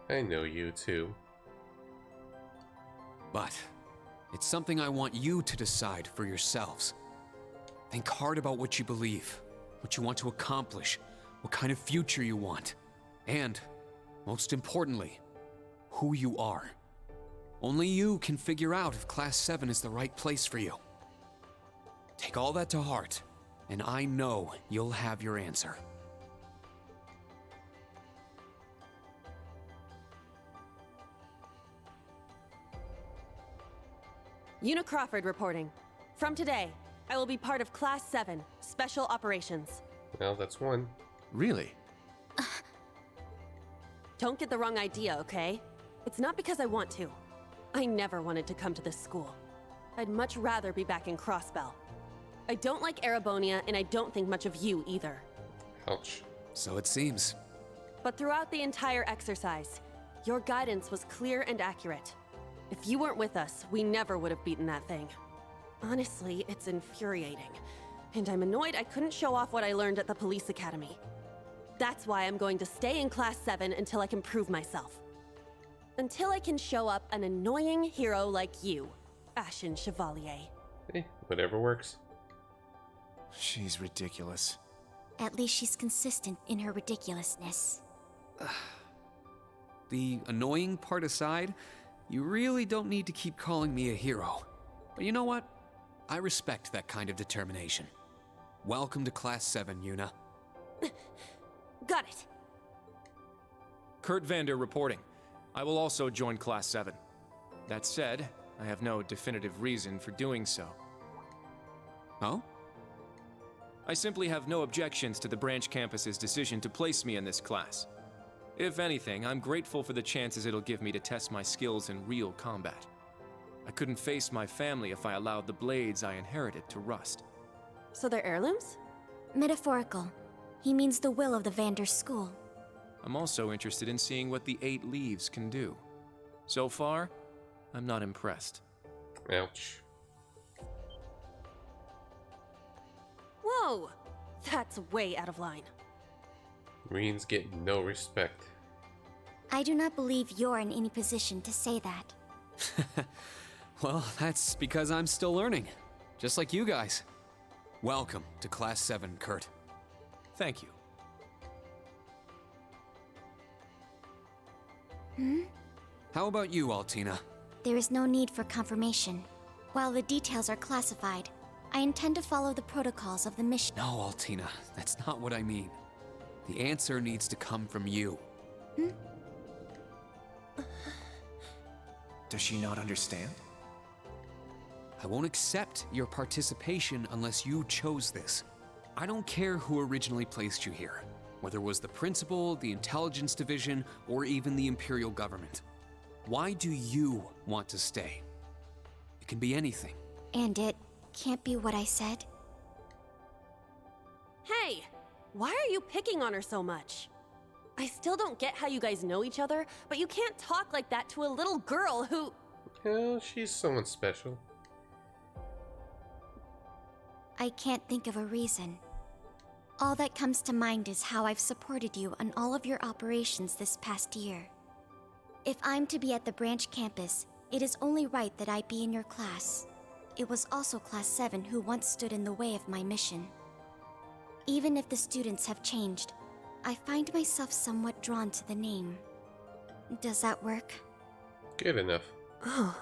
I know you too. But it's something I want you to decide for yourselves. Think hard about what you believe, what you want to accomplish, what kind of future you want, and, most importantly, who you are. Only you can figure out if Class 7 is the right place for you. Take all that to heart, and I know you'll have your answer. Una Crawford reporting. From today, I will be part of Class 7, Special Operations. Well, that's one. Really? Don't get the wrong idea, okay? It's not because I want to. I never wanted to come to this school. I'd much rather be back in Crossbell. I don't like Erebonia, and I don't think much of you either. Ouch. So it seems. But throughout the entire exercise, your guidance was clear and accurate. If you weren't with us, we never would have beaten that thing. Honestly, it's infuriating. And I'm annoyed I couldn't show off what I learned at the police academy. That's why I'm going to stay in Class 7 until I can prove myself. Until I can show up an annoying hero like you, Ashen Chevalier. Hey, whatever works. She's ridiculous. At least she's consistent in her ridiculousness. The annoying part aside, you really don't need to keep calling me a hero. But you know what? I respect that kind of determination. Welcome to Class 7, Una. Got it. Kurt Vander reporting. I will also join Class 7. That said, I have no definitive reason for doing so. Oh? I simply have no objections to the branch campus's decision to place me in this class. If anything, I'm grateful for the chances it'll give me to test my skills in real combat. I couldn't face my family if I allowed the blades I inherited to rust. So they're heirlooms? Metaphorical. He means the will of the Vander school. I'm also interested in seeing what the 8 leaves can do. So far, I'm not impressed. Ouch. Whoa! That's way out of line. Reen's getting no respect. I do not believe you're in any position to say that. Well, that's because I'm still learning. Just like you guys. Welcome to Class 7, Kurt. Thank you. How about you, Altina? There is no need for confirmation. While the details are classified, I intend to follow the protocols of the mission. No, Altina, that's not what I mean. The answer needs to come from you. Does she not understand? I won't accept your participation unless you chose this. I don't care who originally placed you here, whether it was the principal, the intelligence division, or even the imperial government. Why do you want to stay? It can be anything. And it can't be what I said? Hey! Why are you picking on her so much? I still don't get how you guys know each other, but you can't talk like that to a little girl who... Well, she's someone special. I can't think of a reason. All that comes to mind is how I've supported you on all of your operations this past year. If I'm to be at the branch campus, it is only right that I be in your class. It was also Class 7 who once stood in the way of my mission. Even if the students have changed, I find myself somewhat drawn to the name. Does that work? Good enough. Oh.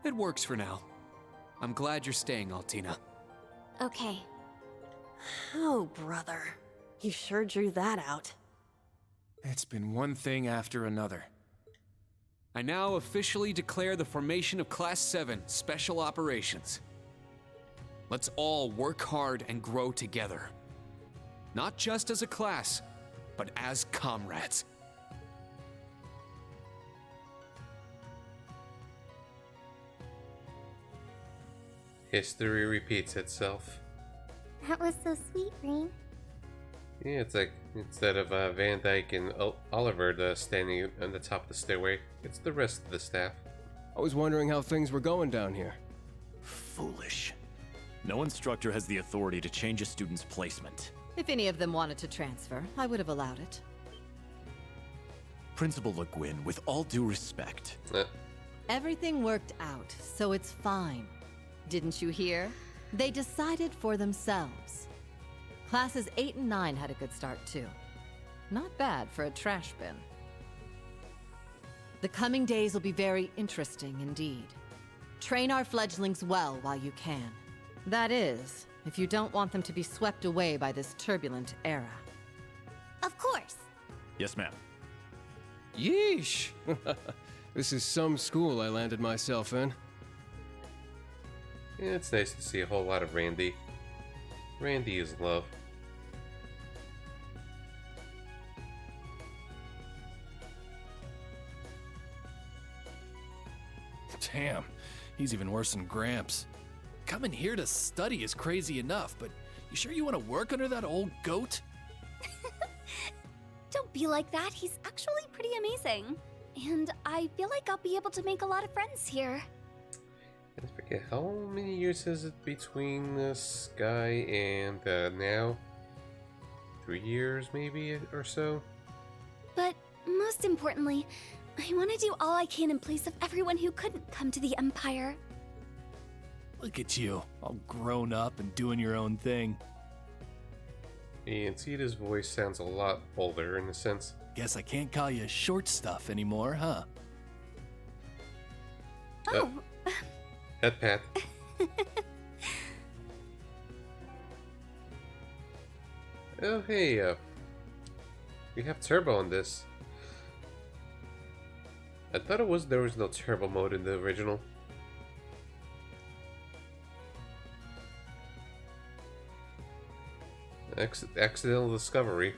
It works for now. I'm glad you're staying, Altina. Okay. Oh, brother. You sure drew that out. It's been one thing after another. I now officially declare the formation of Class 7 Special Operations. Let's all work hard and grow together. Not just as a class, but as comrades. History repeats itself. That was so sweet, Rain. Yeah, it's like instead of Van Dyke and Oliver standing on the top of the stairway, it's the rest of the staff. I was wondering how things were going down here. Foolish. No instructor has the authority to change a student's placement. If any of them wanted to transfer, I would have allowed it. Principal Le Guin, with all due respect. Everything worked out, so it's fine. Didn't you hear? They decided for themselves. Classes 8 and 9 had a good start too. Not bad for a trash bin. The coming days will be very interesting indeed. Train our fledglings well while you can. That is, if you don't want them to be swept away by this turbulent era. Of course. Yes, ma'am. Yeesh! This is some school I landed myself in. Yeah, it's nice to see a whole lot of Randy. Randy is love. Damn, he's even worse than Gramps. Coming here to study is crazy enough, but you sure you want to work under that old goat? Don't be like that. He's actually pretty amazing. And I feel like I'll be able to make a lot of friends here. I forget how many years is it between this guy and now? 3 years maybe or so? But most importantly, I want to do all I can in place of everyone who couldn't come to the Empire. Look at you, all grown up and doing your own thing. And Tita's voice sounds a lot older in a sense. Guess I can't call you short stuff anymore, huh? Oh. Head pat. Oh hey, we have turbo on this. I thought there was no turbo mode in the original. Accidental discovery.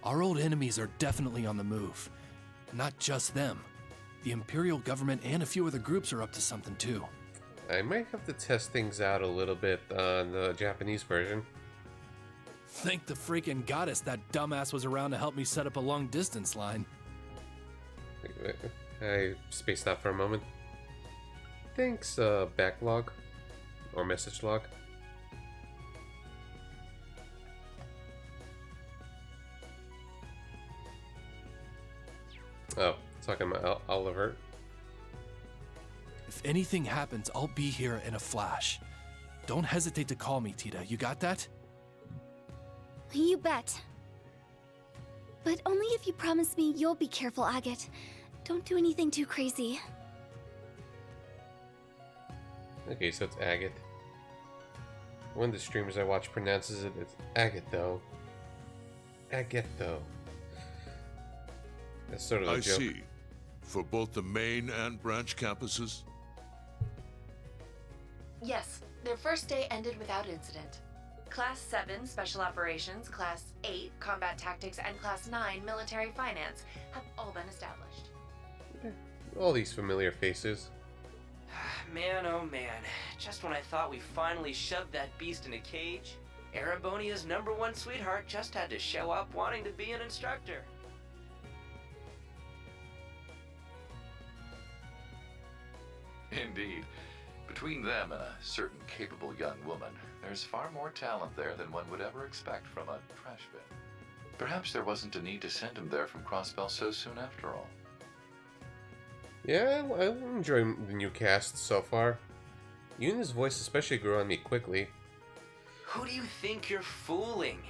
Our old enemies are definitely on the move. Not just them. The Imperial government and a few other groups are up to something too. I might have to test things out a little bit on the Japanese version. Thank the freaking goddess that dumbass was around to help me set up a long distance line. I spaced out for a moment. Thanks, backlog. Or message log. Oh, talking about Oliver. If anything happens, I'll be here in a flash. Don't hesitate to call me, Tita. You got that? You bet. But only if you promise me you'll be careful, Agate. Don't do anything too crazy. Okay, so it's Agate. One of the streamers I watch pronounces it as Agate, though. Agate, though. That's sort of the I joke. see. For both the main and branch campuses? Yes, their first day ended without incident. Class 7 Special Operations, Class 8 Combat Tactics, and Class 9 Military Finance have all been established. All these familiar faces. Man, oh man. Just when I thought we finally shoved that beast in a cage, Erebonia's #1 sweetheart just had to show up wanting to be an instructor. Indeed. Between them and a certain capable young woman, there's far more talent there than one would ever expect from a trash bin. Perhaps there wasn't a need to send him there from Crossbell so soon after all. Yeah, I enjoy the new cast so far. Yuna's voice especially grew on me quickly. Who do you think you're fooling?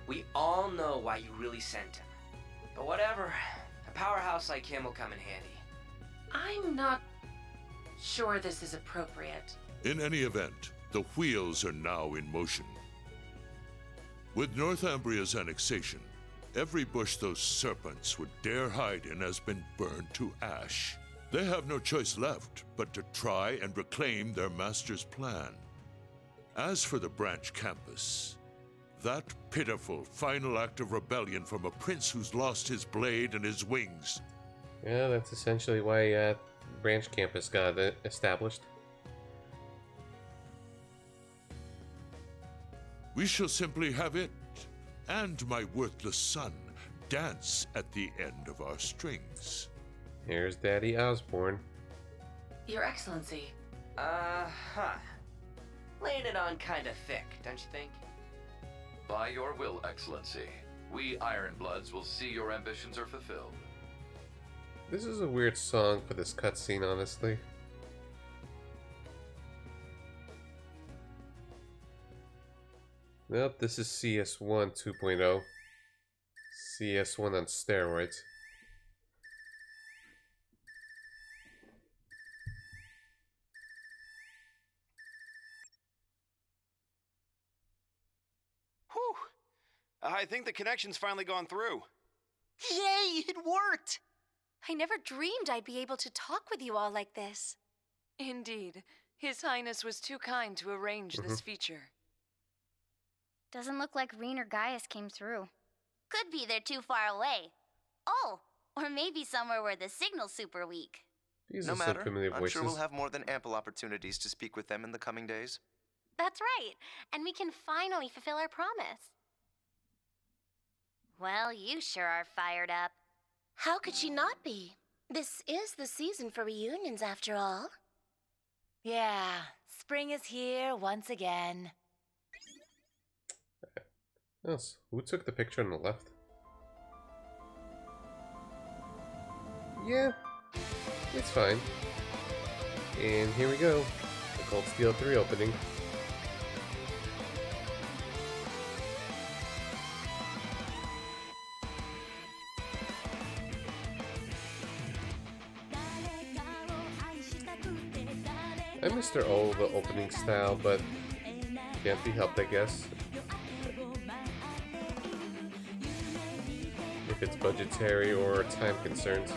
We all know why you really sent him. But whatever. powerhouse like him will come in handy. I'm not sure this is appropriate. In any event, the wheels are now in motion. With Northumbria's annexation, every bush those serpents would dare hide in has been burned to ash. They have no choice left but to try and reclaim their master's plan. As for the branch campus, that pitiful final act of rebellion from a prince who's lost his blade and his wings. Yeah, that's essentially why branch campus got established. We shall simply have it, and my worthless son, dance at the end of our strings. Here's Daddy Osborne. Your Excellency. Laying it on kinda thick, don't you think? By your will, Excellency, we Ironbloods will see your ambitions are fulfilled. This is a weird song for this cutscene, honestly. Nope, this is CS1 2.0. CS1 on steroids. Whew! I think the connection's finally gone through. Yay, it worked! I never dreamed I'd be able to talk with you all like this. Indeed. His Highness was too kind to arrange this feature. Doesn't look like Reen or Gaius came through. Could be they're too far away. Oh, or maybe somewhere where the signal's super weak. These No are some matter, familiar I'm voices. sure we'll have more than ample opportunities to speak with them in the coming days. That's right, and we can finally fulfill our promise. Well, you sure are fired up. How could she not be? This is the season for reunions, after all. Yeah, spring is here once again. Yes. Who took the picture on the left? Yeah, it's fine. And here we go. The Cold Steel 3 opening. I missed their old opening style, but can't be helped, I guess. If it's budgetary or time concerns.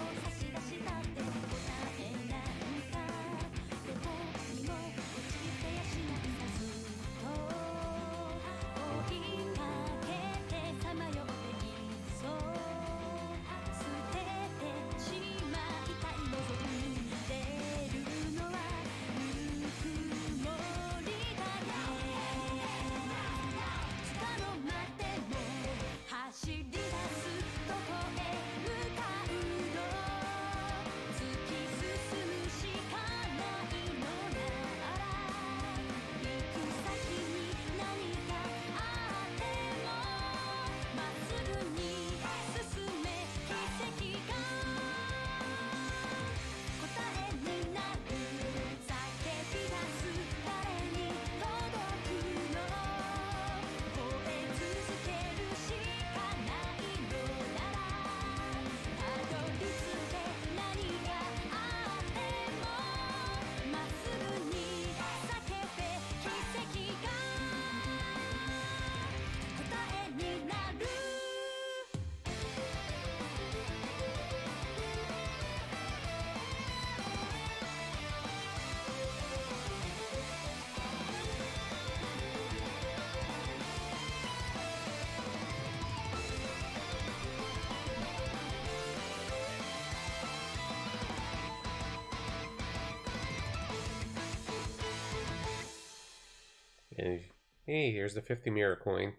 And hey, here's the 50 mirror coin.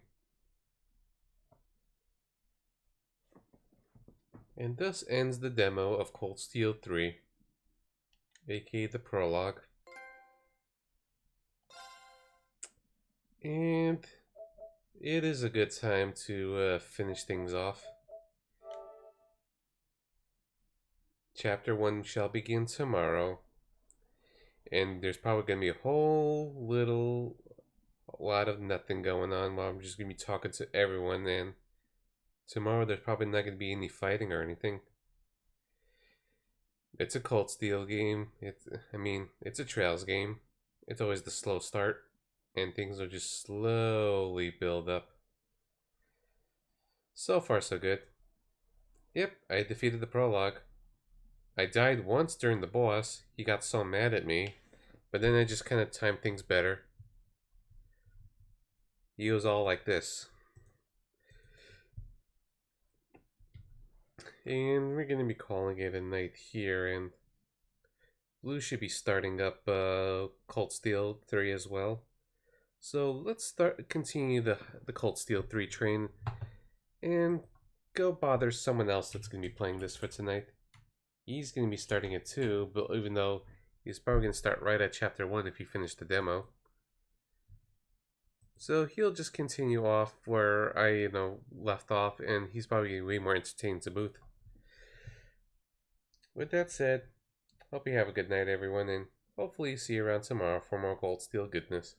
And thus ends the demo of Cold Steel 3, aka the Prologue. And it is a good time to finish things off. Chapter 1 shall begin tomorrow. And there's probably going to be a whole lot of nothing going on while I'm just going to be talking to everyone. And tomorrow there's probably not going to be any fighting or anything. It's a Cold Steel game. I mean, it's a Trails game. It's always the slow start, and things will just slowly build up. So far, so good. Yep, I defeated the Prologue. I died once during the boss. He got so mad at me, but then I just kind of timed things better. He was all like this. And we're going to be calling it a night here, and Blue should be starting up Cold Steel 3 as well. So let's continue the Cold Steel 3 train and go bother someone else that's going to be playing this for tonight. He's going to be starting it too, but even though he's probably going to start right at chapter 1 if he finished the demo. So he'll just continue off where I, left off, and he's probably way more entertained to boot. With that said, hope you have a good night, everyone, and hopefully see you around tomorrow for more Cold Steel goodness.